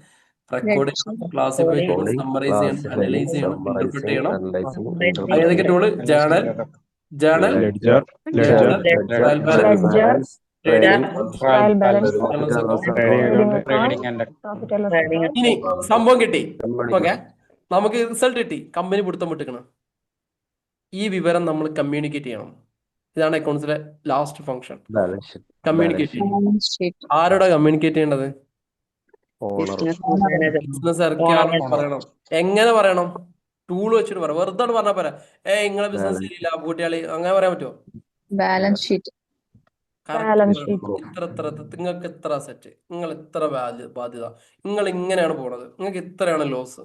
റെക്കോർഡ് ചെയ്യണം, ക്ലാസിഫൈ ചെയ്യണം, സമ്മറൈസ് ചെയ്യണം, അനലൈസ് ചെയ്യണം, ഇന്റർപ്രിറ്റ് ചെയ്യണം. ഏതൊക്കെ tool? Journal,
ledger,
trial balance, ഇനി സംഭവം കിട്ടി. ഓക്കെ, നമുക്ക് റിസൾട്ട് കിട്ടി, കമ്പനി പിടുത്തം വിട്ടിക്കണം. ഈ വിവരം നമ്മൾ കമ്മ്യൂണിക്കേറ്റ് ചെയ്യണം. ഇതാണ് അക്കൗണ്ട്സിലെ ലാസ്റ്റ് ഫംഗ്ഷൻ, കമ്മ്യൂണിക്കേറ്റ്. ആരോടാ കമ്മ്യൂണിക്കേറ്റ് ചെയ്യേണ്ടത്? ബിസിനസ് ഇറക്കിയാലും പറയണം. എങ്ങനെ പറയണം? ടൂൾ വെച്ചിട്ട് പറയാം. വെറുതെ പറഞ്ഞാൽ പോരാ, നിങ്ങളെ ബിസിനസ് ശരിയില്ല കൂട്ടിയാളി, അങ്ങനെ പറയാൻ പറ്റുമോ?
Balance sheet.
നിങ്ങൾക്ക് എത്ര സെറ്റ്, നിങ്ങൾ എത്ര ബാധ്യത, നിങ്ങൾ ഇങ്ങനെയാണ് പോണത്, നിങ്ങൾക്ക് ഇത്രയാണ് ലോസ്.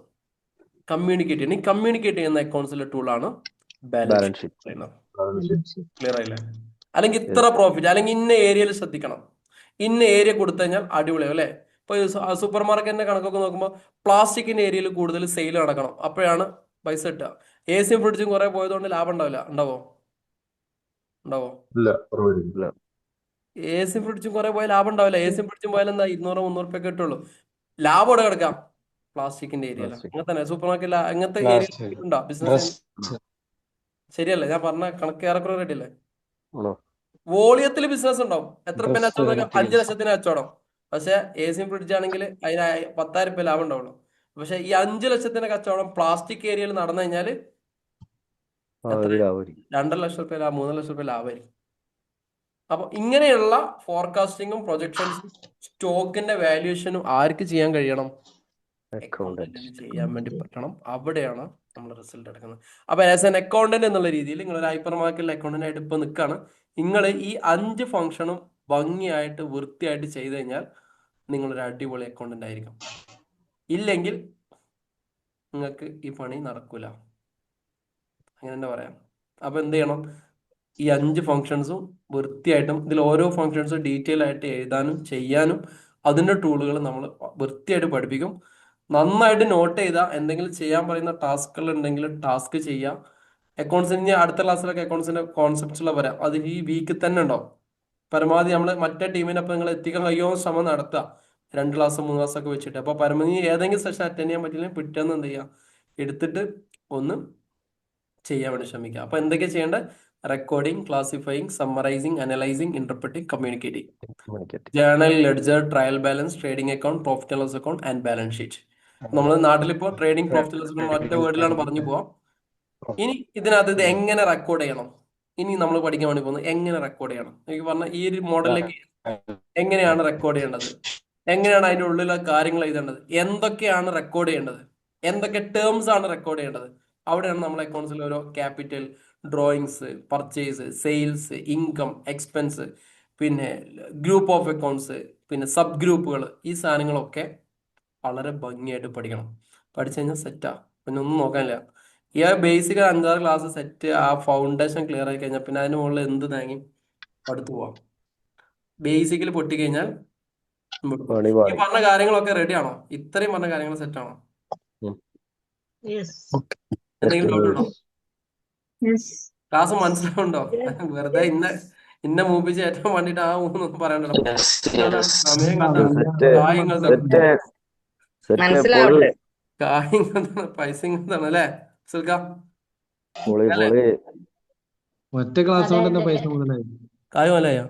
കമ്മ്യൂണിക്കേറ്റ് ചെയ്യണം. ഈ കമ്മ്യൂണിക്കേറ്റ് ചെയ്യുന്ന അക്കൗണ്ട്സിലെ ടൂളാണ് ബാലൻസ് ഷീറ്റ്. ക്ലിയർ ആയില്ലേ? അല്ലെങ്കിൽ ഇത്ര പ്രോഫിറ്റ്, അല്ലെങ്കിൽ ഇന്ന ഏരിയയിൽ ശ്രദ്ധിക്കണം, ഇന്ന ഏരിയ കൊടുത്തു കഴിഞ്ഞാൽ അടിപൊളിയാവും, അല്ലേ? ഇപ്പൊ സൂപ്പർ മാർക്കറ്റിന്റെ കണക്കൊക്കെ നോക്കുമ്പോൾ പ്ലാസ്റ്റിക്കിന്റെ ഏരിയയിൽ കൂടുതൽ സെയിൽ നടക്കണം, അപ്പോഴാണ് പൈസ കിട്ടുക. AC-യും ഫ്രിഡ്ജും കുറെ പോയതുകൊണ്ട് ലാഭം ഉണ്ടാവില്ല. ഉണ്ടാവോ? AC-യും ഫ്രിഡ്ജും കുറെ പോയാൽ ലാഭം ഉണ്ടാവില്ല. AC-യും ഫ്രിഡ്ജും പോയാൽ എന്താ 200-300 രൂപ കിട്ടുള്ളൂ. ലാഭം ഇവിടെ കിടക്കാം പ്ലാസ്റ്റിക്കിന്റെ ഏരിയയിൽ. അങ്ങനെ തന്നെ സൂപ്പർ മാർക്കറ്റ് അങ്ങനത്തെ ഏരിയ ഉണ്ടോ ബിസിനസ്? ശരിയല്ലേ ഞാൻ പറഞ്ഞ കണക്ക്? ഏറെക്കുറെ റെഡി അല്ലേ? വോളിയത്തിൽ ബിസിനസ് ഉണ്ടാവും. എത്ര രൂപ കച്ചവടം? 5 ലക്ഷത്തിന് കച്ചവടം. പക്ഷെ AC-യും ഫ്രിഡ്ജ് ആണെങ്കിൽ അതിന് 10,000 രൂപ ലാഭം ഉണ്ടാവുള്ളൂ. പക്ഷെ ഈ 5 ലക്ഷത്തിന്റെ കച്ചവടം പ്ലാസ്റ്റിക് ഏരിയയിൽ നടന്നു കഴിഞ്ഞാല് 2.5 ലക്ഷം രൂപ ലാഭം, 3 ലക്ഷം രൂപ ലാഭമായിരിക്കും. അപ്പൊ ഇങ്ങനെയുള്ള ഫോർകാസ്റ്റിങ്ങും പ്രൊജക്ഷൻസും സ്റ്റോക്കിന്റെ വാല്യുവേഷനും ആർക്ക് ചെയ്യാൻ കഴിയണം? അക്കൗണ്ടന്റിന് ചെയ്യാൻ വേണ്ടി പറ്റണം. അവിടെയാണ് നമ്മൾ റിസൾട്ട് എടുക്കുന്നത്. അപ്പൊ ആസ് എൻ അക്കൗണ്ടന്റ് എന്നുള്ള രീതിയിൽ നിങ്ങൾ ഒരു ഹൈപ്പർ മാർക്കറ്റിൽ അക്കൗണ്ടന്റ് ആയിട്ട് ഇപ്പൊ നിൽക്കുകയാണ്. നിങ്ങൾ ഈ 5 ഫംഗ്ഷനും ഭംഗിയായിട്ട് വൃത്തിയായിട്ട് ചെയ്തു കഴിഞ്ഞാൽ നിങ്ങളൊരു അടിപൊളി അക്കൗണ്ടന്റ് ആയിരിക്കും. ഇല്ലെങ്കിൽ നിങ്ങൾക്ക് ഈ പണി നടക്കൂല, അങ്ങനെ തന്നെ പറയാം. അപ്പൊ എന്ത് ചെയ്യണം? ഈ 5 ഫംഗ്ഷൻസും വൃത്തിയായിട്ടും, ഇതിൽ ഓരോ ഫംഗ്ഷൻസും ഡീറ്റെയിൽ ആയിട്ട് എഴുതാനും ചെയ്യാനും അതിന്റെ ടൂളുകൾ നമ്മൾ വൃത്തിയായിട്ട് പഠിപ്പിക്കും. നന്നായിട്ട് നോട്ട് ചെയ്താൽ എന്തെങ്കിലും ചെയ്യാൻ പറയുന്ന ടാസ്കുകൾ ഉണ്ടെങ്കിൽ ടാസ്ക് ചെയ്യുക. അക്കൗണ്ട്സിന് അടുത്ത ക്ലാസ്സിലൊക്കെ അക്കൗണ്ട്സിന്റെ കോൺസെപ്റ്റ്സുള്ള വരാം. അത് ഈ വീക്കിൽ തന്നെ ഉണ്ടാവും. പരമാവധി നമ്മൾ മറ്റേ ടീമിനൊപ്പം നിങ്ങൾ എത്തിക്കാൻ കഴിയുമോ ശ്രമം നടത്തുക. 2 ക്ലാസ് 3 ക്ലാസ് ഒക്കെ വെച്ചിട്ട്. അപ്പൊ പരമാവധി ഏതെങ്കിലും സെഷൻ അറ്റൻഡ് ചെയ്യാൻ പറ്റില്ലെങ്കിൽ പിറ്റേന്ന് എന്ത് ചെയ്യുക, എടുത്തിട്ട് ഒന്ന് ചെയ്യാൻ വേണ്ടി ശ്രമിക്കുക. അപ്പൊ എന്തൊക്കെയാ ചെയ്യേണ്ടത്? Recording, classifying, summarising, analysing, interpreting, communicating. Journal, ledger, trial balance, trading account, profit and loss account and balance sheet. നമ്മൾ നാട്ടിലിപ്പോ trading, profit and loss account ഒറ്റ വേർഡിലാണ് പറഞ്ഞു പോവാം. ഇനി ഇതിനകത്ത് ഇത് എങ്ങനെ റെക്കോർഡ് ചെയ്യണം, ഇനി നമ്മൾ പഠിക്കാൻ വേണ്ടി പോകുന്നത് എങ്ങനെ റെക്കോർഡ് ചെയ്യണം. എനിക്ക് പറഞ്ഞ ഈ ഒരു മോഡലിലേക്ക് എങ്ങനെയാണ് റെക്കോർഡ് ചെയ്യേണ്ടത്, എങ്ങനെയാണ് അതിന്റെ ഉള്ളിലെ കാര്യങ്ങൾ എഴുതേണ്ടത്, എന്തൊക്കെയാണ് റെക്കോർഡ് ചെയ്യേണ്ടത്, എന്തൊക്കെ ടേംസ് ആണ് റെക്കോർഡ് ചെയ്യേണ്ടത്. അവിടെയാണ് നമ്മൾ അക്കൗണ്ട്സിൽ ഓരോ capital, drawings, purchase, sales, income, expense, പിന്നെ ഗ്രൂപ്പ് ഓഫ് അക്കൗണ്ട്സ്, പിന്നെ സബ് ഗ്രൂപ്പുകൾ, ഈ സാധനങ്ങളൊക്കെ വളരെ ഭംഗിയായിട്ട് പഠിക്കണം. പഠിച്ചു കഴിഞ്ഞാൽ സെറ്റാ, പിന്നെ ഒന്നും നോക്കാനില്ല. ഈ ബേസിക് 5-6 ക്ലാസ് സെറ്റ്, ആ ഫൗണ്ടേഷൻ ക്ലിയർ ആയി കഴിഞ്ഞാൽ പിന്നെ അതിന് മുകളിൽ എന്ത് താങ്ങി അടുത്ത് പോവാം. ബേസിക്കലി പൊട്ടിക്കഴിഞ്ഞാൽ ഈ പറഞ്ഞ കാര്യങ്ങളൊക്കെ റെഡി ആണോ? ഇത്രയും പറഞ്ഞ കാര്യങ്ങൾ സെറ്റ് ആണോ? എന്തെങ്കിലും ഡൗട്ട് ഉണ്ടോ? ക്ലാസ് മനസ്സിലാവുണ്ടോ? വെറുതെ ഇന്ന മൂപ്പിച്ച് ഏറ്റവും വേണ്ടിട്ട് ആ ഒന്നും പറയണ്ടല്ലോ. സമയം പൈസ അല്ലേ സുൽക്ക?
ഒറ്റ ക്ലാസ് കൊണ്ട് തന്നെ പൈസ മുതലായി.
കായ് മലയോ?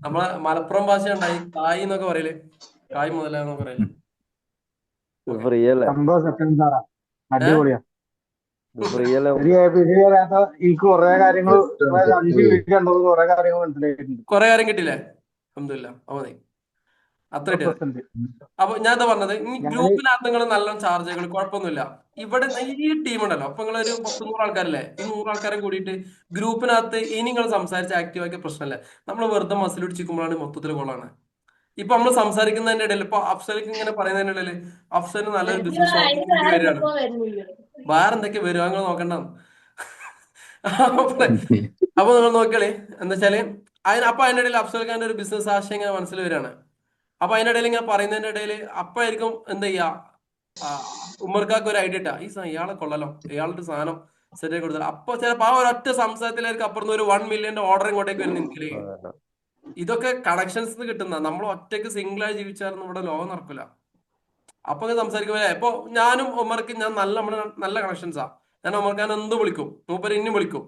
നമ്മളെ മലപ്പുറം ഭാഷ ഉണ്ടായി കായ് എന്നൊക്കെ പറയല്, കായ് മുതലാന്നൊക്കെ പറയല്.
അടിപൊളിയാ. എനിക്ക് കുറെ കാര്യങ്ങൾ കുറെ കാര്യങ്ങൾ മനസ്സിലായിട്ടുണ്ട്.
കുറെ കാര്യം കിട്ടില്ലേ? അൽഹംദുലില്ലാ, മതി അത്ര കിട്ടിയത്. അപ്പൊ ഞാൻ എന്താ പറഞ്ഞത്, ഈ ഗ്രൂപ്പിനകത്ത് നിങ്ങൾ നല്ല ചാർജുകൾ കുഴപ്പമൊന്നുമില്ല. ഇവിടെ ഈ ടീം ഉണ്ടല്ലോ, അപ്പൊ നിങ്ങൾ ഒരു 10-100 ആൾക്കാരല്ലേ, ഈ 100 ആൾക്കാരെ കൂടിയിട്ട് ഗ്രൂപ്പിനകത്ത് ഇനി നിങ്ങൾ സംസാരിച്ച് ആക്റ്റീവ് ആക്കിയ പ്രശ്നമല്ല. നമ്മൾ വെറുതെ മസിൽ പിടിച്ചിരിക്കുമ്പോഴാണ് മൊത്തത്തിൽ കൊള്ളാണ്. ഇപ്പൊ നമ്മൾ സംസാരിക്കുന്നതിന്റെ ഇടയിൽ ഇപ്പൊ അഫ്സലിക്ക് ഇങ്ങനെ പറയുന്നതിന്റെ ഇടയിൽ അഫ്സലിന് നല്ലൊരു ബിസിനസ് ഓപ്പർച്യൂണിറ്റി വരികയാണ്. വേറെ എന്തൊക്കെ വരും അങ്ങനെ നോക്കണ്ട. അപ്പൊ നിങ്ങൾ നോക്കിയാലേ എന്താ വെച്ചാല് അപ്പൊ അതിന്റെ ഇടയിൽ അഫ്സൽ ഖാന്റെ ഒരു ബിസിനസ് ആശയം ഇങ്ങനെ മനസ്സിൽ വരികയാണ്. അപ്പൊ അതിന്റെ ഇടയിൽ ഇങ്ങനെ പറയുന്നതിന്റെ ഇടയിൽ അപ്പായിരിക്കും എന്താ ചെയ്യാ, ഉമ്മർക്കാർക്ക് ഒരു ഐഡിയ ഇട്ടാ ഇയാളെ കൊള്ളല്ലോ, ഇയാളുടെ സാധനം സെറ്റ് കൊടുത്തത്. അപ്പൊ ചിലപ്പോ ആ ഒരൊറ്റ സംസാരത്തിലായിരിക്കും അപ്പുറത്ത് ഒരു 1 million ഓർഡർ ഇങ്ങോട്ടേക്ക് വരുന്നില്ലേ. ഇതൊക്കെ കണക്ഷൻസ് കിട്ടുന്ന, നമ്മൾ ഒറ്റയ്ക്ക് സിംഗിളായി ജീവിച്ചാലും ഇവിടെ ലോകം നടക്കില്ല. അപ്പൊ സംസാരിക്കുമ്പോ ഇപ്പൊ ഞാനും ഉമ്മർക്ക് ഞാൻ നല്ല കണക്ഷൻസാ. ഞാൻ ഉമ്മർക്കാൻ എന്ത് വിളിക്കും, മൂപ്പര് ഇനി വിളിക്കും,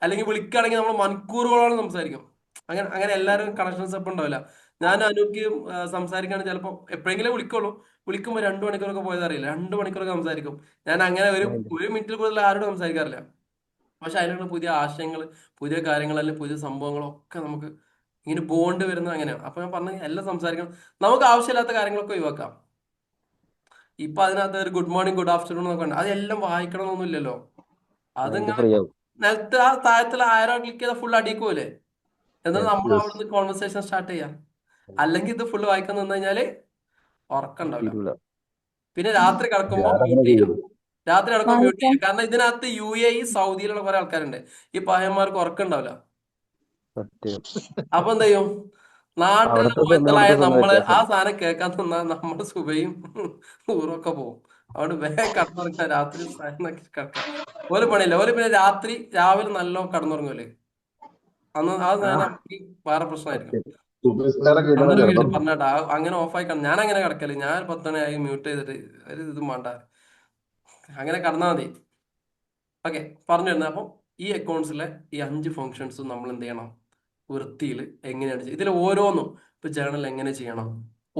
അല്ലെങ്കിൽ വിളിക്കുകയാണെങ്കിൽ നമ്മൾ മണിക്കൂറുകളോളം സംസാരിക്കും. അങ്ങനെ എല്ലാവരും കണക്ഷൻസ് എപ്പോൾ ഉണ്ടാവില്ല. ഞാൻ അനൂക്ക് സംസാരിക്കുകയാണെങ്കിൽ ചിലപ്പോൾ എപ്പോഴെങ്കിലും വിളിക്കുള്ളൂ. വിളിക്കുമ്പോൾ 2 മണിക്കൂറൊക്കെ പോയത് അറിയില്ല. 2 മണിക്കൂറൊക്കെ സംസാരിക്കും. ഞാൻ അങ്ങനെ ഒരു മിനിറ്റിൽ കൂടുതൽ ആരോടും സംസാരിക്കാറില്ല. പക്ഷെ അതിനുള്ള പുതിയ ആശയങ്ങൾ, പുതിയ കാര്യങ്ങൾ, അല്ലെങ്കിൽ പുതിയ സംഭവങ്ങളൊക്കെ നമുക്ക് ഇങ്ങനെ ബോണ്ട് വരുന്നത് അങ്ങനെയാണ്. അപ്പൊ ഞാൻ പറഞ്ഞ എല്ലാം സംസാരിക്കണം. നമുക്ക് ആവശ്യമില്ലാത്ത കാര്യങ്ങളൊക്കെ ഒഴിവാക്കാം. ഇപ്പൊ അതിനകത്ത് ഒരു ഗുഡ് മോർണിംഗ് ഗുഡ് ആഫ്റ്റർനൂൺ എന്നൊക്കെ ഉണ്ട്. അതെല്ലാം വായിക്കണമെന്നൊന്നുമില്ലല്ലോ. അതിങ്ങനെ നിലത്ത് ആ താഴത്തിൽ ആരോ ക്ലിക്ക് ചെയ്താൽ ഫുൾ അടിക്കൂലേ. എന്നാൽ നമ്മൾ അവിടുന്ന് കോൺവെർസേഷൻ സ്റ്റാർട്ട് ചെയ്യാം. അല്ലെങ്കിൽ ഇത് ഫുള്ള് വായിക്കാൻ നിന്ന് കഴിഞ്ഞാല് ഉറക്കം ഉണ്ടാവില്ല. പിന്നെ രാത്രി കിടക്കുമ്പോൾ മ്യൂട്ട് ചെയ്യാം. രാത്രി കിടക്കുമ്പോൾ മ്യൂട്ട് ചെയ്യാം. കാരണം ഇതിനകത്ത് UAE സൗദിയിലുള്ള കുറെ ആൾക്കാരുണ്ട്. ഈ പായന്മാർക്ക് ഉറക്കം ഉണ്ടാവില്ല. അപ്പൊ എന്താ ചെയ്യും, നാട്ടിൽ പോയത്തലായ നമ്മള് ആ സാധനം കേൾക്കാൻ തന്നാൽ നമ്മുടെ സുബയും ഊറൊക്കെ പോകും. അവിടെ വേഗം കടന്നുറങ്ങാൻ രാത്രി കിടക്കാം. ഒരു പണിയില്ല. ഒരു പിന്നെ രാവിലെ നല്ല കടന്നുറങ്ങൂലേ. അന്ന് ആ സാധനം നമുക്ക് വേറെ പ്രശ്നമായിരിക്കും. പറഞ്ഞാട്ടാ അങ്ങനെ ഓഫായി ഞാൻ അങ്ങനെ കിടക്കല്. ഞാൻ 10 മണിയായി മ്യൂട്ട് ചെയ്തിട്ട് ഒരു ഇതും വേണ്ട, അങ്ങനെ കടന്നാൽ മതി. ഓക്കെ, പറഞ്ഞു വരുന്നത്. അപ്പം ഈ അക്കൗണ്ട്സിലെ ഈ 5 ഫങ്ഷൻസും നമ്മൾ എന്ത് ചെയ്യണം, വൃത്തിയിൽ എങ്ങനെയാണ് ഇതിൽ ഓരോന്നും ഇപ്പൊ ജേണൽ എങ്ങനെ ചെയ്യണം,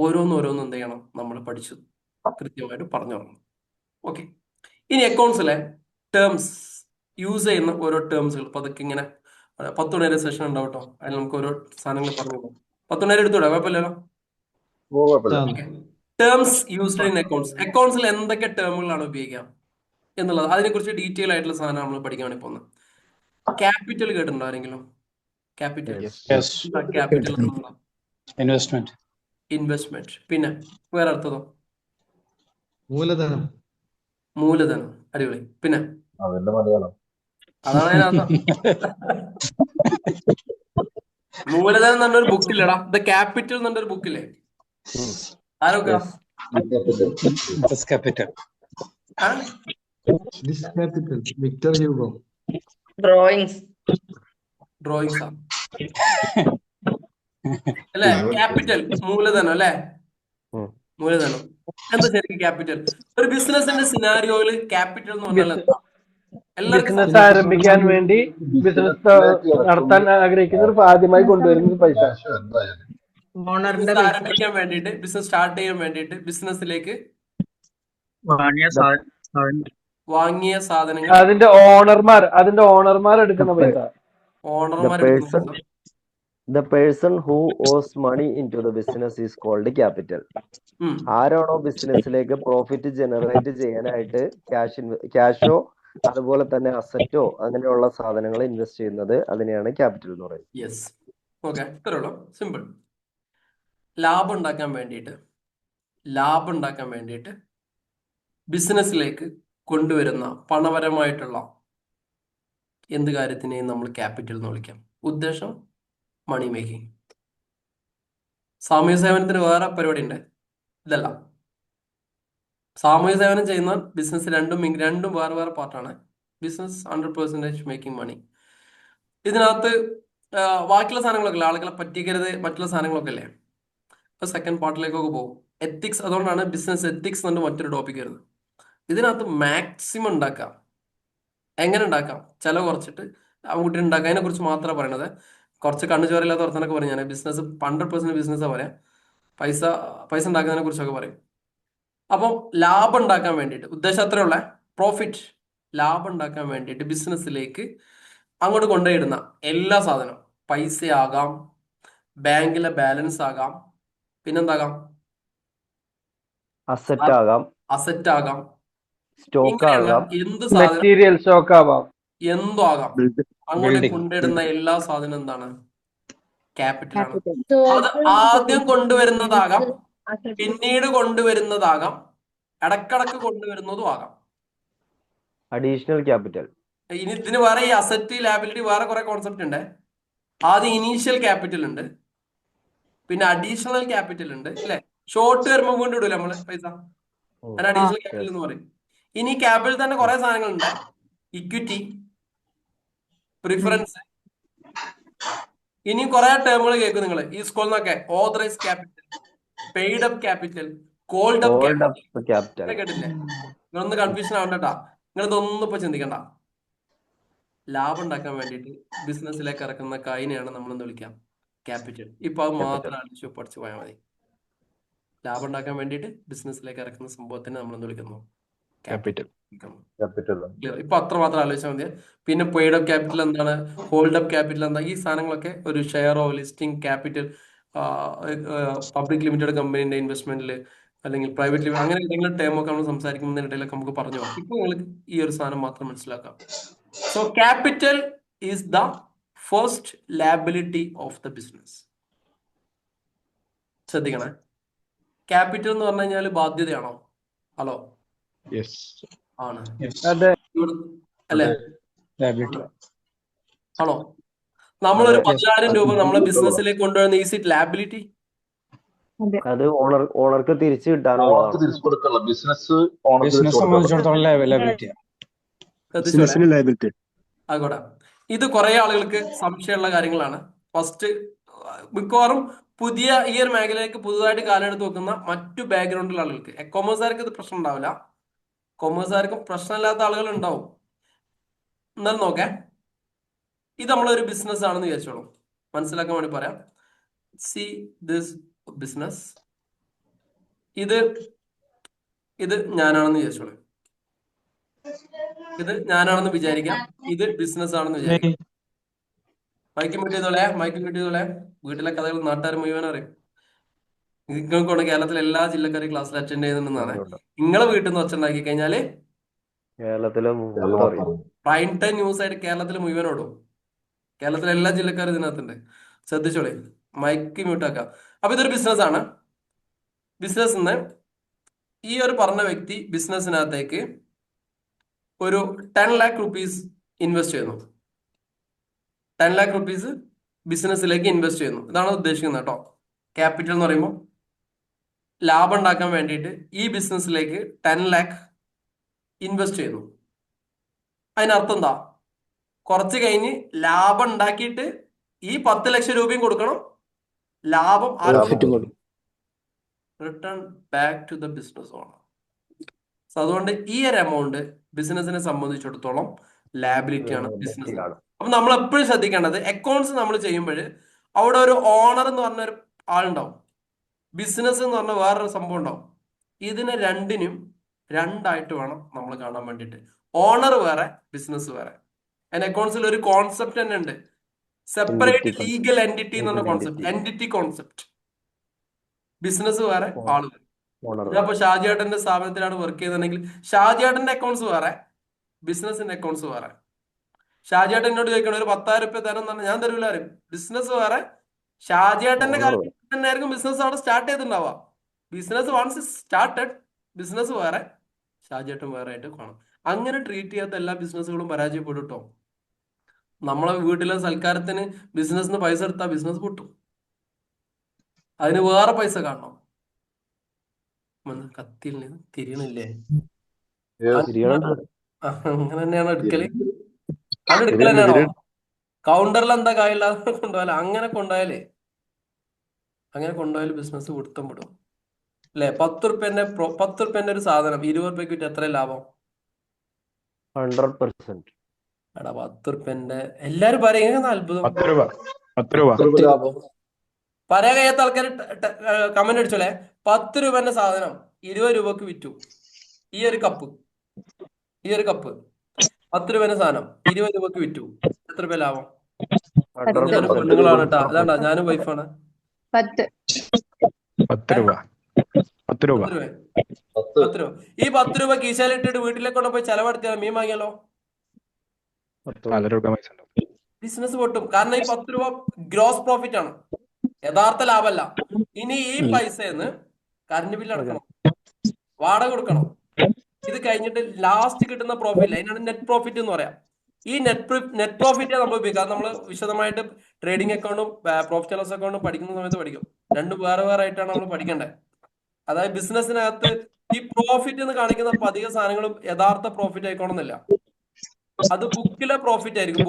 ഓരോന്നും എന്ത് ചെയ്യണം, നമ്മൾ പഠിച്ചു കൃത്യമായിട്ട് പറഞ്ഞു തരണം. ഓക്കെ, ഇനി അക്കൗണ്ട്സിലെ ടേംസ് യൂസ് ചെയ്യുന്ന ഓരോ ടേംസുകൾ ഇപ്പൊ അതൊക്കെ ഇങ്ങനെ 10 മണി വരെ സെഷൻ ഉണ്ടാവും കേട്ടോ. അതിൽ നമുക്ക് ഓരോ സാധനങ്ങൾ പറഞ്ഞു പോകും. 10 മണി വരെ എടുത്തുകൂടാ, കുഴപ്പമില്ലല്ലോ. Terms used in accounts. അക്കൗണ്ട്സിൽ എന്തൊക്കെ ടേമുകളാണ് ഉപയോഗിക്കാം എന്നുള്ളത്, അതിനെക്കുറിച്ച് ഡീറ്റെയിൽ ആയിട്ടുള്ള സാധനം നമ്മൾ പഠിക്കാൻ വേണ്ടി പോകുന്നത്. ക്യാപിറ്റൽ കേട്ടിട്ടുണ്ടോ ആരെങ്കിലും? Capital investment. പിന്നെ വേറെ അർത്ഥതോ?
മൂലധനം.
അടിപൊളി. പിന്നെ
മലയാളം
അതാണ് അതിനർത്ഥം. മൂലധനം എന്ന് പറഞ്ഞൊരു ബുക്കില്ലടാ, ദ ക്യാപിറ്റൽ എന്ന് പറഞ്ഞൊരു ബുക്കില്ലേ, ആരൊക്കെ?
Victor Hugo.
ഡ്രോയിങ്സാ അല്ലേ? ക്യാപിറ്റൽ മൂലധനം അല്ലേ? മൂലധനം എന്താ ശരിക്കും ക്യാപിറ്റൽ? ഒരു ബിസിനസിന്റെ സിനാരിയോയില് ക്യാപിറ്റൽ എന്ന് പറഞ്ഞാൽ എന്താ?
ബിസിനസ് ആരംഭിക്കാൻ വേണ്ടി, ബിസിനസ് നടത്താൻ ആഗ്രഹിക്കുന്നവർ ആദ്യമായി കൊണ്ടുവരുന്നത് പൈസ.
ആരംഭിക്കാൻ വേണ്ടിയിട്ട്, ബിസിനസ് സ്റ്റാർട്ട് ചെയ്യാൻ വേണ്ടിയിട്ട് ബിസിനസ്സിലേക്ക് വാങ്ങിയ സാധനങ്ങൾ,
അതിന്റെ ഓണർമാർ എടുക്കുന്ന പൈസ.
The person who owes money into the business is called capital. ആരാണോ ബിസിനസ്സിലേക്ക് പ്രോഫിറ്റ് ജനറേറ്റ് ചെയ്യാനായിട്ട് ക്യാഷോ അതുപോലെ തന്നെ അസറ്റോ അങ്ങനെയുള്ള സാധനങ്ങൾ ഇൻവെസ്റ്റ് ചെയ്യുന്നത്, അതിനെയാണ് ക്യാപിറ്റൽ എന്ന് പറയുന്നത്.
യെസ്, ഓക്കെ, ഇത്രയുള്ളൂ, സിമ്പിൾ. ലാഭം ഉണ്ടാക്കാൻ വേണ്ടിയിട്ട് ബിസിനസ്സിലേക്ക് കൊണ്ടുവരുന്ന പണപരമായിട്ടുള്ള എന്ത് കാര്യത്തിനെയും നമ്മൾ ക്യാപിറ്റൽ എന്ന് വിളിക്കാം. ഉദ്ദേശം മണി മേക്കിംഗ്. സാമൂഹ്യ സേവനത്തിന് വേറെ പരിപാടി ഉണ്ട്, ഇതല്ല. സാമൂഹ്യ സേവനം ചെയ്യുന്ന ബിസിനസ് രണ്ടും വേറെ പാർട്ടാണ്. Business 100% making money. ഇതിനകത്ത് ബാക്കിയുള്ള സാധനങ്ങളൊക്കെ ആളുകളെ പറ്റിക്കരുത്, മറ്റുള്ള സാധനങ്ങളൊക്കെ അല്ലേ. ഇപ്പൊ സെക്കൻഡ് പാർട്ടിലേക്കൊക്കെ പോകും. എത്തിക്സ്. അതുകൊണ്ടാണ് ബിസിനസ് എത്തിക്സ് എന്നുകൊണ്ട് മറ്റൊരു ടോപ്പിക് വരുന്നത്. ഇതിനകത്ത് മാക്സിമം ഉണ്ടാക്കാം. എങ്ങനെ ഉണ്ടാക്കാം? ചെലവ് കുറച്ചിട്ട് അങ്ങോട്ട് ഉണ്ടാക്കാം. അതിനെ കുറിച്ച് മാത്രമേ പറയണത്. കുറച്ച് കണ്ണു ചോരയില്ലാത്ത വർത്തനൊക്കെ പറയും. ഞാൻ ബിസിനസ് 100% ബിസിനസ്സാണ് പറയാം. പൈസ ഉണ്ടാക്കുന്നതിനെ കുറിച്ചൊക്കെ പറയും. അപ്പം ലാഭം ഉണ്ടാക്കാൻ വേണ്ടിയിട്ട്, ഉദ്ദേശം അത്രയുള്ള പ്രോഫിറ്റ്, ലാഭം ഉണ്ടാക്കാൻ വേണ്ടിയിട്ട് ബിസിനസ്സിലേക്ക് അങ്ങോട്ട് കൊണ്ടുപോയിടുന്ന എല്ലാ സാധനവും, പൈസയാകാം, ബാങ്കിലെ ബാലൻസ് ആകാം, പിന്നെന്താകാം, അസറ്റ് ആകാം, സ്റ്റോക്ക് ആകാം, എന്ത്
മെറ്റീരിയൽ സ്റ്റോക്ക് ആവാം,
എന്തോ ആകാം. അങ്ങോട്ട് കൊണ്ടിടുന്ന എല്ലാ സാധനം എന്താണ്? ക്യാപിറ്റൽ ആണ്. അത് ആദ്യം കൊണ്ടുവരുന്നതാകാം, പിന്നീട് കൊണ്ടുവരുന്നതാകാം, ഇടക്കിടക്ക് കൊണ്ടുവരുന്നതും ആകാം.
Additional capital.
ഇനി ഇതിന് വേറെ ഈ അസറ്റ് ലാബിലിറ്റി വേറെ കുറെ കോൺസെപ്റ്റ് ഉണ്ട്. ആദ്യം ഇനീഷ്യൽ ക്യാപിറ്റൽ ഉണ്ട്, പിന്നെ അഡീഷണൽ ക്യാപിറ്റൽ ഉണ്ട് അല്ലെ. ഷോർട്ട് വരുമ്പോൾ വീണ്ടും ഇടൂല നമ്മള് പൈസ, അതിന് അഡീഷണൽ ക്യാപിറ്റൽ എന്ന് പറയും. ഇനി ക്യാപിറ്റൽ തന്നെ കുറെ സാധനങ്ങളുണ്ട്. ഇക്വിറ്റി, പ്രിഫറൻസ്, ഇനി കുറെ ടേമുകൾ കേൾക്കും നിങ്ങൾ ഈ സ്കൂളിൽ നിന്നൊക്കെ. Authorise capital, paid up capital, called up capital കേട്ടില്ലേ? നിങ്ങളൊന്ന് കൺഫ്യൂഷൻ ആവണ്ടട്ടാ. നിങ്ങൾ ഇതൊന്നും ഇപ്പൊ ചിന്തിക്കണ്ട. ലാഭം ഉണ്ടാക്കാൻ വേണ്ടിയിട്ട് ബിസിനസ്സിലേക്ക് ഇറക്കുന്ന കൈനെയാണ് നമ്മളെന്ന് വിളിക്കാം ക്യാപിറ്റൽ. ഇപ്പൊ അത് മാത്രം ആലോചിച്ച് പഠിച്ചു പോയാൽ മതി. ലാഭം ഉണ്ടാക്കാൻ വേണ്ടിയിട്ട് ബിസിനസ്സിലേക്ക് ഇറക്കുന്ന സംഭവത്തിന് നമ്മളെന്ന് വിളിക്കുന്നു ക്യാപിറ്റൽ. ഇപ്പൊ അത്ര മാത്രം ആലോചിച്ചാൽ മതി. പിന്നെ പെയ്ഡ് അപ്പ് ക്യാപിറ്റൽ എന്താണ്, ഹോൾഡ് അപ്പ് ക്യാപിറ്റൽ എന്താ, ഈ സാധനങ്ങളൊക്കെ ഒരു ഷെയറോ ലിസ്റ്റിംഗ് ക്യാപിറ്റൽ, പബ്ലിക് ലിമിറ്റഡ് കമ്പനീന്റെ ഇൻവെസ്റ്റ്മെന്റിൽ അല്ലെങ്കിൽ പ്രൈവറ്റ് ലിമിറ്റഡ്, അങ്ങനെ എന്തെങ്കിലും ടേമൊക്കെ നമ്മൾ സംസാരിക്കുന്നതിനിടയിലൊക്കെ നമുക്ക് പറഞ്ഞു പോകാം. ഇപ്പൊ നിങ്ങൾക്ക് ഈ ഒരു സാധനം മാത്രം മനസ്സിലാക്കാം. So capital is the first liability of the business. ശ്രദ്ധിക്കണേ, ക്യാപിറ്റൽ എന്ന് പറഞ്ഞു കഴിഞ്ഞാൽ ബാധ്യതയാണോ? ഹലോ, ആണ് അല്ലേ? ആണോ? നമ്മളൊരു 10,000 രൂപ നമ്മളെ ബിസിനസ്സിലേക്ക് കൊണ്ടുവരുന്ന ഈസ് ഇറ്റ് ലാബിലിറ്റി?
അത് ഓണർക്ക് തിരിച്ചു കിട്ടാനുള്ളതാണ്.
ആയിക്കോട്ടെ. ഇത് കുറെ ആളുകൾക്ക് സംശയമുള്ള കാര്യങ്ങളാണ്. ഫസ്റ്റ്, മിക്കവാറും പുതിയ ഈ ഒരു മേഖലയിലേക്ക് പുതുതായിട്ട് കാലെടുത്ത് വെക്കുന്ന മറ്റു ബാക്ക്ഗ്രൗണ്ടിലുള്ള ആളുകൾക്ക്, കൊമേഴ്സുകാർക്ക് ഇത് പ്രശ്നം ഉണ്ടാവില്ല. കൊമേഴ്സുകാർക്കും പ്രശ്നമില്ലാത്ത ആളുകൾ ഉണ്ടാവും. എന്നാലും നോക്കേ, ഇത് നമ്മളൊരു ബിസിനസ് ആണെന്ന് വിചാരിച്ചോളൂ. മനസ്സിലാക്കാൻ വേണ്ടി പറയാം. സി ദിസ് ബിസിനസ്, ഇത് ഞാനാണെന്ന് വിചാരിച്ചോളൂ. ഇത് ഞാനാണെന്ന് വിചാരിക്കാം. ഇത് ബിസിനസ് ആണെന്ന് വിചാരിക്കാം. മൈക്കും കിട്ടിയതോളെ വീട്ടിലെ കഥകൾ നാട്ടുകാർ മുഴുവൻ അറിയും. നിങ്ങൾക്കാണ് കേരളത്തിലെ എല്ലാ ജില്ലക്കാരും ക്ലാസ്സിൽ അറ്റൻഡ് ചെയ്യുന്നുണ്ടെന്നാണ്. നിങ്ങളെ വീട്ടിൽ നിന്ന് ഒച്ചുണ്ടാക്കി കഴിഞ്ഞാല് പ്രൈം ടൈം ന്യൂസ് ആയിട്ട് കേരളത്തിൽ മുഴുവനോടും. കേരളത്തിലെ എല്ലാ ജില്ലക്കാരും ഇതിനകത്തുണ്ട്. ശ്രദ്ധിച്ചോളെ, മൈക്ക് മ്യൂട്ടാക്കാം. അപ്പൊ ഇതൊരു ബിസിനസ് ആണ്. ബിസിനസ് ഈ ഒരു പറഞ്ഞ വ്യക്തി ബിസിനസ്സിനകത്തേക്ക് ഒരു 10 lakh rupees ഇൻവെസ്റ്റ് ചെയ്യുന്നു. 10 lakh rupees ബിസിനസ്സിലേക്ക് ഇൻവെസ്റ്റ് ചെയ്യുന്നു. ഇതാണ് ഉദ്ദേശിക്കുന്നത് കേട്ടോ. ക്യാപിറ്റൽ എന്ന് പറയുമ്പോൾ ലാഭം ഉണ്ടാക്കാൻ വേണ്ടിയിട്ട് ഈ ബിസിനസ്സിലേക്ക് 10 lakh ഇൻവെസ്റ്റ് ചെയ്യുന്നു. അതിനർത്ഥം എന്താ? കുറച്ച് കഴിഞ്ഞ് ലാഭം ഉണ്ടാക്കിയിട്ട് ഈ 10 ലക്ഷം രൂപയും കൊടുക്കണം. ലാഭം return back to the business owner. So അതുകൊണ്ട് ഈ ഒരു എമൗണ്ട് ബിസിനസിനെ സംബന്ധിച്ചിടത്തോളം ലാബിലിറ്റി ആണ് ബിസിനസ്. അപ്പൊ നമ്മൾ എപ്പോഴും ശ്രദ്ധിക്കേണ്ടത്, അക്കൗണ്ട്സ് നമ്മൾ ചെയ്യുമ്പോൾ അവിടെ ഒരു ഓണർ എന്ന് പറഞ്ഞൊരു ആളുണ്ടാവും, ബിസിനസ് എന്ന് പറഞ്ഞ വേറൊരു സംഭവം ഉണ്ടാവും. ഇതിനെ രണ്ടിനും രണ്ടായിട്ട് വേണം നമ്മൾ കാണാൻ വേണ്ടിയിട്ട്. ഓണർ വേറെ, ബിസിനസ് വേറെ. അതിന് അക്കൗണ്ട്സിൽ ഒരു കോൺസെപ്റ്റ് തന്നെ ഉണ്ട്, സെപ്പറേറ്റ് ലീഗൽ എൻറ്റിറ്റി എന്ന് പറഞ്ഞ കോൺസെപ്റ്റ്, എൻറ്റിറ്റി കോൺസെപ്റ്റ്. ബിസിനസ് വേറെ, ആള് വേറെ. ഇതപ്പോ ഷാജിയേട്ടന്റെ സ്ഥാപനത്തിലാണ് വർക്ക് ചെയ്യുന്നുണ്ടെങ്കിൽ ഷാജിയേട്ടന്റെ അക്കൗണ്ട്സ് വേറെ, ബിസിനസിന്റെ അക്കൗണ്ട്സ് വേറെ. ഷാജിയേട്ടൻ എന്നോട് ചോദിക്കണം ഒരു 10,000 രൂപ തരം എന്ന് പറഞ്ഞാൽ ഞാൻ തരൂല അറിയും. ബിസിനസ് വേറെ, ഷാജിയേട്ടന്റെ കാര്യം തന്നെയായിരിക്കും ബിസിനസ് അവിടെ സ്റ്റാർട്ട് ചെയ്തിട്ടുണ്ടാവുക. ബിസിനസ് വൺസ് സ്റ്റാർട്ടഡ്, ബിസിനസ് വേറെ, ഷാജിയേട്ടൻ വേറെ ആയിട്ട് കാണും. അങ്ങനെ ട്രീറ്റ് ചെയ്യാത്ത എല്ലാ ബിസിനസ്സുകളും പരാജയപ്പെടും കേട്ടോ. നമ്മളെ വീട്ടിലെ സൽക്കാരത്തിന് ബിസിനസ്സിന് പൈസ എടുത്താൽ ബിസിനസ് പൊട്ടും. അതിന് വേറെ പൈസ കാണണം. കത്തിൽ തിരിയണില്ലേ? അങ്ങനെ തന്നെയാണ് എടുക്കല്. അത് എടുക്കൽ തന്നെയാണോ? കൗണ്ടറിൽ എന്താ കായില്ലാതെ കൊണ്ടുപോയാലോ? അങ്ങനെ കൊണ്ടുപോയാൽ ബിസിനസ് കൊടുത്തും വിടും അല്ലെ? 10 റുപ്യന്റെ ഒരു സാധനം 20 രൂപയ്ക്ക് വിറ്റ് എത്ര ലാഭം?
100%.
എടാ 10 റുപ്യന്റെ എല്ലാരും പറയുക അത്ഭുതം.
10 രൂപ
പറയാൻ കഴിയാത്ത ആൾക്കാർ കമന്റ് അടിച്ചോളെ. 10 രൂപന്റെ സാധനം 20 രൂപക്ക് വിറ്റു. ഈ ഒരു കപ്പ് 10 രൂപന്റെ സാധനം 20 രൂപക്ക് വിറ്റു. എത്ര രൂപ ലാഭം? പെണ്ണുങ്ങളാണ് കേട്ടാ. അതാണ്ടാ, ഞാനും വൈഫാണ്.
10 രൂപ.
ഈ 10 രൂപ കീശയിലിട്ടിട്ട് വീട്ടിലേക്ക് കൊണ്ടുപോയി ചെലവെടുത്തിയാൽ മീൻ വാങ്ങിയാലോ? ബിസിനസ് പൊട്ടും. കാരണം ഈ 10 രൂപ ഗ്രോസ് പ്രോഫിറ്റ് ആണ്, യഥാർത്ഥ ലാഭമല്ല. ഇനി ഈ പൈസന്ന് കറണ്ട് ബില്ല് അടക്കണം, വാടക കൊടുക്കണം. ഇത് കഴിഞ്ഞിട്ട് ലാസ്റ്റ് കിട്ടുന്ന പ്രോഫിറ്റ്, അതിനാണ് നെറ്റ് പ്രോഫിറ്റ് എന്ന് പറയാം. ഈ നെറ്റ് പ്രോഫിറ്റ് നമ്മൾ ഉപയോഗിക്കാം. നമ്മൾ വിശദമായിട്ട് ട്രേഡിംഗ് അക്കൗണ്ടും പ്രോഫിറ്റ് ആൻഡ് ലോസ് അക്കൗണ്ടും പഠിക്കുന്ന സമയത്ത് പഠിക്കും. രണ്ടും വേറെ വേറെ ആയിട്ടാണ് നമ്മൾ പഠിക്കേണ്ടത്. അതായത് ബിസിനസ്സിനകത്ത് ഈ പ്രോഫിറ്റ് എന്ന് കാണിക്കുന്ന അധിക സാധനങ്ങളും യഥാർത്ഥ പ്രോഫിറ്റ് ആയിക്കോണമെന്നില്ല. അത് ബുക്കിലെ പ്രോഫിറ്റ് ആയിരിക്കും,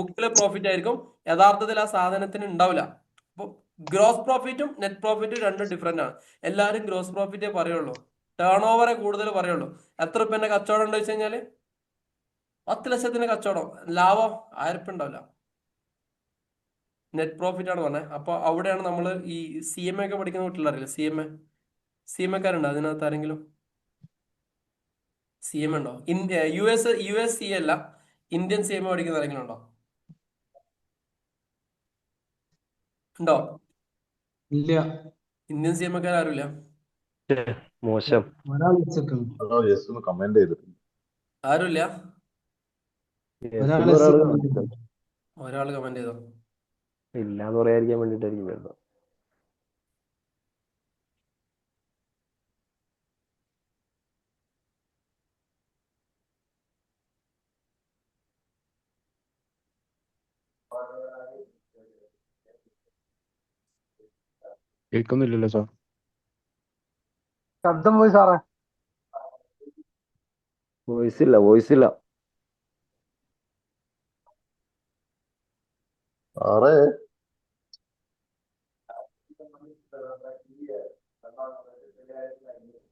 യഥാർത്ഥത്തിൽ ആ സാധനത്തിന് ഉണ്ടാവില്ല. അപ്പൊ ഗ്രോസ് പ്രോഫിറ്റും നെറ്റ് പ്രോഫിറ്റും രണ്ടും ഡിഫറെന്റ് ആണ്. എല്ലാവരും ഗ്രോസ് പ്രോഫിറ്റേ പറയുള്ളൂ, ടേൺ ഓവറെ കൂടുതൽ പറയുള്ളൂ. എത്ര റുപ്യന്റെ കച്ചവടം ഉണ്ട് വെച്ച് കഴിഞ്ഞാല് 10 ലക്ഷത്തിന്റെ കച്ചവടം, ലാഭം 1000 റുപ്യ ഉണ്ടാവില്ല. നെറ്റ് പ്രോഫിറ്റ് ആണ് പറഞ്ഞത്. അപ്പൊ അവിടെയാണ് നമ്മൾ ഈ CMA ഒക്കെ പഠിക്കുന്ന വീട്ടിലറിയില്ല, CMA കാരുണ്ടോ അതിനകത്ത് ആരെങ്കിലും? CMA ഉണ്ടോ? US CA അല്ല, ഇന്ത്യൻ CMA പഠിക്കുന്ന ആരെങ്കിലും ഉണ്ടോ?
ഇല്ല.
ഇന്ത്യൻ CMA ആരുമില്ല?
മോശം.
ആരുമില്ല?
ഒരാള്
ഒരാള് കമന്റ് ചെയ്തോ?
ഇല്ലാന്ന് പറയാതിരിക്കാൻ വേണ്ടിട്ടായിരിക്കും വരുന്നത്.
കേൾക്കുന്നില്ലല്ലോ സാർ.
ശബ്ദം പോയി സാറേ.
വോയിസ് ഇല്ല.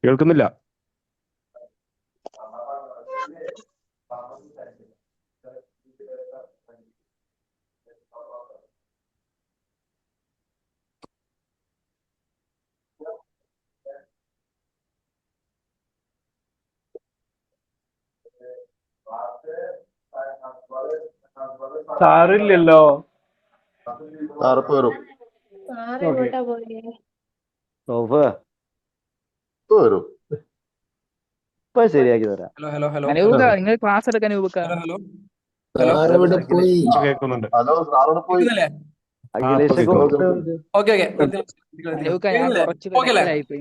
കേൾക്കുന്നില്ല.
സാറില്ലല്ലോ.
എങ്ങോട്ടാ പോയേ?
ഇപ്പൊ ശരിയാക്കി തരാം.
ഹലോ
നിങ്ങൾ ക്ലാസ് എടുക്കാൻ
കേൾക്കുന്നുണ്ട്.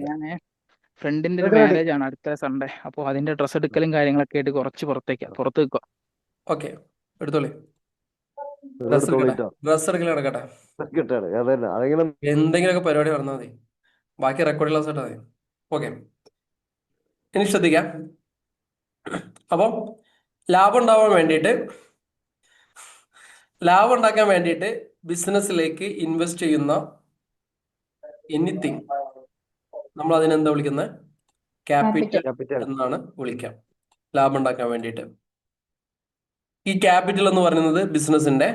ഞാന് ഫ്രണ്ടിന്റെ ഒരു മാരേജ് ആണ് അടുത്ത സൺഡേ. അപ്പൊ അതിന്റെ ഡ്രസ് എടുക്കലും കാര്യങ്ങളൊക്കെ ആയിട്ട് കുറച്ച് പുറത്ത് നിൽക്കുക.
ഓക്കെ, എടുത്തോളി. ഡ്രസ് എടുക്കൽ നടക്കട്ടെ. എന്തെങ്കിലുമൊക്കെ പരിപാടി പറഞ്ഞാൽ മതി, ബാക്കി റെക്കോർഡ് ക്ലാസ് ഇട്ടാൽ മതി. ഓക്കെ, ഇനി ശ്രദ്ധിക്കാം. അപ്പം ലാഭം ഉണ്ടാക്കാൻ വേണ്ടിയിട്ട് ബിസിനസ്സിലേക്ക് ഇൻവെസ്റ്റ് ചെയ്യുന്ന എനിത്തിങ് നമ്മൾ അതിനെന്താ വിളിക്കുന്നത്? ക്യാപിറ്റൽ എന്നാണ് വിളിക്കാം, ലാഭം ഉണ്ടാക്കാൻ വേണ്ടിയിട്ട്. ഈ ക്യാപിറ്റൽ എന്ന് പറയുന്നത് ബിസിനസിന്റെ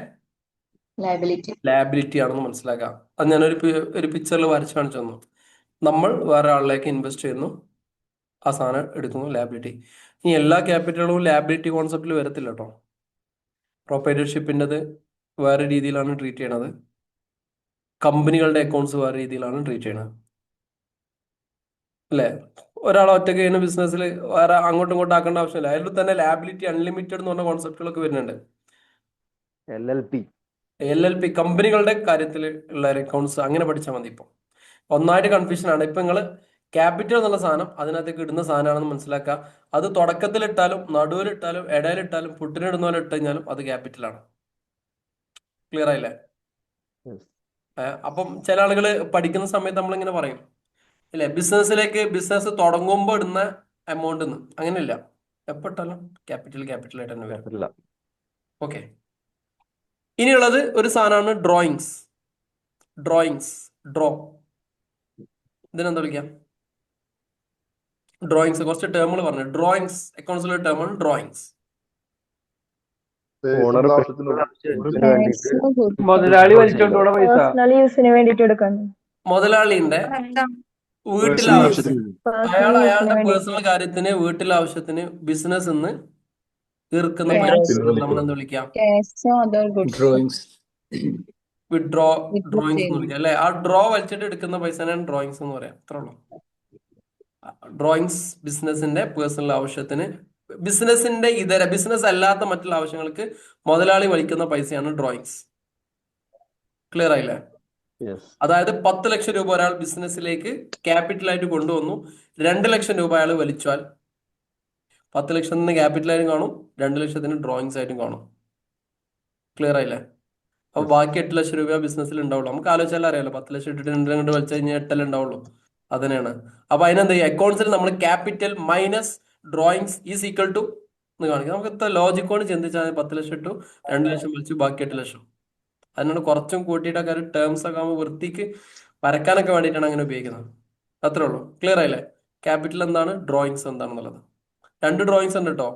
ലയബിലിറ്റി ആണെന്ന് മനസ്സിലാക്കാം. അത് ഞാനൊരു പിക്ചറിൽ വരച്ച് കാണിച്ചു തന്നു. നമ്മൾ വേറെ ആളിലേക്ക് ഇൻവെസ്റ്റ് ചെയ്യുന്നു, ആ സാധനം എടുക്കുന്നു, ലയബിലിറ്റി. ഇനി എല്ലാ ക്യാപിറ്റലും ലയബിലിറ്റി കോൺസെപ്റ്റിൽ വരത്തില്ല കേട്ടോ. പ്രൊപ്പറേറ്റർഷിപ്പിൻ്റെത് വേറെ രീതിയിലാണ് ട്രീറ്റ് ചെയ്യണത്, കമ്പനികളുടെ അക്കൗണ്ട്സ് വേറെ രീതിയിലാണ് ട്രീറ്റ് ചെയ്യണത്, അല്ലേ? ഒരാൾ ഒറ്റയ്ക്ക് ചെയ്യുന്ന ബിസിനസ്സിൽ വേറെ അങ്ങോട്ടും ഇങ്ങോട്ടും ആക്കേണ്ട ആവശ്യമില്ല. അതിൽ തന്നെ ലാബിലിറ്റി അൺലിമിറ്റഡ് എന്ന് പറഞ്ഞ കോൺസെപ്റ്റുകളൊക്കെ വരുന്നുണ്ട്. LLP കമ്പനികളുടെ കാര്യത്തിൽ ഉള്ള അക്കൗണ്ട്സ് അങ്ങനെ പഠിച്ചാൽ മതി. ഇപ്പം ഒന്നായിട്ട് കൺഫ്യൂഷൻ ആണ്. ഇപ്പൊ നിങ്ങൾ ക്യാപിറ്റൽ എന്നുള്ള സാധനം അതിനകത്തേക്ക് ഇടുന്ന സാധനമാണെന്ന് മനസ്സിലാക്കുക. അത് തുടക്കത്തിലിട്ടാലും നടുവിലിട്ടാലും ഇടയിലിട്ടാലും പുട്ടിനിടുന്ന പോലെ ഇട്ട് കഴിഞ്ഞാലും അത് ക്യാപിറ്റലാണ്. ക്ലിയർ ആയില്ലേ? അപ്പം ചില ആളുകൾ പഠിക്കുന്ന സമയത്ത് നമ്മളിങ്ങനെ പറയും, ഇല്ലേ, ബിസിനസ് തുടങ്ങുമ്പോൾ ഇടുന്ന എമൗണ്ട് എന്ന്. അങ്ങനെയില്ല, എപ്പോൾ ഇട്ടാലും ക്യാപിറ്റൽ ആയിട്ട് തന്നെ വരും. ഓക്കെ, ഇനിയുള്ളത് ഒരു സാധനമാണ് ഡ്രോ. ഇതിനെന്താ വിളിക്കാം? ഡ്രോയിങ്സ്. കുറച്ച് ടേമുകൾ പറഞ്ഞു. ഡ്രോയിങ്സ് അക്കൗണ്ട്സിലെ ടേമാണ് ഡ്രോയിങ്സ്.
മുതലാളി വലിച്ചോണ്ട് പൈസ
മുതലാളിന്റെ വീട്ടിലാവശ്യത്തിന്, അയാളുടെ പേഴ്സണൽ കാര്യത്തിന്, വീട്ടിലാവശ്യത്തിന് ബിസിനസ് എന്ന് തീർക്കുന്ന പൈസ നമ്മളെന്ത് വിളിക്കാം? ഡ്രോയിങ്സ് എന്ന് വിളിക്കാം, അല്ലെ? ആ ഡ്രോ വലിച്ചിട്ട് എടുക്കുന്ന പൈസനാണ് ഡ്രോയിങ്സ് എന്ന് പറയാം. അത്രേ ഉള്ളൂ. ഡ്രോയിങ്സ് ബിസിനസിന്റെ പേഴ്സണൽ ആവശ്യത്തിന്, ബിസിനസ് അല്ലാത്ത മറ്റുള്ള ആവശ്യങ്ങൾക്ക് മുതലാളി വലിക്കുന്ന പൈസയാണ് ഡ്രോയിങ്സ്. ക്ലിയർ ആയില്ലേ?
യെസ്.
അതായത് 10 ലക്ഷം രൂപ ഒരാൾ ബിസിനസ്സിലേക്ക് ക്യാപിറ്റലായിട്ട് കൊണ്ടുവന്നു, 2 ലക്ഷം രൂപ അയാൾ വലിച്ചാൽ 10 ലക്ഷത്തിന് ക്യാപിറ്റലായിട്ടും കാണും, 2 ലക്ഷത്തിന് ഡ്രോയിങ്സ് ആയിട്ടും കാണും. ക്ലിയർ ആയില്ലേ? അപ്പൊ ബാക്കി 8 ലക്ഷം രൂപ ബിസിനസ്സിൽ ഉണ്ടാവുള്ളൂ. നമുക്ക് ആലോചിച്ചാൽ അറിയാലോ, 10 ലക്ഷം ഇട്ടിട്ട് 2 കൊണ്ട് വലിച്ചു കഴിഞ്ഞാൽ 8 ഉണ്ടാവുള്ളൂ. അതന്നെയാണ്. അപ്പൊ അതിനെന്താ അക്കൗണ്ട്സിൽ നമ്മൾ capital minus drawings is equal to എന്ന് കാണിക്കാം. നമുക്ക് ഇത്ര ലോജിക്കോട് ചിന്തിച്ചാൽ 10 ലക്ഷം ഇട്ടു, 2 ലക്ഷം വലിച്ചു, ബാക്കി 8 ലക്ഷം. അതിനോട് കുറച്ചും കൂട്ടിയിട്ടൊക്കെ ഒരു ടേംസ് ഒക്കെ ആകുമ്പോൾ വൃത്തിക്ക് വരക്കാനൊക്കെ വേണ്ടിയിട്ടാണ് അങ്ങനെ ഉപയോഗിക്കുന്നത്. അത്രേ ഉള്ളൂ. ക്ലിയർ ആയില്ലേ? ക്യാപിറ്റൽ എന്താണ്, ഡ്രോയിങ്സ് എന്താണെന്നുള്ളത്. 2 ഡ്രോയിങ്സ് ഉണ്ട് കേട്ടോ.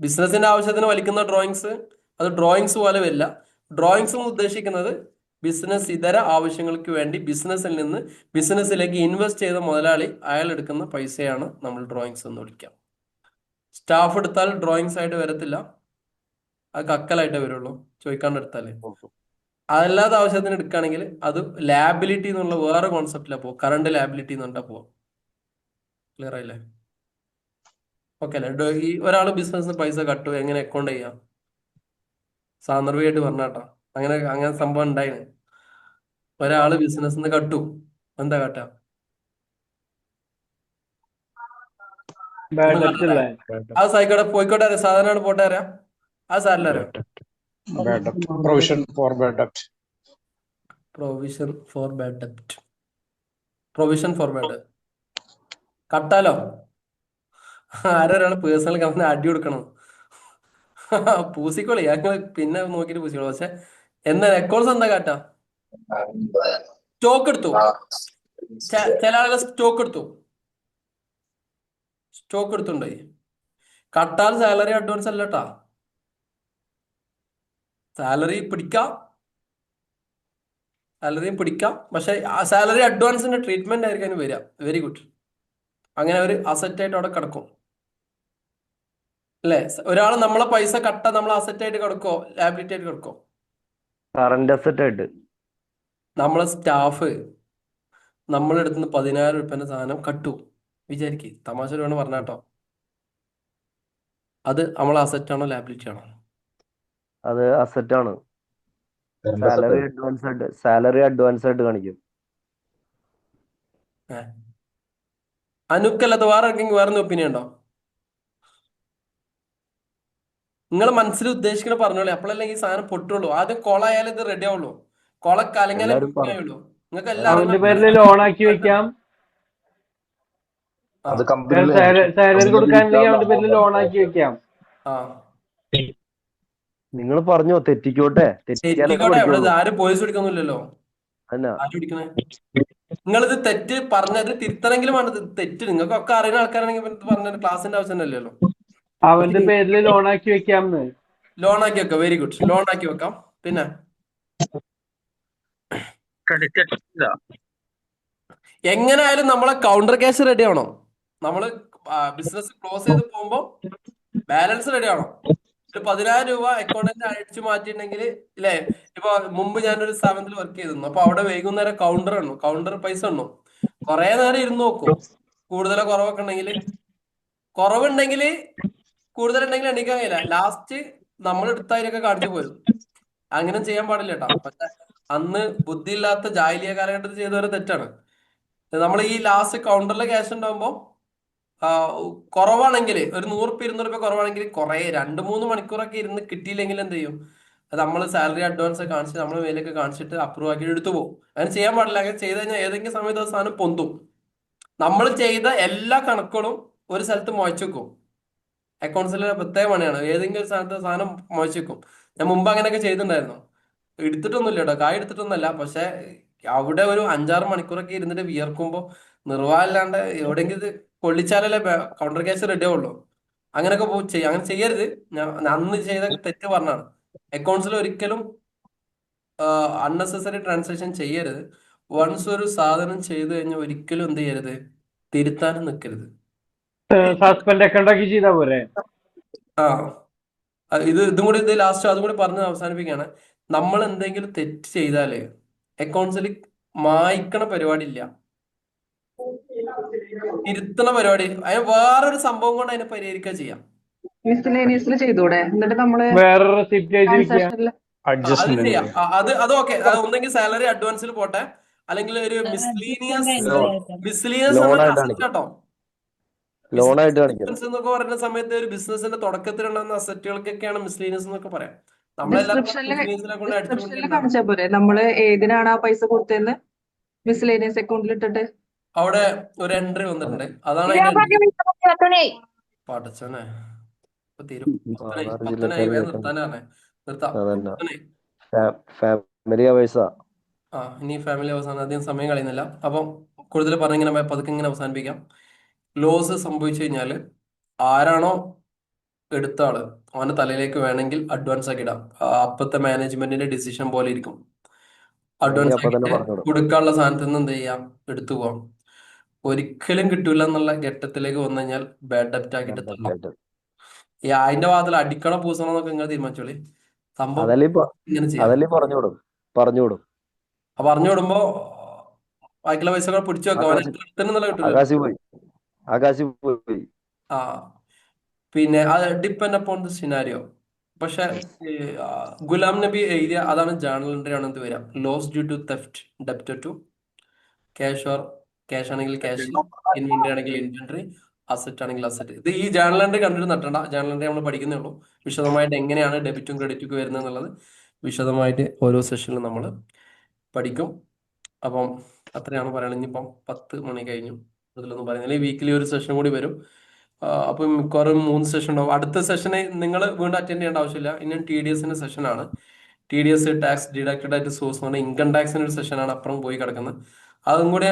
ബിസിനസിന്റെ ആവശ്യത്തിന് വലിക്കുന്ന ഡ്രോയിങ്സ്, അത് ഡ്രോയിങ്സ് പോലെ വരില്ല. ഡ്രോയിങ്സ് എന്ന് ഉദ്ദേശിക്കുന്നത് ബിസിനസ് ഇതര ആവശ്യങ്ങൾക്ക് വേണ്ടി ബിസിനസ്സിൽ നിന്ന് ബിസിനസ്സിലേക്ക് ഇൻവെസ്റ്റ് ചെയ്ത മുതലാളി അയാൾ എടുക്കുന്ന പൈസയാണ് നമ്മൾ ഡ്രോയിങ്സ് എന്ന് വിളിക്കാം. സ്റ്റാഫ് എടുത്താൽ ഡ്രോയിങ്സ് ആയിട്ട് വരത്തില്ല, അത് കക്കലായിട്ടേ വരുള്ളൂ, ചോദിക്കാണ്ട് എടുത്താലേ. അതല്ലാതെ ആവശ്യത്തിന് എടുക്കുകയാണെങ്കിൽ അത് ലാബിലിറ്റി എന്നുള്ള വേറെ കോൺസെപ്റ്റിലാണ് പോകും. കറണ്ട് ലാബിലിറ്റി എന്ന് പറഞ്ഞാൽ പോവാം. ക്ലിയർ ആയില്ലേ? ഓക്കെ അല്ലേ? ഈ ഒരാൾ ബിസിനസ്സിന് പൈസ കട്ടു, എങ്ങനെ അക്കൗണ്ട് ചെയ്യാം? സാന്ദർഭികമായിട്ട് പറഞ്ഞാട്ടോ, അങ്ങനെ സംഭവം ഉണ്ടായിന്. ഒരാള് ബിസിനസ്സിന് കട്ടു, എന്താ കാട്ടാ? അത് സായിക്കോട്ടെ, പോയിക്കോട്ടെ അറിയാം, സാധാരണ പോട്ടെ അറിയാം, അത് സാറിന് അറിയാം.
Provision for bad ഡെപ്റ്റ്.
Provision for bad ഡെപ്റ്റ്. Provision for bad കട്ടാലോ? ആരൊരാള് personal company അടി കൊടുക്കണം. പൂസിക്കോളി, ഞങ്ങൾ പിന്നെ നോക്കിട്ട് പൂസിക്കോളൂ. പക്ഷെ എന്താ അക്കൗണ്ട്സ് എന്താ കാട്ടാ? സ്റ്റോക്ക് എടുത്തു, ചില ആളുകൾ സ്റ്റോക്ക് എടുത്തുണ്ടായി. കട്ടാൽ സാലറി അഡ്വാൻസ് അല്ലട്ടാ, സാലറിയും പിടിക്കാം, പക്ഷെ സാലറി അഡ്വാൻസിന്റെ ട്രീറ്റ്മെന്റ് ആയിരിക്കും അതിന് വരിക. Very good. അങ്ങനെ ഒരു അസറ്റ് ആയിട്ട് അവിടെ കിടക്കും അല്ലേ? ഒരാൾ നമ്മളെ പൈസ നമ്മൾ അസറ്റ് ആയിട്ട് കിടക്കോ, ലാബിലിറ്റി ആയിട്ട് കിടക്കോ?
കറന്റ് അസറ്റ് ആയിട്ട്.
നമ്മളെ സ്റ്റാഫ് നമ്മളെടുത്തുനിന്ന് 10,000 രൂപേന്റെ സാധനം കട്ടു വിചാരിക്കും, തമാശ വേണം പറഞ്ഞാട്ടോ. അത് നമ്മളെ അസറ്റ് ആണോ ലാബിലിറ്റി ആണോ?
അത് അസറ്റ് ആണ്. സാലറി അഡ്വാൻസ് ആയിട്ട് കാണിക്കും.
അനുക്കല്ലാത്ത വേറെ ആർക്കെങ്കിലും വേറെ ഒപ്പീനിയൻ ഉണ്ടോ? നിങ്ങൾ മനസ്സിൽ ഉദ്ദേശിക്കണ പറഞ്ഞോളൂ, അപ്പോഴല്ലേ ഈ സാധനം പൊട്ടുള്ളൂ. ആദ്യം കൊളായാലും ഇത് റെഡി ആവുള്ളൂ, കൊള കലങ്ങാലേ ഉള്ളൂ. നിങ്ങൾക്ക്
അവന്റെ പേരിൽ ലോൺ ആക്കി വെക്കാം. സാലറി കൊടുക്കാനുണ്ടെങ്കിൽ അവന്റെ പേരിൽ ലോൺ ആക്കി വെക്കാം.
നിങ്ങൾ പറഞ്ഞോ, തെറ്റിക്കോട്ടെ.
ആരും പോലീസ് പിടിക്കൊന്നുമില്ലല്ലോ. നിങ്ങളിത് തെറ്റ് പറഞ്ഞത് തിരുത്തണമെങ്കിലും ആണ്. തെറ്റ് നിങ്ങൾക്കൊക്കെ അറിയുന്ന ആൾക്കാരാണെങ്കിൽ പറഞ്ഞ ക്ലാസിന്റെ ആവശ്യം അല്ലല്ലോ.
അവന്റെ പേരിൽ ലോൺ ആക്കി വെക്കാം.
ലോൺ ആക്കി വെക്കാം. വെരി ഗുഡ്, ലോൺ ആക്കി വെക്കാം. പിന്നെ എങ്ങനെയായാലും നമ്മളെ കൗണ്ടർ ക്യാഷ് റെഡി ആവണം. നമ്മള് ബിസിനസ് ക്ലോസ് ചെയ്ത് പോകുമ്പോ ബാലൻസ് റെഡി ആവണം. ഒരു 10,000 രൂപ അക്കൗണ്ടിന് അടിച്ചു മാറ്റിയിട്ടുണ്ടെങ്കിൽ ഇല്ലേ, ഇപ്പൊ മുമ്പ് ഞാനൊരു സ്ഥാപനത്തിൽ വർക്ക് ചെയ്തിരുന്നു. അപ്പൊ അവിടെ വൈകുന്നേരം കൗണ്ടർ പൈസ ഉണ്ടോ, കുറെ നേരം ഇരുന്ന് നോക്കും. കൂടുതലോ കുറവൊക്കെ ഉണ്ടെങ്കിൽ, കുറവുണ്ടെങ്കിൽ കൂടുതലുണ്ടെങ്കിൽ എണീക്കാൻ കഴിയില്ല. ലാസ്റ്റ് നമ്മൾ എടുത്തതിനൊക്കെ കാണിച്ചു പോരും. അങ്ങനെ ചെയ്യാൻ പാടില്ല കേട്ടോ. പക്ഷെ അന്ന് ബുദ്ധിയില്ലാത്ത ജാഹലിയ കാലഘട്ടത്തിൽ ചെയ്തവരെ തെറ്റാണ്. നമ്മൾ ഈ ലാസ്റ്റ് കൗണ്ടറിലെ ക്യാഷ് ഉണ്ടാകുമ്പോൾ കുറവാണെങ്കിൽ, ഒരു 100-200 രൂപ കുറവാണെങ്കിൽ കുറെ 2-3 മണിക്കൂറൊക്കെ ഇരുന്ന് കിട്ടിയില്ലെങ്കിൽ എന്ത് ചെയ്യും? അത് നമ്മൾ സാലറി അഡ്വാൻസ് കാണിച്ചിട്ട് നമ്മളെ മേലേക്ക് കാണിച്ചിട്ട് അപ്രൂവ് ആക്കി എടുത്തു പോകും. അങ്ങനെ ചെയ്യാൻ പാടില്ല. അങ്ങനെ ചെയ്ത് കഴിഞ്ഞാൽ ഏതെങ്കിലും സമയത്ത് സാധനം പൊന്തും. നമ്മൾ ചെയ്ത എല്ലാ കണക്കുകളും ഒരു സ്ഥലത്ത് മുഴച്ചു വെക്കും. അക്കൗണ്ട്സിലെ പ്രത്യേക പണിയാണ്. ഏതെങ്കിലും ഒരു സ്ഥലത്ത് സാധനം മുഴച്ചു വെക്കും. ഞാൻ മുമ്പ് അങ്ങനെയൊക്കെ ചെയ്തിട്ടുണ്ടായിരുന്നു. എടുത്തിട്ടൊന്നുമില്ല കേട്ടോ, കായ് എടുത്തിട്ടൊന്നുമല്ല. പക്ഷെ അവിടെ ഒരു 5-6 മണിക്കൂറൊക്കെ ഇരുന്നിട്ട് വിയർക്കുമ്പോൾ നിർവാഹമില്ലാണ്ട് എവിടെയെങ്കിലും ഇത് കൊള്ളിച്ചാലല്ലേ കൗണ്ടർ ക്യാഷ് റെഡി ആവുള്ളൂ. അങ്ങനെയൊക്കെ അങ്ങനെ ചെയ്യരുത്. ഞാൻ അന്ന് ചെയ്ത തെറ്റ് പറഞ്ഞാണ്. അക്കൗണ്ട്സിൽ ഒരിക്കലും അൺനെസസറി ട്രാൻസാക്ഷൻ ചെയ്യരുത്. വൺസ് ഒരു സാധനം ചെയ്തു കഴിഞ്ഞാൽ ഒരിക്കലും എന്ത് ചെയ്യരുത്, തിരുത്താനും നിൽക്കരുത്.
സസ്പെൻഡ് അക്കൗണ്ട് ആക്കി ചെയ്താ പോരെ?
ഇതും കൂടി ലാസ്റ്റ് അതും കൂടി പറഞ്ഞ് അവസാനിപ്പിക്കുകയാണ്. നമ്മൾ എന്തെങ്കിലും തെറ്റ് ചെയ്താല് അക്കൗണ്ട്സിൽ മായ്ക്കണ പരിപാടി ഇല്ല, തിരുത്തണ പരിപാടി. അതിന് വേറൊരു സംഭവം കൊണ്ട് അതിനെ പരിഹരിക്കുക ചെയ്യാം.
ചെയ്തൂടെ? എന്നിട്ട് നമ്മള്
വേറെ റെസിപ്റ്റ് എഴുതി വെക്കാം.
അത്
അഡ്ജസ്റ്റ്മെന്റ്
ചെയ്യാം. അത് ഓക്കെ. അത് ഒന്നെങ്കിൽ സാലറി അഡ്വാൻസിൽ പോട്ടെ, അല്ലെങ്കിൽ ഒരു മിസ്ലീനിയസ് മിസ്ലീനിയസ് എന്നൊരു
ലോണായിട്ട്
അസറ്റ്
കാണിക്കാം.
കേട്ടോ.
ലോണായിട്ട്
മിസ്ലീനിയസ്
കാണിക്കണം.
എക്സ്പെൻസ് എന്നൊക്കെ പറയുന്ന സമയത്ത് ഒരു ബിസിനസിന്റെ തുടക്കത്തിലുണ്ടാകുന്ന അസറ്റുകൾക്കൊക്കെയാണ് മിസ്ലീനിയസ് എന്നൊക്കെ പറയാം. നമ്മളെല്ലാവരും മിസ്ലീനിയസിനെ കൊണ്ട് അടിച്ചുകൊണ്ടിരിക്കുന്നതാണ്.
കാണിച്ചാ പോരെ നമ്മള് ഏതിനാണ് ആ പൈസ കൊടുത്തതെന്ന് മിസ്ലേനിയസ് അക്കൗണ്ടിൽ ഇട്ടിട്ട്.
അവിടെ ഒരു എൻട്രി വന്നിട്ടുണ്ട്, അതാണ് അതിന്റെ പഠിച്ചോനെ. ഇപ്പൊ തീരും.
ആധാർ
പത്തനായി
ജില്ലക്കാർ
വേഗം
കേൾക്കണം.
നിർത്താനാണ്. നിർത്താം.
അതല്ല
പത്തനായി.
ഫാമിലി പൈസ.
ഇനി ഫാമിലി അവസാനം അധികം സമയം കളയുന്നില്ല. അപ്പം കൂടുതൽ പറഞ്ഞിങ്ങനെ പതുക്കെ ഇങ്ങനെ അവസാനിപ്പിക്കാം. ലോസ് സംഭവിച്ചു കഴിഞ്ഞാൽ ആരാണോ എടുത്ത ആള് അവന്റെ തലയിലേക്ക് വേണമെങ്കിൽ അഡ്വാൻസ് ആക്കി ഇടാം. അപ്പത്തെ മാനേജ്മെന്റിന്റെ ഡിസിഷൻ പോലെ ഇരിക്കും. അഡ്വാൻസ്
അപ്പൊ തന്നെ
ആക്കിയിട്ട്
പറഞ്ഞോടും.
കൊടുക്കാനുള്ള സാധനത്തിൽ നിന്ന് എന്ത് ചെയ്യാം, എടുത്തു പോവാം. ഒരിക്കലും കിട്ടൂല എന്നുള്ള ഘട്ടത്തിലേക്ക് വന്നു കഴിഞ്ഞാൽ ബാഡ് ഡെപ്റ്റ് ആക്കിയിട്ട് തള്ളും. അതിന്റെ ഭാഗത്തിൽ അടിക്കണോ പൂസണോ എന്നൊക്കെ നിങ്ങൾ തീരുമാനിച്ചോളി. സംഭവം ഇങ്ങനെ ചെയ്യാം.
അതല്ലേ പറഞ്ഞോടും.
അപ്പൊ പറഞ്ഞു വിടുമ്പോ ബാക്കിയുള്ള പൈസകൾ പിടിച്ചു വെക്കാം. അവൻ എത്ര കിട്ടുന്നുള്ള കിട്ടില്ല.
ആകാശി പോയി.
പിന്നെ അത് ഡിപ്പെൻഡ് അപ്പോൺ ദ സിനാരിയോ. പക്ഷെ ഗുലാം നബി എഴുതിയ അതാണ് ജേർണൽ എൻട്രി ആണ് ഇത് വരാം. Loss due to theft, debtor to cash, or cash ആണെങ്കിൽ ക്യാഷ്, ഇൻവെന്ററി ആണെങ്കിൽ ഇൻവെന്ററി, അസറ്റ് ആണെങ്കിൽ അസറ്റ്. ഇത് ഈ ജേർണൽ എൻട്രി കണ്ടിട്ട് നട്ടണ്ട. ജേർണൽ എൻട്രി നമ്മൾ പഠിക്കുന്നേ ഉള്ളൂ. വിശദമായിട്ട് എങ്ങനെയാണ് ഡെബിറ്റും ക്രെഡിറ്റും വരുന്നത് എന്നുള്ളത് വിശദമായിട്ട് ഓരോ സെഷനിലും നമ്മൾ പഠിക്കും. അപ്പം അത്രയാണ് പറയുന്നത്. ഇനിയിപ്പം 10 മണി കഴിഞ്ഞു. അതിലൊന്നും പറയുന്നില്ല. വീക്കിലി ഒരു സെഷൻ കൂടി വരും. അപ്പം മിക്കവാറും 3 സെഷൻ ഉണ്ടാവും. അടുത്ത സെഷന് നിങ്ങൾ വീണ്ടും അറ്റൻഡ് ചെയ്യേണ്ട ആവശ്യമില്ല. ഇനി TDSന്റെ സെഷനാണ്. TDS ടാക്സ് ഡിഡക്റ്റഡ് ആയിട്ട് സോഴ്സ് എന്ന് പറഞ്ഞാൽ ഇൻകം ടാക്സിന്റെ ഒരു സെഷനാണ് അപ്പുറം പോയി കിടക്കുന്നത്. അതും കൂടി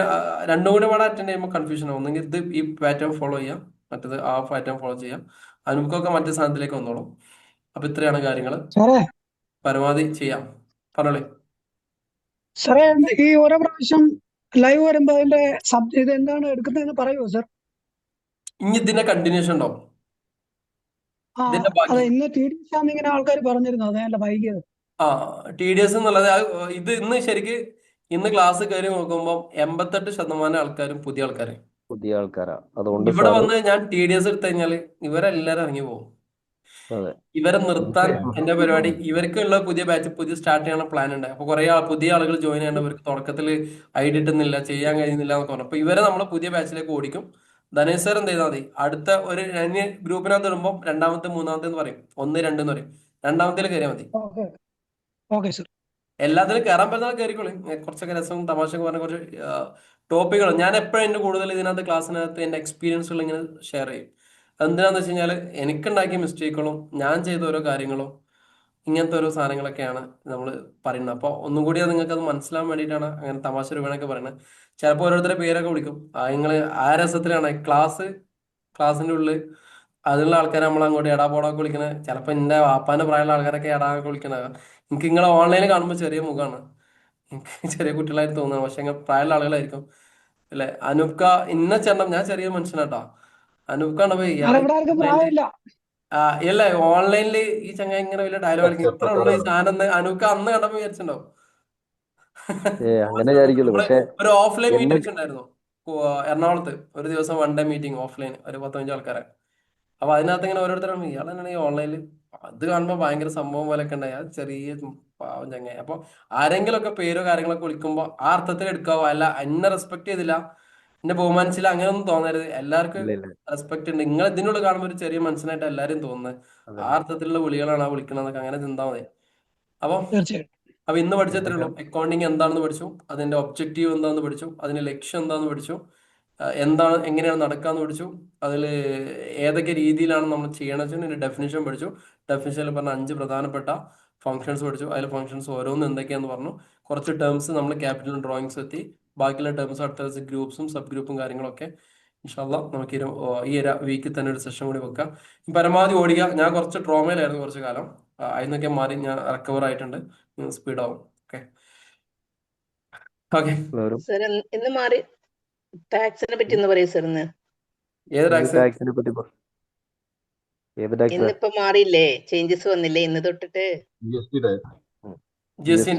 രണ്ടും കൂടി വേണം അറ്റൻഡ് ചെയ്യുമ്പോൾ കൺഫ്യൂഷൻ ആവും. ഒന്നെങ്കിൽ ഇത് ഈ പാറ്റേൺ ഫോളോ ചെയ്യാം, മറ്റേത് ആ പാറ്റേൺ ഫോളോ ചെയ്യാം. നമുക്കൊക്കെ മറ്റേ സാധനത്തിലേക്ക് വന്നോളൂ. അപ്പൊ ഇത്രയാണ് കാര്യങ്ങൾ. പരമാവധി ചെയ്യാം. പറഞ്ഞോളേ
സാറേ. ഈ ഓരോ പ്രാവശ്യം ലൈവ് വരുമ്പോ അതിന്റെ ഇത് എന്താണ് എടുക്കുന്നതെന്ന് പറയുമോ സാർ?
ഇനി ഇതിന്റെ കണ്ടിന്യൂഷൻ ഉണ്ടാവും. ഇതിന്റെ
അതെ,
ബാക്കി
ഇന്ന് TDS ആണെന്ന് ഇങ്ങനെ ആൾക്കാർ പറഞ്ഞിരുന്നു. അതല്ല വൈകിയത്.
TDS എന്നുള്ളത് ഇത് ഇന്ന് ശരിക്ക് ഇന്ന് ക്ലാസ് കയറി നോക്കുമ്പോൾ 88% ആൾക്കാരും പുതിയ
ആൾക്കാരാ. അതുകൊണ്ട്
ഇവിടെ വന്ന് ഞാൻ TDS എടുത്തു കഴിഞ്ഞാല് ഇവരെല്ലാരും ഇറങ്ങി പോകും. ഇവരെ നിർത്താൻ എന്റെ പരിപാടി, ഇവർക്കുള്ള പുതിയ ബാച്ച് പുതിയ സ്റ്റാർട്ട് ചെയ്യാനുള്ള പ്ലാൻ ഉണ്ട്. അപ്പൊ കുറെ പുതിയ ആളുകൾ ജോയിൻ ചെയ്യേണ്ടവർക്ക് തുടക്കത്തിൽ ഐഡിയ കിട്ടുന്നില്ല, ചെയ്യാൻ കഴിയുന്നില്ല എന്നൊക്കെ പറഞ്ഞു. അപ്പൊ ഇവരെ നമ്മൾ പുതിയ ബാച്ചിലേക്ക് ഓടിക്കും. ധനേഷ് സാർ എന്ത് ചെയ്താൽ മതി, അടുത്ത ഒരു ഗ്രൂപ്പിനകത്ത് ഇടുമ്പോൾ രണ്ടാമത്തെ മൂന്നാമത്തെ എന്ന് പറയും, 1, 2 എന്ന് പറയും. രണ്ടാമത്തേൽ കയറിയാൽ മതി. എല്ലാത്തിലും കയറാൻ പറ്റുന്ന കയറിക്കോളി. കുറച്ചൊക്കെ രസവും തമാശയൊക്കെ പറഞ്ഞ കുറച്ച് ടോപ്പിക്കുകൾ ഞാൻ എപ്പോഴും എന്റെ കൂടുതൽ ഇതിനകത്ത് ക്ലാസ്സിനകത്ത് എന്റെ എക്സ്പീരിയൻസുകൾ ഇങ്ങനെ ഷെയർ ചെയ്യും. എന്തിനാന്ന് വെച്ച് കഴിഞ്ഞാൽ എനിക്കുണ്ടാക്കിയ മിസ്റ്റേക്കുകളും ഞാൻ ചെയ്ത ഓരോ കാര്യങ്ങളും ഇങ്ങനത്തെ ഓരോ സാധനങ്ങളൊക്കെയാണ് നമ്മൾ പറയുന്നത്. അപ്പോൾ ഒന്നും കൂടി നിങ്ങൾക്ക് അത് മനസ്സിലാവാൻ വേണ്ടിയിട്ടാണ് അങ്ങനെ തമാശ രൂപേണൊക്കെ പറയുന്നത്. ചിലപ്പോൾ ഓരോരുത്തരുടെ പേരൊക്കെ വിളിക്കും. നിങ്ങൾ ആ രസത്തിലാണ് ക്ലാസ്സിന്റെ ഉള്ളിൽ അതിലുള്ള ആൾക്കാരെ നമ്മൾ അങ്ങോട്ട് എടാപോടൊക്കെ വിളിക്കണത്. ചിലപ്പോൾ എൻ്റെ വാപ്പാന്റെ പ്രായമുള്ള ആൾക്കാരൊക്കെ എടാക്കെ വിളിക്കണത്. എനിക്ക് നിങ്ങളെ ഓൺലൈനിൽ കാണുമ്പോൾ ചെറിയ മുഖമാണ്, എനിക്ക് ചെറിയ കുട്ടികളായിട്ട് തോന്നുന്നത്. പക്ഷെ നിങ്ങൾ പ്രായമുള്ള ആളുകളായിരിക്കും അല്ലെ. അനൂപ്ക ഇന്ന ചെണ്ണം, ഞാൻ ചെറിയ മനുഷ്യനാട്ടോ. അനൂപ്കാണ് പോയി അല്ല ഓൺലൈനിൽ ഈ ചങ്ങ ഇങ്ങനെ വലിയ ഡയലോഗ് കളിക്കും. ഇത്ര ഉള്ള ഈ സാധനം അനൂപ്ക അന്ന് കണ്ടപ്പോ വിചാരിച്ചിട്ടുണ്ടാവും. ഒരു ഓഫ്ലൈൻ മീറ്റിംഗ് ഒക്കെ ഉണ്ടായിരുന്നു എറണാകുളത്ത്. ഒരു ദിവസം 1 ഡേ മീറ്റിംഗ് ഓഫ്ലൈൻ, ഒരു 15 ആൾക്കാരെ. അപ്പൊ അതിനകത്ത് ഇങ്ങനെ ഓരോരുത്തരും ഇയാളെന്നാണ് ഈ ഓൺലൈനിൽ അത് കാണുമ്പോൾ ഭയങ്കര സംഭവം പോലെയൊക്കെ ഉണ്ടായി. അത് ചെറിയ പാവം ചങ്ങായി. അപ്പൊ ആരെങ്കിലും ഒക്കെ പേരോ കാര്യങ്ങളൊക്കെ വിളിക്കുമ്പോൾ ആ അർത്ഥത്തിൽ എടുക്കാവോ, അല്ല എന്നെ റെസ്പെക്ട് ചെയ്തില്ല, എന്നെ ബഹുമാനിച്ചില്ല, അങ്ങനെയൊന്നും തോന്നരുത്. എല്ലാവർക്കും റെസ്പെക്ട് ഉണ്ട്. നിങ്ങൾ ഇതിനുള്ള കാണുമ്പോൾ ഒരു ചെറിയ മനുഷ്യനായിട്ട് എല്ലാവരും തോന്നുന്നത്. ആ അർത്ഥത്തിലുള്ള വിളികളാണ് ആ വിളിക്കണമെന്നൊക്കെ അങ്ങനെ ചിന്താ മതി. അപ്പൊ ഇന്ന് പഠിച്ചത്രേ ഉള്ളൂ. അക്കൗണ്ടിങ് എന്താണെന്ന് പഠിച്ചു, അതിന്റെ ഒബ്ജക്റ്റീവ് എന്താണെന്ന് പഠിച്ചു, അതിന്റെ ലക്ഷ്യം എന്താണെന്ന് പഠിച്ചു, എങ്ങനെയാണ് നടക്കാന്ന് പഠിച്ചു, അതിൽ ഏതൊക്കെ രീതിയിലാണ് നമ്മൾ ചെയ്യണമെന്ന് വെച്ചാൽ അതിന്റെ ഡെഫിനിഷൻ പഠിച്ചു. ഡെഫിനിഷനിൽ പറഞ്ഞ 5 പ്രധാനപ്പെട്ട ഫംഗ്ഷൻസ് പഠിച്ചു. അതിൽ ഫംഗ്ഷൻസ് ഓരോന്ന് എന്തൊക്കെയാന്ന് പറഞ്ഞു. കുറച്ച് ടേംസ് നമ്മൾ ക്യാപിറ്റൽ ഡ്രോയിങ്സ് എത്തി. ബാക്കിയുള്ള ടേംസ് അടുത്ത ഗ്രൂപ്പ്സും സബ് ഗ്രൂപ്പും കാര്യങ്ങളൊക്കെ ഇൻഷാല്ലാ നമുക്ക് ഈ വീക്കിൽ തന്നെ ഒരു സെഷൻ കൂടി വെക്കാം. പരമാവധി ഓടിക്കുക. ഞാൻ കുറച്ച് ട്രോമയിലായിരുന്നു കുറച്ച് കാലം. അതിനൊക്കെ മാറി ഞാൻ റിക്കവർ ആയിട്ടുണ്ട്. സ്പീഡ് ആവും. ഓക്കെ
ഇന്ന് മാറി ടാക്സിനെ പറ്റി ഒന്ന് പറയൂ സാർ. ഇന്നിപ്പോ മാറിയില്ലേ, ചേഞ്ചസ് വന്നില്ലേ ഇന്ന് തൊട്ടിട്ട്?
GST